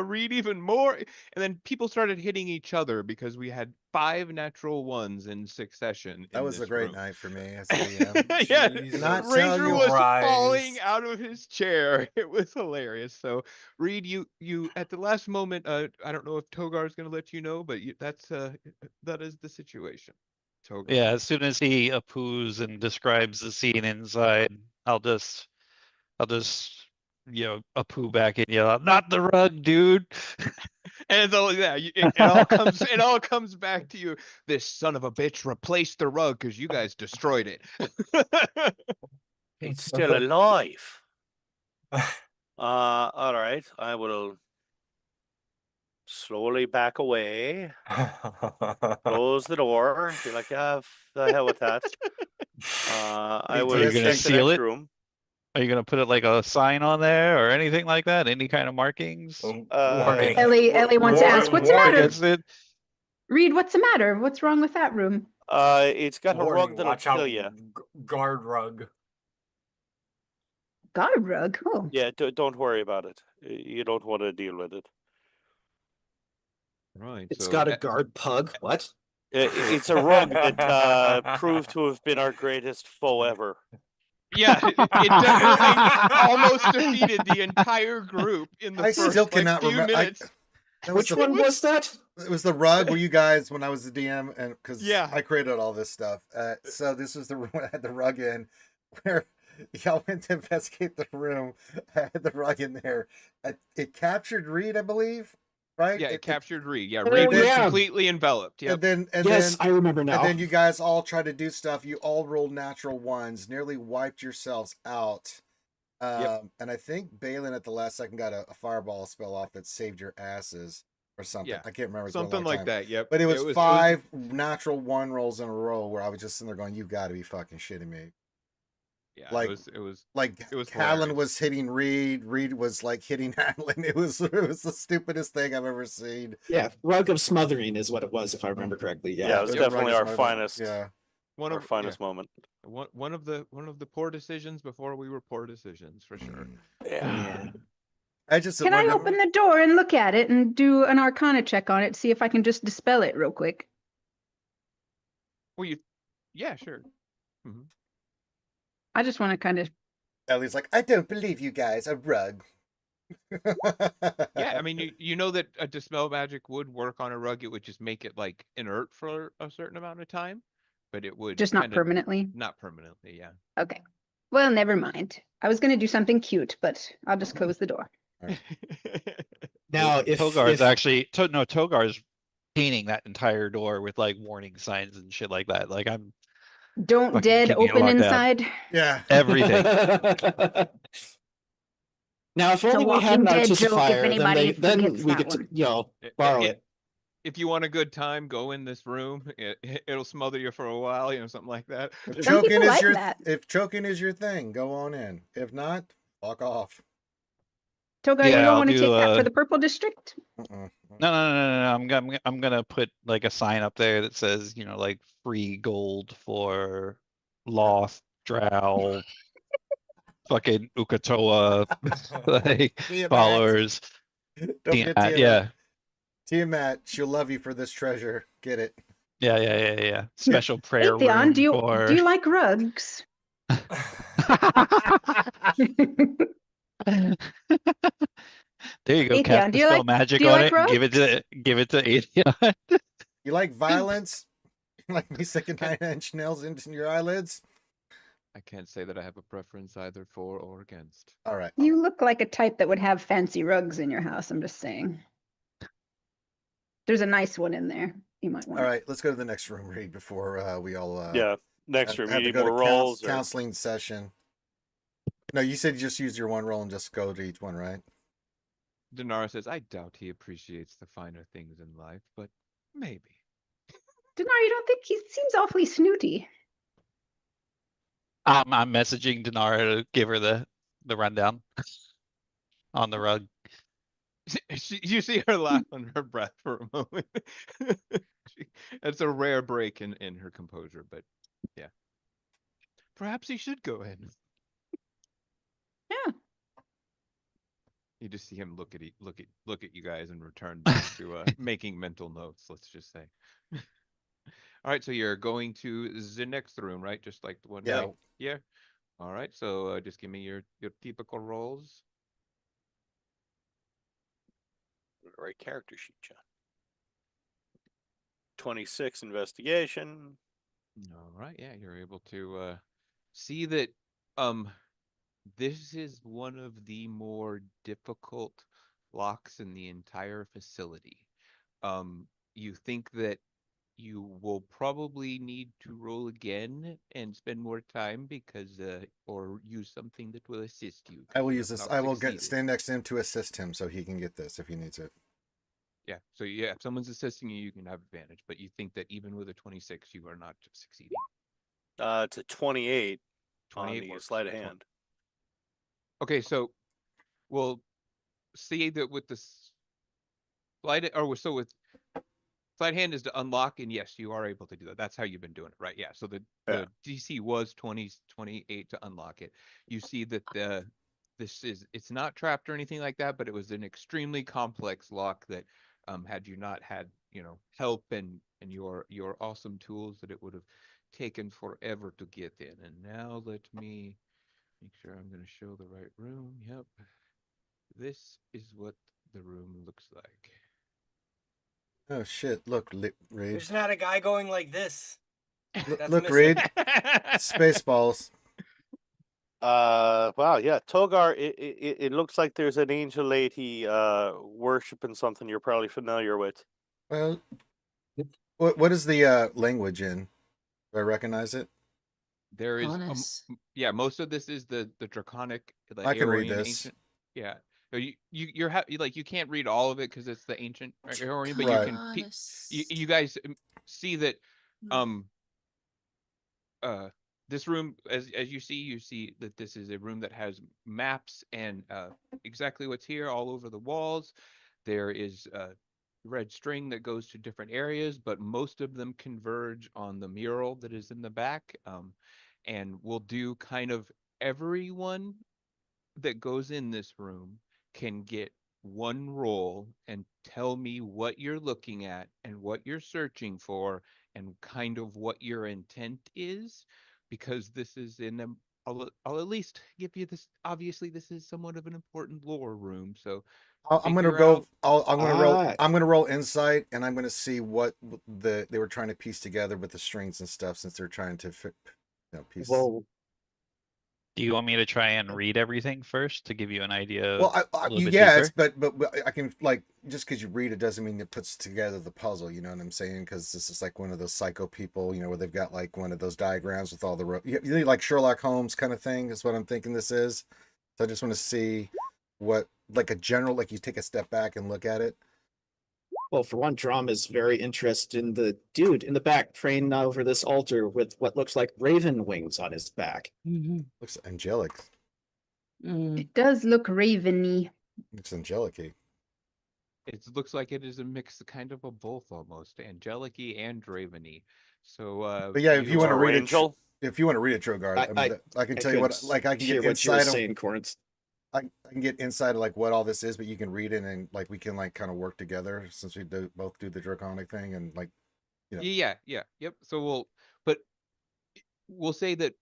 Reed even more, and then people started hitting each other because we had 5 natural ones in succession. That in was a this great room. night for me as a DM. Yeah, Cannot tell Ranger you- was falling Christ. out of his chair. It was hilarious. So, Reed, you at the last moment, I don't know if Togar is going to let you know, but that is the situation. Togar. Yeah, as soon as he approves and describes the scene inside, I'll just approve back and yell out, "Not the rug, dude!" And it's all it all comes back to you. This son of a bitch replaced the rug because you guys destroyed it. It's still alive. All right. I will slowly back away, close the door, be like, the hell with that. I will Are you gonna check the seal next it? room. Are you gonna put it like a sign on there or anything like that? Any kind of markings? Warning. Ellie wants to ask, what's the Warning. matter? Against it? Reed, what's the matter? What's wrong with that room? It's got a Warning, rug that'll watch out, kill you. guard rug. Got a rug. Oh. Yeah, don't worry about it. You don't want to deal with it. Right. It's so got a guard pug. What? It's a rug that proved to have been our greatest foe ever. Yeah, it definitely almost defeated the entire group in the I first still cannot few remember. minutes. Which one was that? It was the rug where you guys, when I was the DM, and because Yeah. I created all this stuff. So this was the room I had the rug in, where y'all went to investigate the room. I had the rug in there. It captured Reed, I believe, right? Yeah, it captured Reed. Yeah, Oh, Reed was yeah. completely enveloped. Yep. And then Yes, I remember now. and then you guys all tried to do stuff. You all rolled natural ones, nearly wiped yourselves out. And I think Balin at the last second got a fireball spell off that saved your asses or something. Yeah, I can't remember. It's been a something long like time. that. Yep. But it was 5 natural 1 rolls in a row where I was just sitting there going, "You got to be fucking shitting me!" Yeah, like- it was Like It was Callan hilarious. was hitting Reed. Reed was like hitting Adeline. It was the stupidest thing I've ever seen. Yeah, rug of smothering is what it was, if I remember correctly. Yeah, it was the rug definitely is our murder. finest. Yeah. one Our of finest moment. one of the poor decisions before we were poor decisions for sure. Yeah. I just Can I open the door and look at it and do an arcana check on it, see if I can just dispel it real quick? Well, yeah, sure. Mhm. I just want to kind of. Ellie's like, "I don't believe you guys. A rug." Yeah, I mean, you know that a dispel magic would work on a rug. It would just make it like inert for a certain amount of time, but it would Just not kinda- permanently? Not permanently, yeah. Okay. Well, never mind. I was going to do something cute, but I'll just close the door. Now, if Togar's actually Togar's painting that entire door with like warning signs and shit like that. Like I'm Don't fucking dead keeping it open locked down. inside. Yeah. Everything. Now, if It's a only we had Walking an Dead joke, if artifier, anybody then forgets we that could, one. borrow it. If you want a good time, go in this room. It'll smother you for a while, something like that. If Some choking people is like your that. if choking is your thing, go on in. If not, fuck off. Togar, you Yeah, don't I'll want to do, take that for the purple district? Mm-mm. No. I'm gonna put like a sign up there that says, like free gold for Loth, Drow, fucking Ukatoa, like Tiamat. followers. Don't forget Tiamat, Tiamat. yeah. Tiamat, she'll love you for this treasure. Get it. Yeah. Special prayer Atheon, room do you for. like rugs? There you go. Atheon, Cast do you dispel like- magic do you on like it. And give it to Atheon. You like violence? You like me sticking 9-inch nails into your eyelids? I can't say that I have a preference either for or against. All right. You look like a type that would have fancy rugs in your house, I'm just saying. There's a nice one in there. You might want. All right, let's go to the next room, Reed, before we all Yeah. Next room. have You to need go more to rolls. Or... counseling session. No, you said you just use your one roll and just go to each one, right? Denara says, I doubt he appreciates the finer things in life, but maybe. Dinar, you don't think he seems awfully snooty? I'm messaging Denara to give her the rundown on the rug. You see her laugh under her breath for a moment. It's a rare break in her composure, but yeah. Perhaps he should go in. Yeah. You just see him look at you guys and return back to making mental notes, let's just say. All right, so you're going to the next room, right? Just like the one Yeah. right here. All right, so just give me your typical rolls. Right character sheet, John. 26 investigation. All right, yeah, you're able to see that this is one of the more difficult locks in the entire facility. You think that you will probably need to roll again and spend more time because or use something that will assist you. I will You use have this. not I will succeeded. stand next to him to assist him so he can get this if he needs it. Yeah, so yeah, if someone's assisting you, you can have advantage, but you think that even with a 26, you are not succeeding. It's a 28 on 28 the works. sleight of hand. Okay, so we'll see that with the sleight, or so with sleight hand is to unlock, and yes, you are able to do that. That's how you've been doing it, right? Yeah. So the DC was 28 to unlock it. You see that it's not trapped or anything like that, but it was an extremely complex lock that had you not had, help and your awesome tools, that it would have taken forever to get in. And now let me make sure I'm going to show the right room. Yep. This is what the room looks like. Oh shit! Look, Reed. There's not a guy going like this. Look, Reed. Spaceballs. Wow, yeah, Togar. It looks like there's an angel lady worshiping something you're probably familiar with. Well, what is the language in? Do I recognize it? There is yeah, most of this is the draconic, the I can read Aeolian this. ancient. Yeah. So you can't read all of it because it's the ancient Aeolian, but Right. you guys see that this room, as you see that this is a room that has maps and exactly what's here all over the walls. There is red string that goes to different areas, but most of them converge on the mural that is in the back. And we'll do kind of everyone that goes in this room can get one roll and tell me what you're looking at and what you're searching for and kind of what your intent is, because this is I'll at least give you this. Obviously, this is somewhat of an important lore room, so I'm gonna go. I'm gonna roll. I'm gonna roll insight, and I'm gonna see what they were trying to piece together with the strings and stuff, since they're trying to piece. Well, do you want me to try and read everything first to give you an idea? Well, a little bit yes, deeper? but I can, like, just because you read it doesn't mean it puts together the puzzle. You know what I'm saying? Because this is like one of those psycho people, where they've got like one of those diagrams with all the you need like Sherlock Holmes kind of thing is what I'm thinking this is. So I just want to see what, like, a general, like, you take a step back and look at it. Well, for one, Drum is very interested in the dude in the back praying over this altar with what looks like raven wings on his back. Looks angelic. It does look raveny. It's angelic-y. It looks like it is a mix, kind of a both, almost angelic-y and raveny. So, but yeah, if you want to read Angel, if you want to read it, Trogar, I can tell you what, like, I can get inside of Corinth. I can get inside of like what all this is, but you can read it and like we can like kind of work together since we both do the draconic thing and like, Yeah, yep. So we'll say that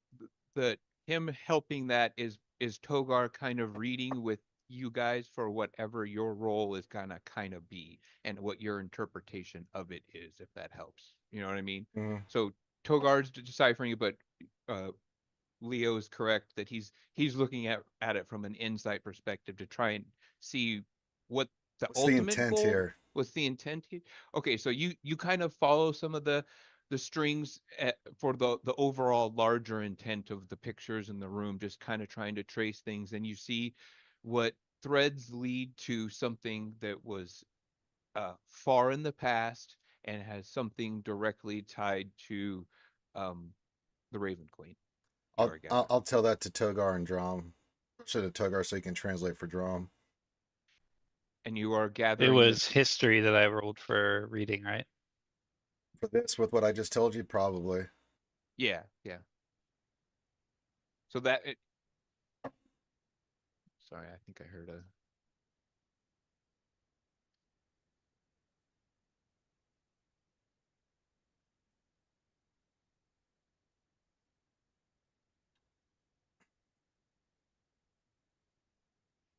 him helping that is Togar kind of reading with you guys for whatever your role is gonna kind of be and what your interpretation of it is, if that helps. You know what I mean? Mm-hmm. So Togar's deciphering it, but Leo is correct that he's looking at it from an insight perspective to try and see what the What's the ultimate intent goal, here? What's the intent here? Okay, so you kind of follow some of the strings for the overall larger intent of the pictures in the room, just kind of trying to trace things, and you see what threads lead to something that was far in the past and has something directly tied to the Raven Queen. I'll tell that to Togar and Drom. Should have Togar so he can translate for Drom. And you are It gathering. was history that I rolled for reading, right? For this, with what I just told you, probably. Yeah. So that it. Sorry, I think I heard a.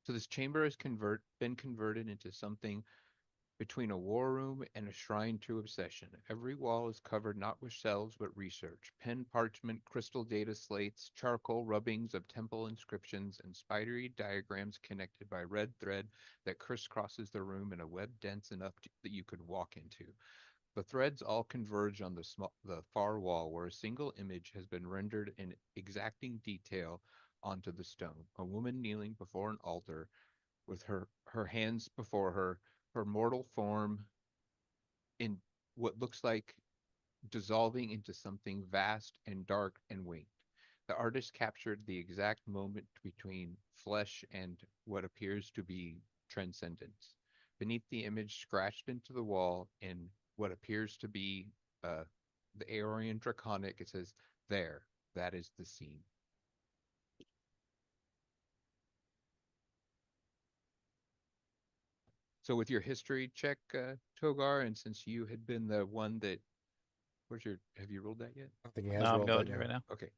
So this chamber has been converted into something between a war room and a shrine to obsession. Every wall is covered not with shelves but research. Pen, parchment, crystal data slates, charcoal rubbings of temple inscriptions, and spidery diagrams connected by red thread that crisscrosses the room in a web dense enough that you could walk into. The threads all converge on the far wall where a single image has been rendered in exacting detail onto the stone. A woman kneeling before an altar with her hands before her mortal form in what looks like dissolving into something vast and dark and winged. The artist captured the exact moment between flesh and what appears to be transcendence. Beneath the image, scratched into the wall in what appears to be the Aeorian Draconic, it says, "There, that is the scene." So with your history check, Togar, and since you had been the one that, have you rolled that yet? I don't think he has No, I'm rolled going that to right now. Okay.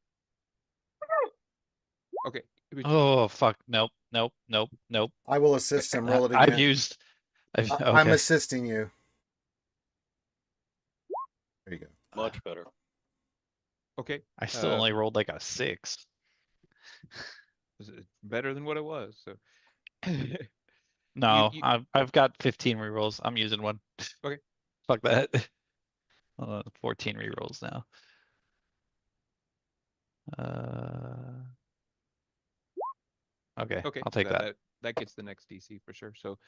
Okay. Oh fuck! Nope. I will assist him. Roll it I've again. used. I'm Okay. assisting you. There you go. Much better. Okay. I still only rolled like a 6. It's better than what it was. So No, you- I've got 15 rerolls. I'm using one. Okay. Fuck that. 14 rerolls now. Okay, Okay, I'll take that. That gets the next DC for sure. So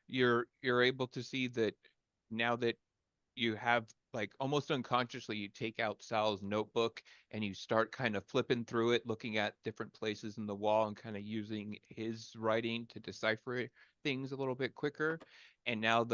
you're able to see that now that you have, like, almost unconsciously, you take out Sal's notebook and you start kind of flipping through it, looking at different places in the wall and kind of using his writing to decipher things a little bit quicker. And now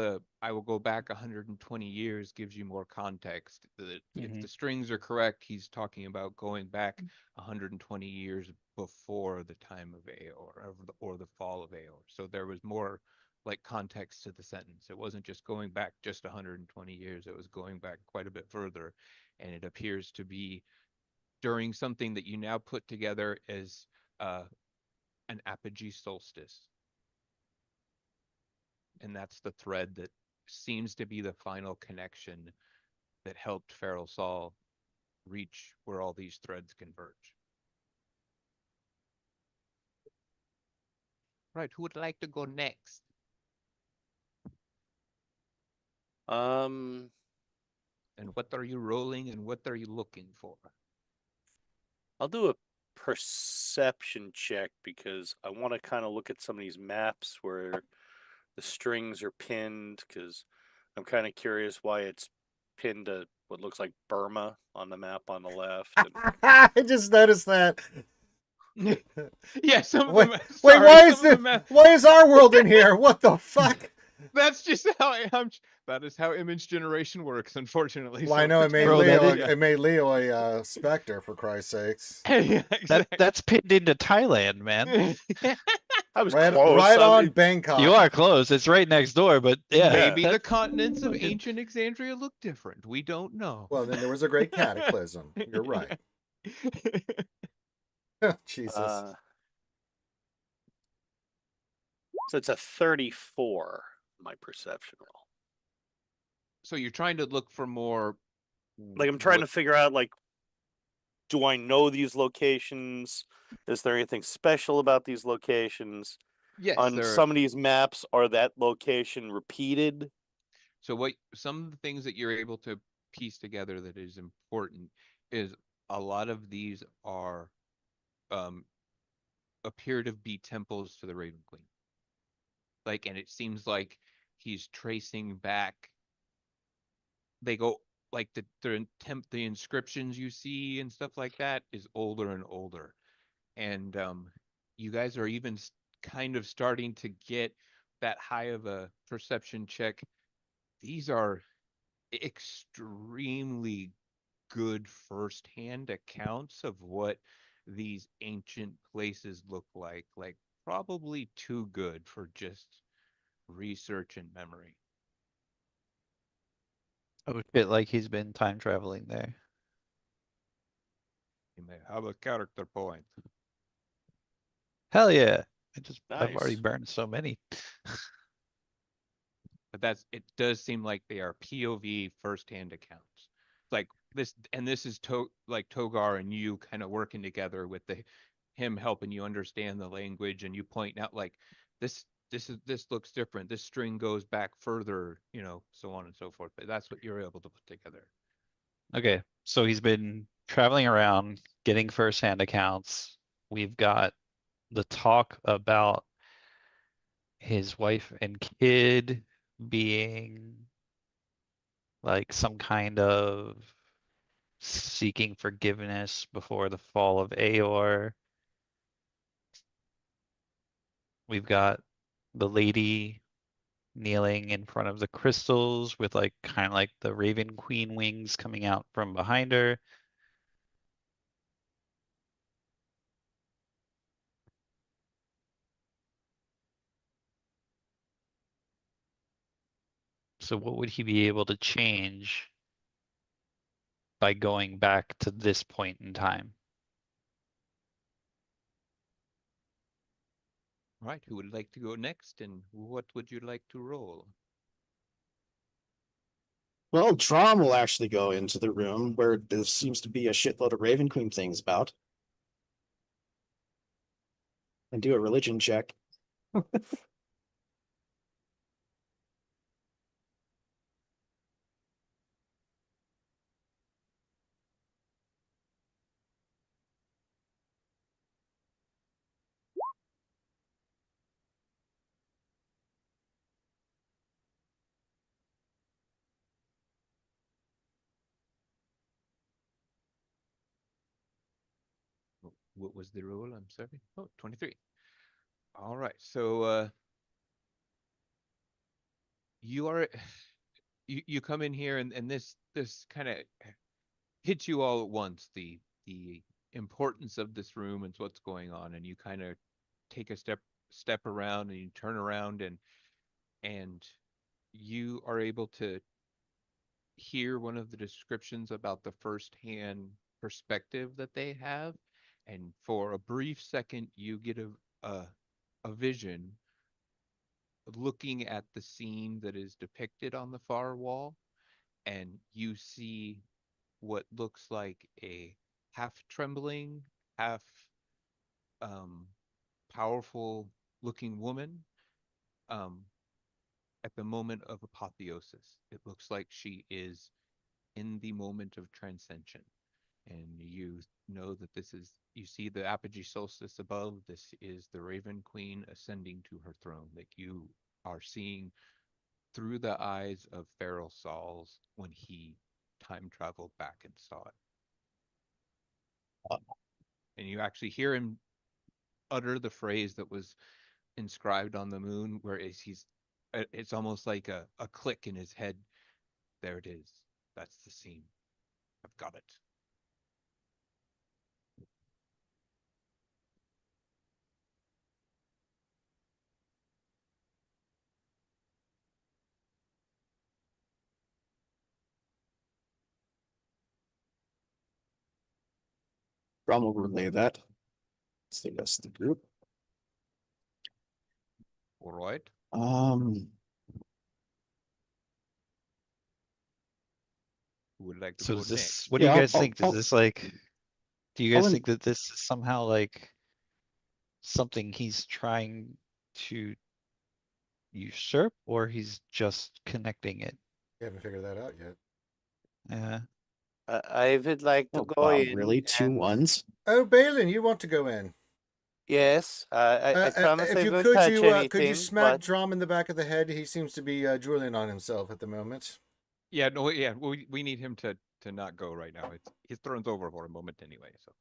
I will go back 120 years gives you more context. If the strings are correct, he's talking about going back 120 years before the time of Aeor or the fall of Aeor. So there was more like context to the sentence. It wasn't just going back just 120 years. It was going back quite a bit further. And it appears to be during something that you now put together as an apogee solstice. And that's the thread that seems to be the final connection that helped Feral Saul reach where all these threads converge. Right, who would like to go next? And what are you rolling and what are you looking for? I'll do a perception check because I want to kind of look at some of these maps where the strings are pinned, because I'm kind of curious why it's pinned to what looks like Burma on the map on the left. I just noticed that. Yeah, some wait, of them. Wait, sorry, why is our world in here? What the fuck? That's just how that is how image generation works, unfortunately. Well, So I know it made Bro, Leo. that is- It made Leo a Spectre, for Christ's sakes. Yeah, exactly. That's pinned into Thailand, man. I was Right, close. right on Bangkok. You are close. It's right next door, but yeah. Maybe the that- continents of ancient Exandria look different. We don't know. Well, then there was a great cataclysm. You're right. Jesus. So it's a 34, my perception roll. So you're trying to look for more. Like, I'm trying to figure out, like, do I know these locations? Is there anything special about these locations? Yes, On some of these maps, are that location repeated? So what some of the things that you're able to piece together that is important is a lot of these are appear to be temples to the Raven Queen. Like, and it seems like he's tracing back. They go like the inscriptions you see and stuff like that is older and older, and you guys are even kind of starting to get that high of a perception check. These are extremely good firsthand accounts of what these ancient places look like probably too good for just research and memory. Oh shit, like he's been time traveling there. You may have a character point. Hell yeah. I've already Nice. burned so many. But it does seem like they are POV firsthand accounts. Like this, and this is like Togar and you kind of working together with him helping you understand the language, and you point out like this looks different. This string goes back further, so on and so forth. But that's what you're able to put together. Okay, so he's been traveling around, getting firsthand accounts. We've got the talk about his wife and kid being like some kind of seeking forgiveness before the fall of Aor. We've got the lady kneeling in front of the crystals with like kind of like the Raven Queen wings coming out from behind her. So what would he be able to change by going back to this point in time? All right, who would like to go next, and what would you like to roll? Well, Drom will actually go into the room where there seems to be a shitload of Raven Queen things about. And do a religion check. What was the roll? I'm sorry. Oh, 23. All right, so you are you come in here, and this kind of hits you all at once, the importance of this room and what's going on, and you kind of take a step around, and you turn around, and you are able to hear one of the descriptions about the first-hand perspective that they have, and for a brief second you get a vision looking at the scene that is depicted on the far wall, and you see what looks like a half trembling, half um, powerful looking woman um, at the moment of apotheosis. It looks like she is in the moment of transcension. And you know that you see the apogee solstice above. This is the Raven Queen ascending to her throne, that you are seeing through the eyes of Feral Sauls when he time traveled back and saw it. And you actually hear him utter the phrase that was inscribed on the moon, where it's almost like a click in his head. There it is. That's the scene. I've got it. Drom will relay that. It's the rest of the group. All right. Who would like to So go does this, next? what do you Yeah, guys think? Does this like, do you guys I'll- think that this is somehow like something he's trying to usurp, or he's just connecting it You haven't figured that out yet. Yeah. I would like to Oh, go wow, in. really? Two and- ones? Oh, Balin, you want to go in? Yes, I promise If I you won't could, touch could you anything, smack but Drum in the back of the head? He seems to be drooling on himself at the moment. Yeah, no, yeah, we need him to not go right now. It's his throne's over for a moment anyway. So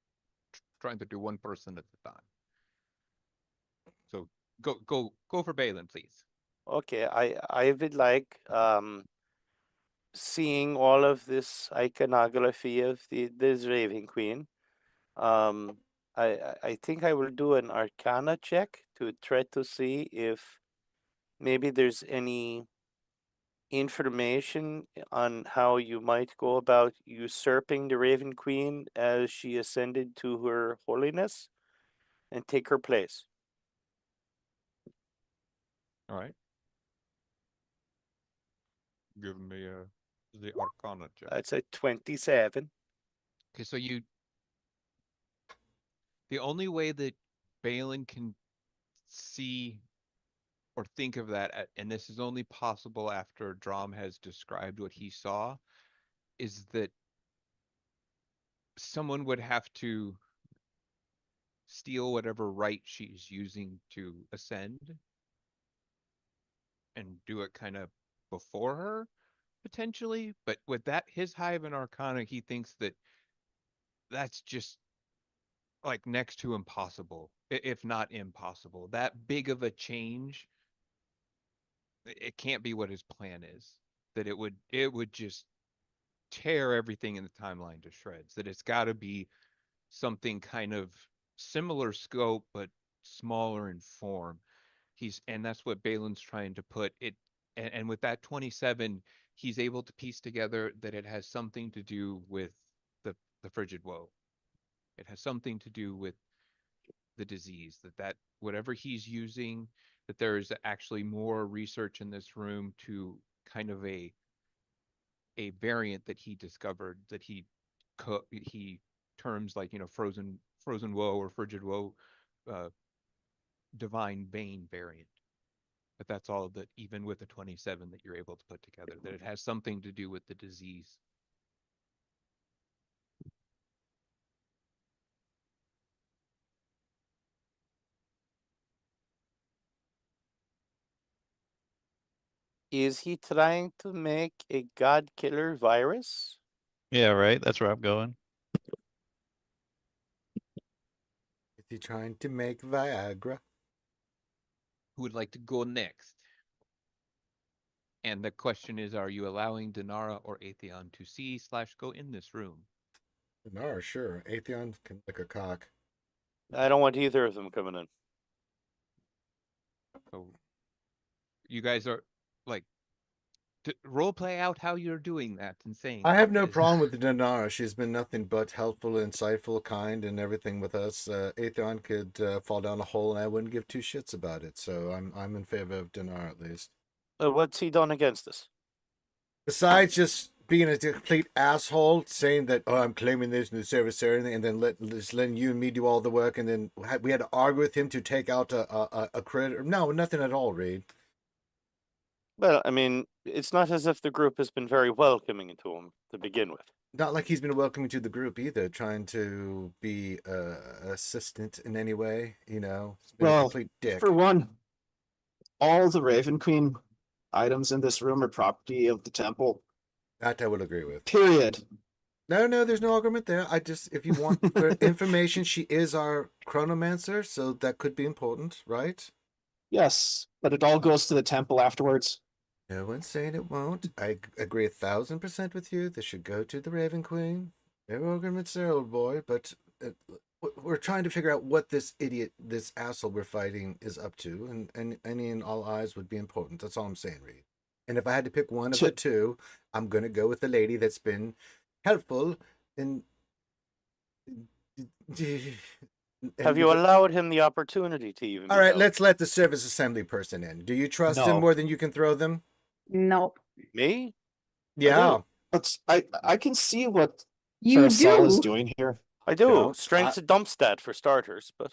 trying to do one person at a time. So go for Balin, please. okay, I would like seeing all of this iconography of this Raven Queen. I think I will do an Arcana check to try to see if maybe there's any information on how you might go about usurping the Raven Queen as she ascended to her holiness and take her place. All right. Give me the Arcana check. That's a 27. Okay, so the only way that Balin can see or think of that, and this is only possible after Drom has described what he saw, is that someone would have to steal whatever right she's using to ascend and do it kind of before her, potentially. But with that, his high of an Arcana, he thinks that that's just like next to impossible, if not impossible. That big of a change, it can't be what his plan is. That it would just tear everything in the timeline to shreds. That it's got to be something kind of similar scope but smaller in form. And that's what Balin's trying to put it. And with that 27, he's able to piece together that it has something to do with the frigid woe. It has something to do with the disease, that whatever he's using, that there is actually more research in this room to kind of a variant that he discovered that he terms like, frozen woe or frigid woe, divine bane variant. But that's all that, even with the 27, that you're able to put together, that it has something to do with the disease. Is he trying to make a god killer virus? Yeah, right. That's where I'm going. Is he trying to make Viagra? Who would like to go next? And the question is, are you allowing Dinara or Atheon to see/go in this room? No, sure. Atheon can lick a cock. I don't want either of them coming in. So you guys are like, role play out how you're doing that and saying. I have no this. problem with Dinara. She's been nothing but helpful, insightful, kind, and everything with us. Atheon could fall down a hole, and I wouldn't give two shits about it. So I'm in favor of Dinara at least. What's he done against us? Besides just being a complete asshole, saying that, oh, I'm claiming this in the service or anything, and then just letting you and me do all the work, and then we had to argue with him to take out a critter. No, nothing at all, Reed. Well, I mean, it's not as if the group has been very welcoming to him to begin with. Not like he's been welcoming to the group either, trying to be assistant in any way, He's been a Well, complete dick. for one, all the Raven Queen items in this room are property of the temple. That I would agree with. Period. No, there's no argument there. I just, if you want for information, she is our chronomancer, so that could be important, right? Yes, but it all goes to the temple afterwards. No one's saying it won't. I agree 1,000% with you. This should go to the Raven Queen. No arguments there, old boy, but we're trying to figure out what this idiot, this asshole we're fighting is up to, and any and all eyes would be important. That's all I'm saying, Reed. And if I had to pick one of the two, I'm going to go with the lady that's been helpful in... Have you allowed him the opportunity to even? All right, let's let the service assembly person in. Do you trust him No. more than you can throw them? No. Me? Yeah. But I can see what You Farasol is do. doing here. I do. No, Strength's a dump stat for starters, but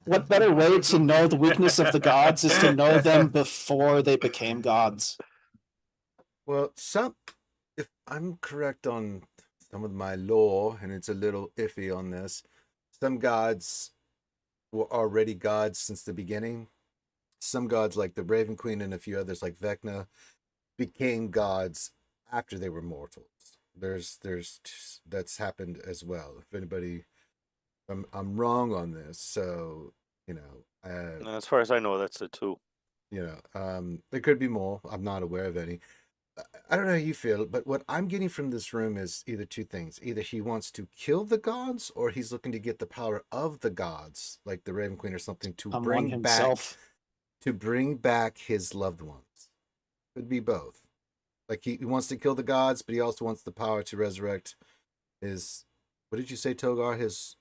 What better way to know the weakness of the gods is to know them before they became gods? Well, if I'm correct on some of my lore, and it's a little iffy on this, some gods were already gods since the beginning. Some gods, like the Raven Queen and a few others, like Vecna, became gods after they were mortals. That's happened as well. If anybody, I'm wrong on this, so you know, As far as I know, that's it too. there could be more. I'm not aware of any. I don't know how you feel, but what I'm getting from this room is either two things. Either he wants to kill the gods, or he's looking to get the power of the gods, like the Raven Queen or something, to On one bring himself. back his loved ones. Could be both. Like he wants to kill the gods, but he also wants the power to resurrect his, what did you say, Togar? His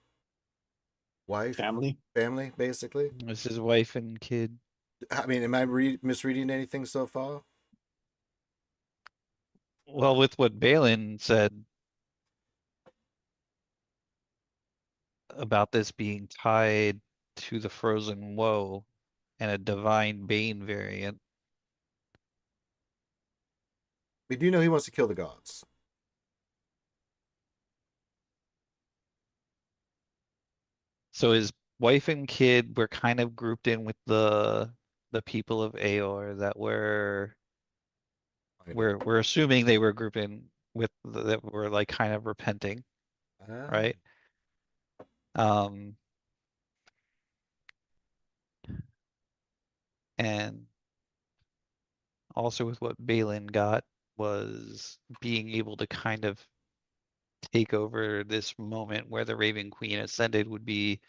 wife? Family. Family, basically. It's his wife and kid. I mean, am I misreading anything so far? Well, with what Balin said about this being tied to the Frozen Woe and a Divine Bane variant. We do know he wants to kill the gods. So his wife and kid were kind of grouped in with the people of Aor that we're assuming they were grouped in with that were like kind of repenting, right? And also with what Balin got was being able to kind of take over this moment where the Raven Queen ascended would be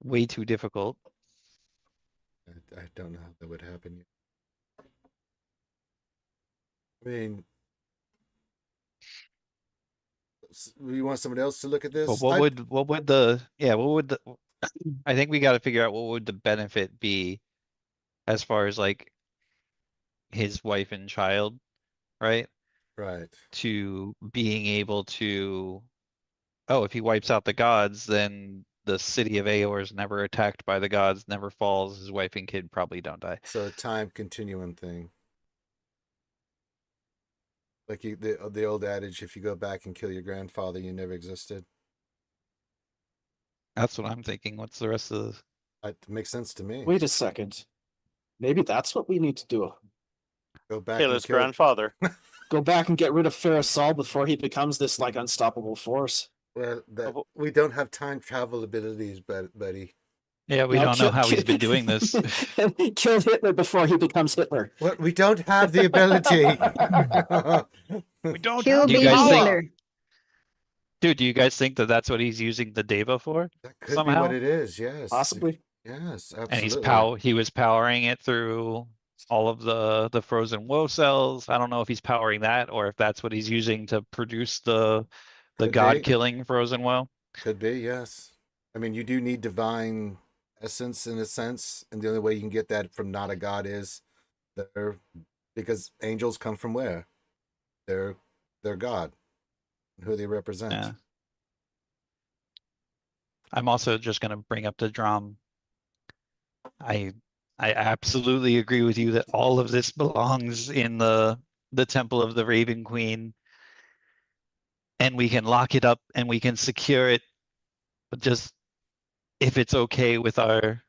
way too difficult. I don't know how that would happen yet. I mean, you want somebody else to look at this? But what would the I think we got to figure out what would the benefit be as far as like his wife and child, right? Right. To being able to, oh, if he wipes out the gods, then the city of Aor is never attacked by the gods, never falls. His wife and kid probably don't die. So a time continuum thing. Like the old adage, if you go back and kill your grandfather, you never existed. That's what I'm thinking. What's the rest of this? It makes sense to me. Wait a second. Maybe that's what we need to do. Go back Kill and his grandfather. Go back and get rid of Ferrisol before he becomes this like unstoppable force. Well, we don't have time travel abilities, buddy. Yeah, we don't know how he's been doing this. Kill Hitler before he becomes Hitler. What? We don't have the ability. We don't Kill have baby Hitler. Dude, do you guys think that that's what he's using the Deva for? That could somehow? be what it is. Yes, possibly. Yes, absolutely. And he was powering it through all of the frozen woe cells. I don't know if he's powering that or if that's what he's using to produce the god killing frozen woe. Could be, yes. I mean, you do need divine essence in a sense, and the only way you can get that from not a god is because angels come from where? They're God, who they represent. Yeah. I'm also just going to bring up to Drum. I absolutely agree with you that all of this belongs in the Temple of the Raven Queen, and we can lock it up and we can secure it. But just if it's okay with our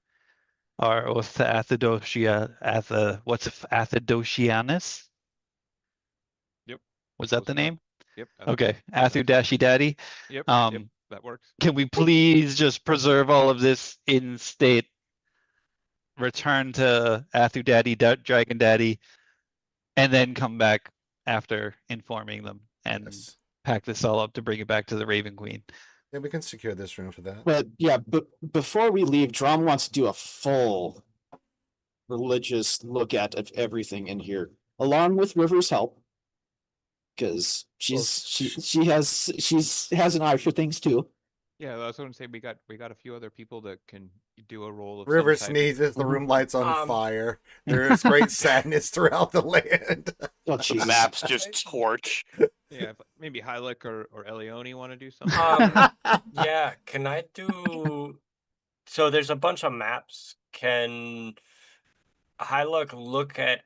oath to Athedosianus? Yep. Was that the name? Yep. Okay, Athu Daddy. Yep. That works. Can we please just preserve all of this in state? Return to Athu Daddy, Dragon Daddy, and then come back after informing them and pack this all up to bring it back to the Raven Queen. Yeah, we can secure this room for that. But yeah, but before we leave, Drum wants to do a full religious look at of everything in here, along with River's help, because she has an eye for things too. Yeah, I was going to say we got a few other people that can do a role of River some type. sneezes, the room lights on fire. There is great sadness throughout the land. Oh, Jesus. Maps just torch. Yeah, maybe Hylic or Elione want to do something. Yeah, can I do? So there's a bunch of maps. Can Hylic look at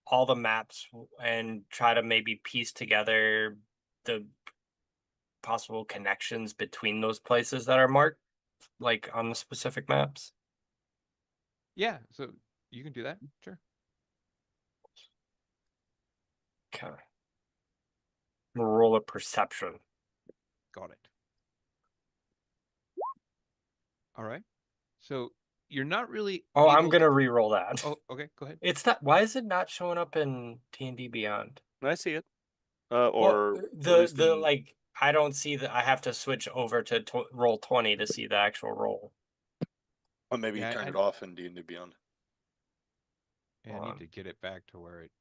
all the maps and try to maybe piece together the possible connections between those places that are marked, like on the specific maps? Yeah, so you can do that. Sure. Okay. Roll a perception. Got it. All right. So you're not really Oh, I'm able gonna to... re-roll that. Oh, okay, go ahead. It's that. Why is it not showing up in D&D Beyond? I see it. Well, Or at the least in- like I don't see that. I have to switch over to roll 20 to see the actual roll. or maybe Yeah, you turned I- it off in D&D Beyond. Yeah, I Hold need on. to get it back to where it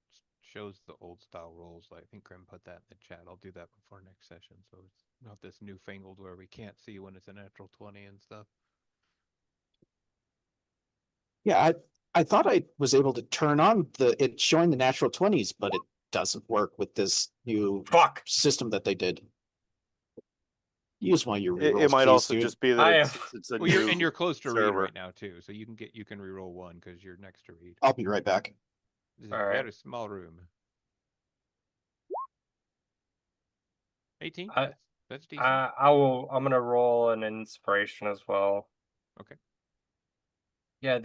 shows the old style rolls. I think Grim put that in the chat. I'll do that before next session, so it's not this newfangled where we can't see when it's a natural 20 and stuff. Yeah, I thought I was able to turn on it showing the natural 20s, but it doesn't work with this new Fuck. system that they did. Use one of your It rerolls, might please, also dude. just be that I it's a Well, new you're close to read server. right now too, so you can reroll one because you're next to read. I'll be right back. This is a All right. very small room. 18. I- That's decent. I'm gonna roll an inspiration as well. Okay. Yeah,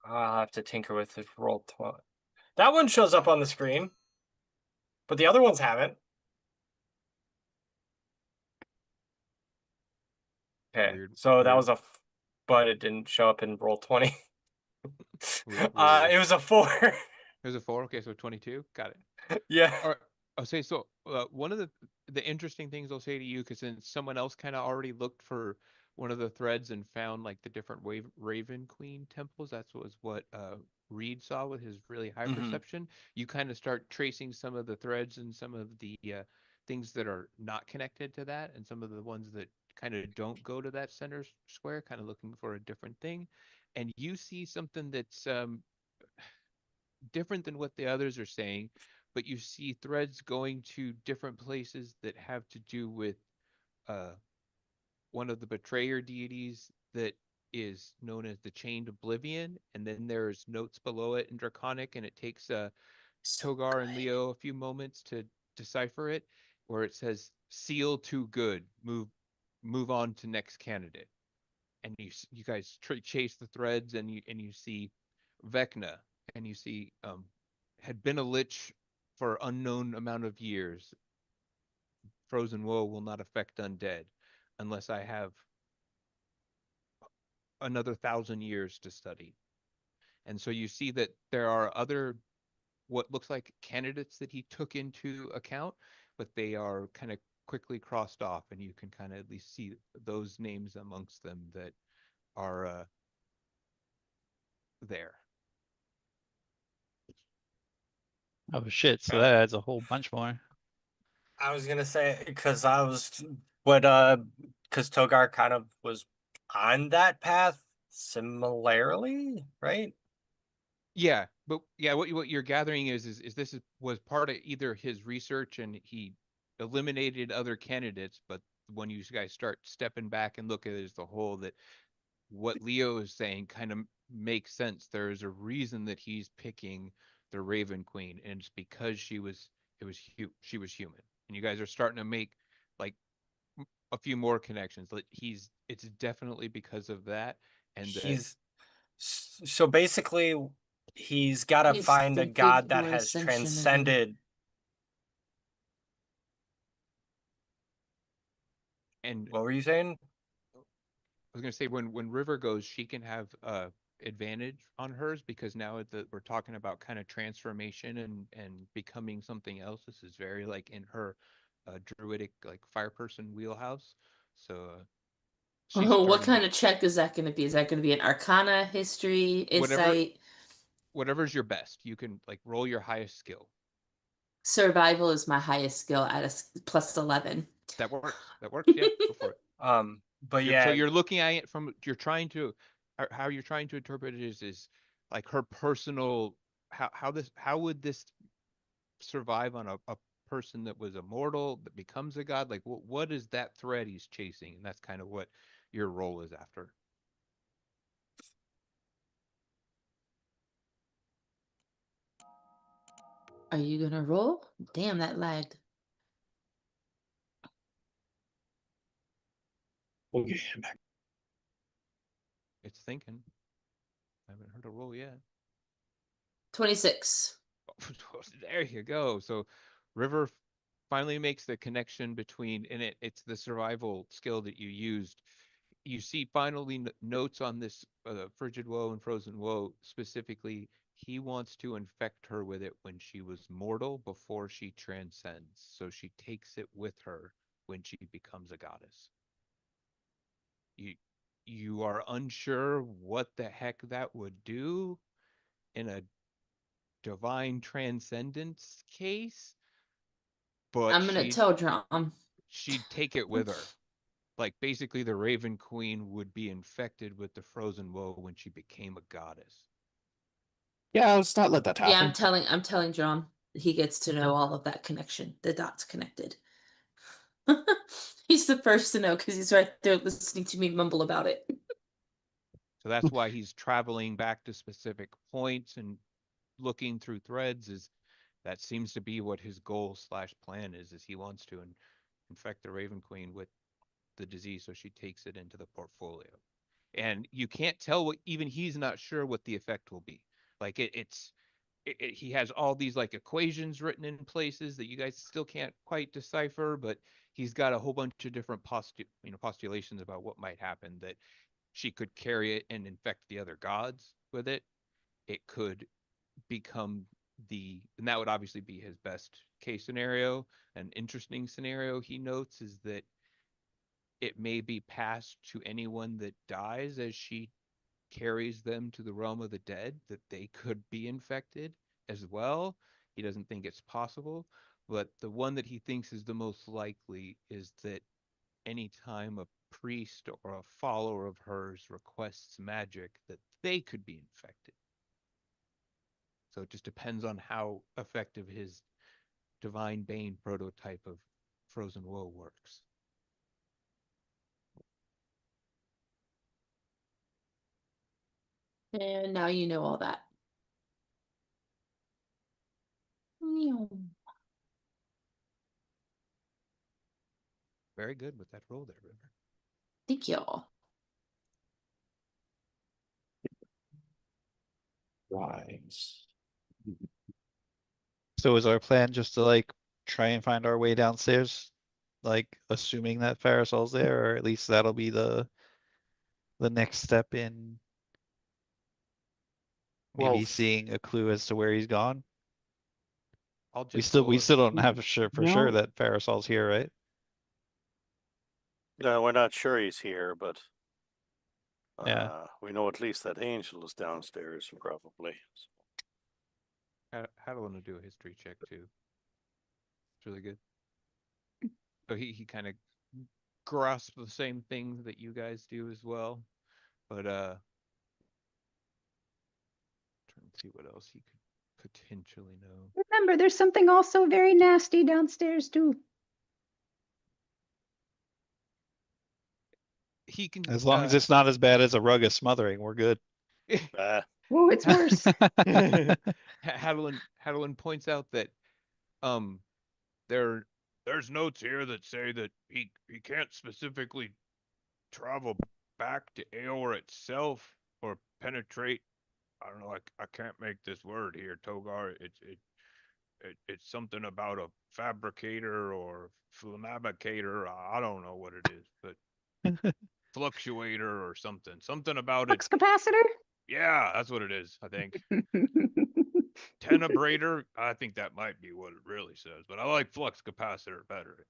I'll have to tinker with it. Roll 20. That one shows up on the screen, but the other ones haven't. Okay, Weird- so that weird. was but it didn't show up in roll 20. Weird. It was a 4. There's a 4. Okay, so 22. Got it. Yeah. All right. I'll say so. One of the interesting things I'll say to you, because since someone else kind of already looked for one of the threads and found like the different Raven Queen temples, that's what Reed saw with his really high Mhm. perception. You kind of start tracing some of the threads and some of the things that are not connected to that, and some of the ones that kind of don't go to that center square, kind of looking for a different thing. And you see something that's different than what the others are saying, but you see threads going to different places that have to do with uh, one of the betrayer deities that is known as the Chained Oblivion, and then there's notes below it in Draconic, and it takes Togar and Leo a few moments to decipher it, where it says "Seal too good, move on to next candidate," and you guys chase the threads, and you see Vecna, and you see had been a lich for unknown amount of years. Frozen woe will not affect undead unless I have another 1,000 years to study. And so you see that there are other what looks like candidates that he took into account, but they are kind of quickly crossed off, and you can kind of at least see those names amongst them that are there. Oh shit! So Yeah. that adds a whole bunch more. I was gonna say because because Togar kind of was on that path similarly, right? Yeah, but yeah, what you're gathering is was part of either his research and he eliminated other candidates, but when you guys start stepping back and look at it as the whole, that what Leo is saying kind of makes sense. There is a reason that he's picking the Raven Queen, and it's because she was human. And you guys are starting to make like a few more connections. Like it's definitely because of that, and that So basically he's got to He's find a the god big that boy has ascension of him. transcended. and What were you saying? I was gonna say when River goes, she can have advantage on hers because now that we're talking about kind of transformation and becoming something else. This is very like in her druidic like fire person wheelhouse. So she's Oh, what starting kind to of check is that going to be? Is that going to be an Arcana, History, whatever Insight? whatever's your best. You can like roll your highest skill. Survival is my highest skill at plus 11. That works. That works. Yeah, go for it. But So yeah, you're looking at it from you're trying to how you're trying to interpret it is like her personal how would this survive on a person that was immortal that becomes a god, like what is that thread he's chasing, and that's kind of what your role is after. Are you gonna roll? Damn, that lagged. Okay, I'm back. It's thinking. I haven't heard a roll yet. 26. There you go. So River finally makes the connection between, and it's the survival skill that you used. You see finally notes on this frigid woe and frozen woe specifically. He wants to infect her with it when she was mortal before she transcends. So she takes it with her when she becomes a goddess. You are unsure what the heck that would do in a divine transcendence case, but I'm gonna tell Drum. she'd take it with her. Like basically the Raven Queen would be infected with the frozen woe when she became a goddess. Yeah, let's not let that Yeah, happen. I'm telling Drum. He gets to know all of that connection. The dots connected. He's the first to know because he's right there listening to me mumble about it. So that's why he's traveling back to specific points and looking through threads. Is that seems to be what his goal / plan is he wants to infect the Raven Queen with the disease so she takes it into the portfolio. And you can't tell what, even he's not sure what the effect will be. Like he has all these like equations written in places that you guys still can't quite decipher, but he's got a whole bunch of different postulations about what might happen, that she could carry it and infect the other gods with it. It could become and that would obviously be his best case scenario. An interesting scenario he notes is that it may be passed to anyone that dies as she carries them to the realm of the dead, that they could be infected as well. He doesn't think it's possible, but the one that he thinks is the most likely is that anytime a priest or a follower of hers requests magic, that they could be infected. So it just depends on how effective his divine bane prototype of frozen woe works. And now you know all that. Very good with that roll there, River. Thank y'all. Right. So is our plan just to like try and find our way downstairs? Like assuming that Parasol's there, or at least that'll be the next step in maybe Well, seeing a clue as to where he's gone. I'll We just still roll don't have sure for sure No. that Parasol's here, right? No, we're not sure he's here, but Yeah. we know at least that Angel is downstairs, probably. Hadlin will do a history check too. It's really good. So he kind of grasps the same things that you guys do as well. But trying to see what else he could potentially know. Remember, there's something also very nasty downstairs too. He can As long as it's not as bad as a rug of smothering, we're good. Oh, it's worse. Hadlin points out that there's notes here that say that he can't specifically travel back to Aor itself or penetrate. I don't know. I can't make this word here, Togar. It's something about a fabricator or flamabicator. I don't know what it is, but fluctuator or something. Something about it. Flux capacitor? Yeah, that's what it is, I think. Tenebrator, I think that might be what it really says, but I like flux capacitor better.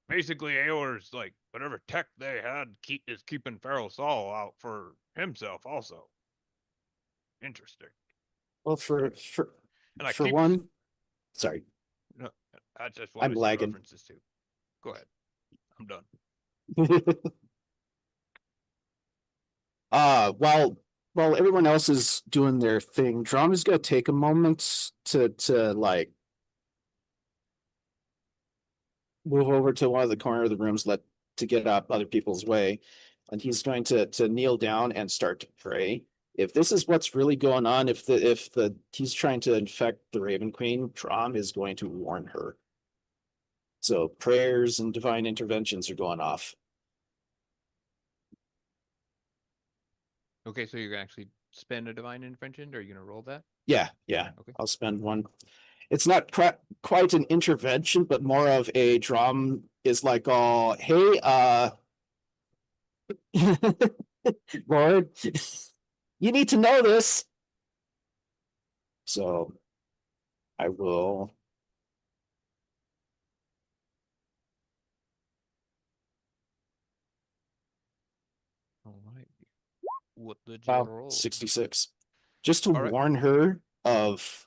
Basically, Aor's like whatever tech they had is keeping Feral Saul out for himself also. Interesting. Well, And I for keep one, sorry, no, I just I'm wanted some lagging. references too. Go ahead. I'm done. While everyone else is doing their thing, Drama's gonna take a moment to like move over to one of the corner of the rooms, to get up other people's way, and he's going to kneel down and start to pray. if this is what's really going on, if he's trying to infect the Raven Queen, Trom is going to warn her. So prayers and divine interventions are going off. Okay, so you're gonna actually spend a divine intervention, or are you gonna roll that? Yeah. Okay. I'll spend one. It's not quite an intervention, but more of a drum is like, oh, hey, Lord, you need to know this. So I will. All right. What did you Wow, roll? 66. Just to All right. warn her of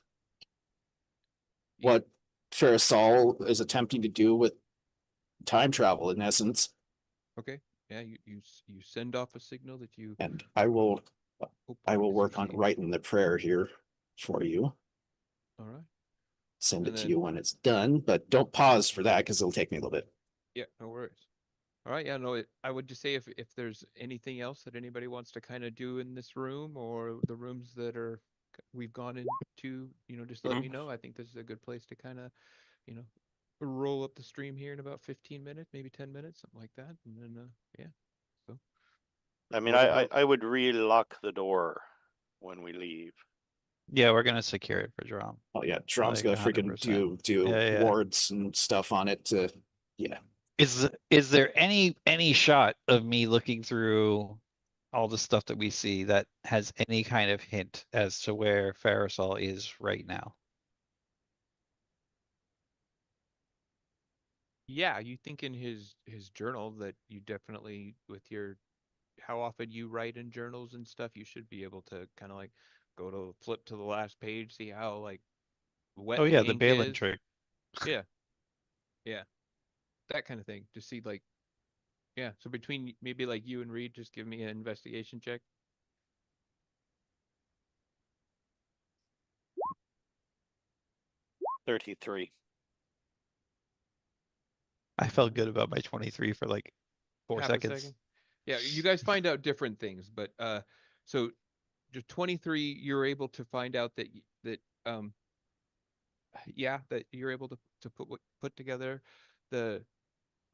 what Farasol is attempting to do with time travel, in essence. Okay. Yeah, you send off a signal that you. And I will hope work on succeed. writing the prayer here for you. All right. Send And it to then- you when it's done, but don't pause for that because it'll take me a little bit. Yeah, no worries. All right. Yeah, no. I would just say if there's anything else that anybody wants to kind of do in this room or the rooms that we've gone into, just let me know. I think this is a good place to kind of, roll up the stream here in about 15 minutes, maybe 10 minutes, something like that, and then yeah. So. I mean, What I about- would re-lock the door when we leave. Yeah, we're gonna secure it for Drum. Oh yeah, Drum's Like gonna freaking 100%. do Yeah. wards and stuff on it to, yeah. Is there any shot of me looking through all the stuff that we see that has any kind of hint as to where Farasol is right now? Yeah, you think in his journal that you definitely, with your how often you write in journals and stuff, you should be able to kind of like flip to the last page, see how like wet Oh the yeah, the ink Balin is. trick. Yeah. Yeah. That kind of thing. To see like, yeah. So between maybe like you and Reed, just give me an investigation check. 33. I felt good about my 23 for like 4 Half a seconds. second. Yeah, you guys find out different things, but so just 23, you're able to find out that yeah, that you're able to put together the.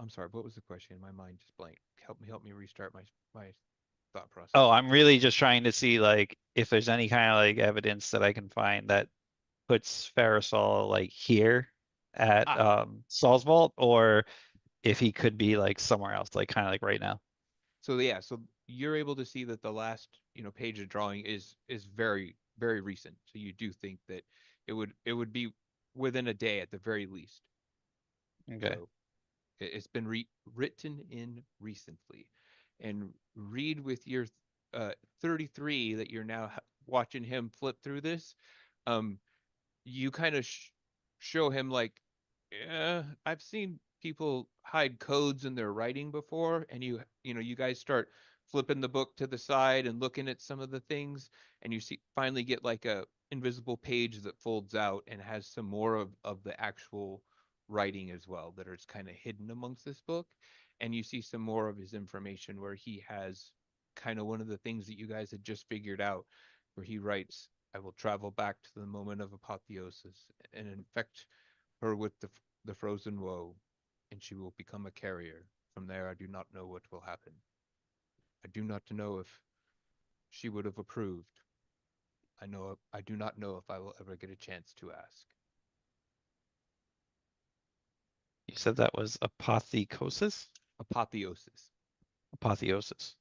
I'm sorry, what was the question? My mind just blanked. Help me restart my thought process. Oh, I'm really just trying to see like if there's any kind of like evidence that I can find that puts Farasol like here at Saul's vault, or if he could be like somewhere else, like kind of like right now. So yeah, so you're able to see that the last, page of drawing is very, very recent. So you do think that it would be within a day at the very least. Okay. So it's been written in recently. And Read with your 33 that you're now watching him flip through this, you kind of show him like, yeah, I've seen people hide codes in their writing before, and you guys start flipping the book to the side and looking at some of the things, and you finally get like a invisible page that folds out and has some more of the actual writing as well that is kind of hidden amongst this book, and you see some more of his information where he has kind of one of the things that you guys had just figured out, where he writes, I will travel back to the moment of apotheosis and infect her with the frozen woe, and she will become a carrier. From there, I do not know what will happen. I do not know if she would have approved. I do not know if I will ever get a chance to ask. You said that was apotheosis? Apotheosis. Apotheosis.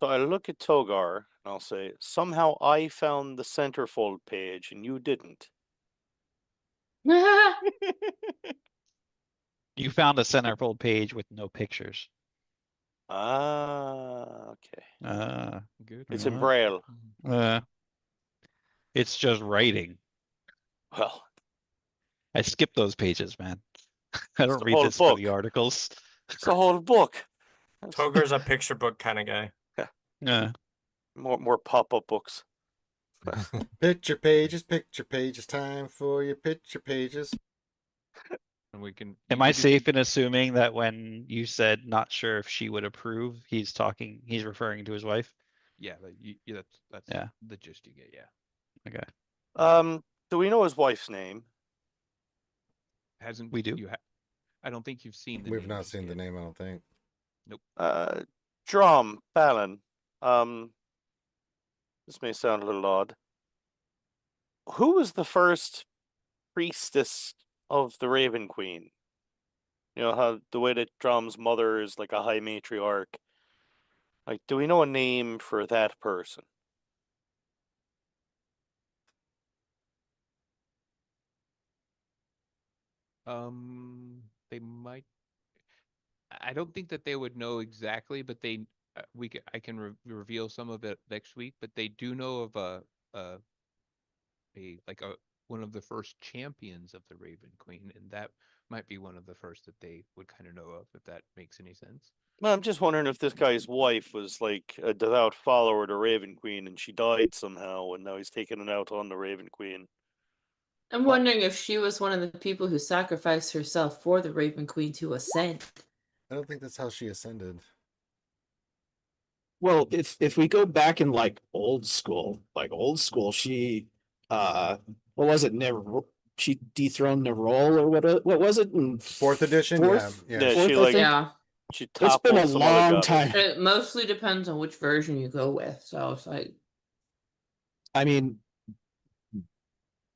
So I look at Togar and I'll say, somehow I found the centerfold page and you didn't. You found a centerfold page with no pictures. Ah, okay. Good. It's in Braille. It's just writing. Well, I skip those pages, man. I don't the read whole this for the book. articles. It's the whole book. Toger's a picture book kind of guy. Yeah. More pop-up books. Picture pages, time for your picture pages. And we can. Am I safe in assuming that when you said not sure if she would approve, he's referring to his wife? yeah, that's Yeah. the gist you get. Yeah, Okay. Do we know his wife's name? hasn't We do. I don't think you've seen the We've name not just seen the yet. name, I don't think. Nope. Drum, Fallon. This may sound a little odd. Who was the first priestess of the Raven Queen? You know how the way that Drum's mother is like a high matriarch. Like, do we know a name for that person? They might. I don't think that they would know exactly, but they I can reveal some of it next week. But they do know of a one of the first champions of the Raven Queen, and that might be one of the first that they would kind of know of, if that makes any sense. Well, I'm just wondering if this guy's wife was like a devout follower of the Raven Queen and she died somehow, and now he's taking it out on the Raven Queen. I'm wondering if she was one of the people who sacrificed herself for the Raven Queen to ascend. I don't think that's how she ascended. Well, if we go back in like old school, she what was it? Never she dethroned Nerol or what was it in Fourth edition? Fourth, Yeah, fourth, she I like think? Yeah. she It's been a toppled some other long goddess. time. It mostly depends on which version you go with. So it's like I mean,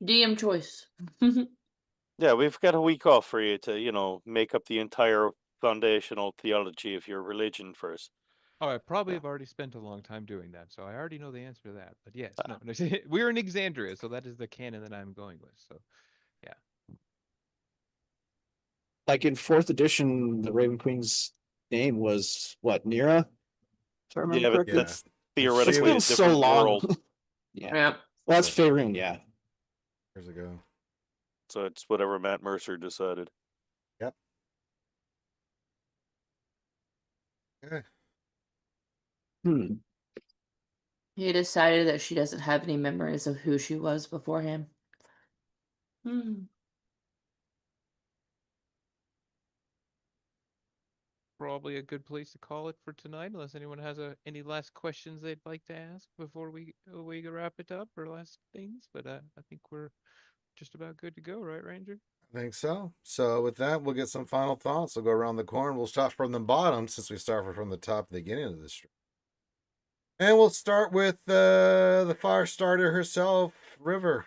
DM choice. Yeah, we've got a week off for you to, make up the entire foundational theology of your religion first. Oh, I probably have already spent a long time doing that, so I already know the answer to that. But yes, no, we're in Exandria, so that is the canon that I'm going with. So, yeah. like in fourth edition, the Raven Queen's name was what, Nira? If I remember Yeah, but correctly. that's theoretically It's a been so different long. world. Yeah. Yeah. Well, that's Faerun, yeah. Years ago. So it's whatever Matt Mercer decided. Yep. Okay. He decided that she doesn't have any memories of who she was before him. Probably a good place to call it for tonight, unless anyone has any last questions they'd like to ask before we wrap it up, or last things. But I think we're just about good to go, right, Ranger? I think so. So with that, we'll get some final thoughts. We'll go around the corner. We'll start from the bottom since we started from the top at the beginning of this stream. And we'll start with the fire starter herself, River.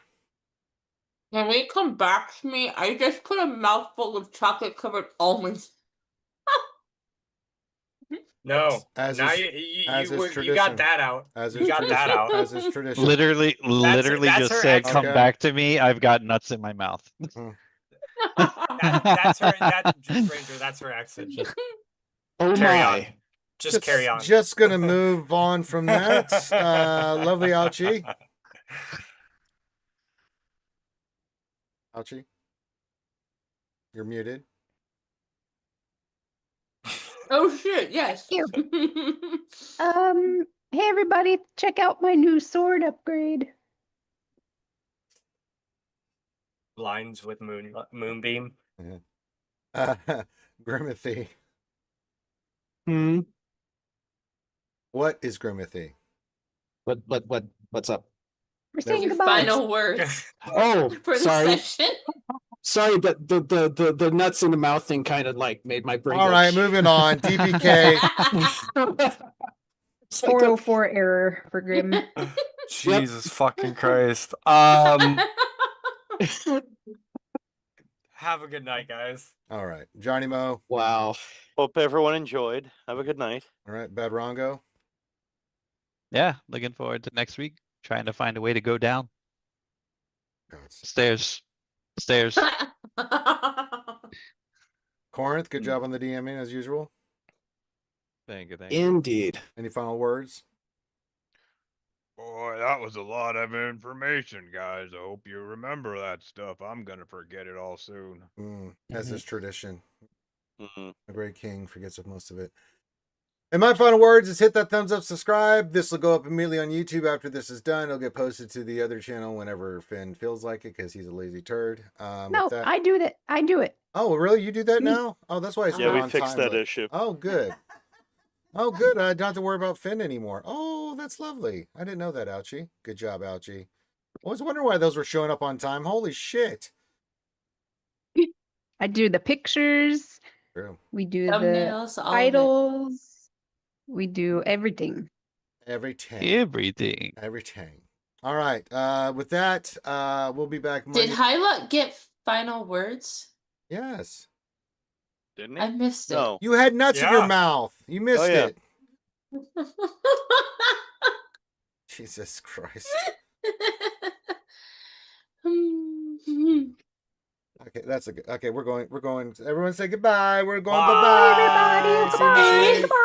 When we come back to me, I just put a mouthful of chocolate-covered almonds. No, As now is- you got that out. As You is got tradition. that out. As is tradition. Literally that's just her said, accent. "Come Okay. back to me. I've got nuts in my mouth." That's her. Ranger. That's her accent. Oh Carry my. on. Just carry on. Just gonna move on from that. Lovely Ouchie. Ouchie. You're muted. Oh shit, yes. Here. Hey everybody, check out my new sword upgrade. Lines with Moonbeam. Grimithy. What? What is Grimithy? What's up? We're There saying Your goodbye. final words Oh, for the sorry. session. Sorry, the nuts in the mouth thing kind of like made my brain. All go right, moving on. DPK. It's like 404 error for Grim. Jesus fucking Christ. Have a good night, guys. All right, Johnny Mo. wow. Hope everyone enjoyed. Have a good night. All right, Bad Rongo. Yeah, looking forward to next week. Trying to find a way to go down stairs. Corinth, good job on the DMing as usual. Thank you. Indeed. Any final words? Boy, that was a lot of information, guys. I hope you remember that stuff. I'm gonna forget it all soon. As is tradition. Mhm. A great king forgets of most of it. And my final words is hit that thumbs up, subscribe. This will go up immediately on YouTube after this is done. It'll get posted to the other channel whenever Finn feels like it because he's a lazy turd. No, I do that. I do it. Oh, really? You do that now? Oh, that's why it's Yeah, not we on fixed time, that but- issue. Oh, good. Oh, good. I don't have to worry about Finn anymore. Oh, that's that's lovely. I didn't know that, Ouchie. Good job, Ouchie. I was wondering why those were showing up on time. Holy shit. I do the pictures. True. We do Thumbnails, the all of it. titles. We do everything. Everything. Everything. All right. With that, we'll be back Monday. Did Hyla get final words? Yes. Didn't he? I missed it. No. You had nuts in your Yeah. mouth. You missed yeah. it. Jesus Christ. Okay, that's a good. Okay, we're going. Everyone say goodbye. We're going. Bye Bye. bye. Everybody, See you next bye. week.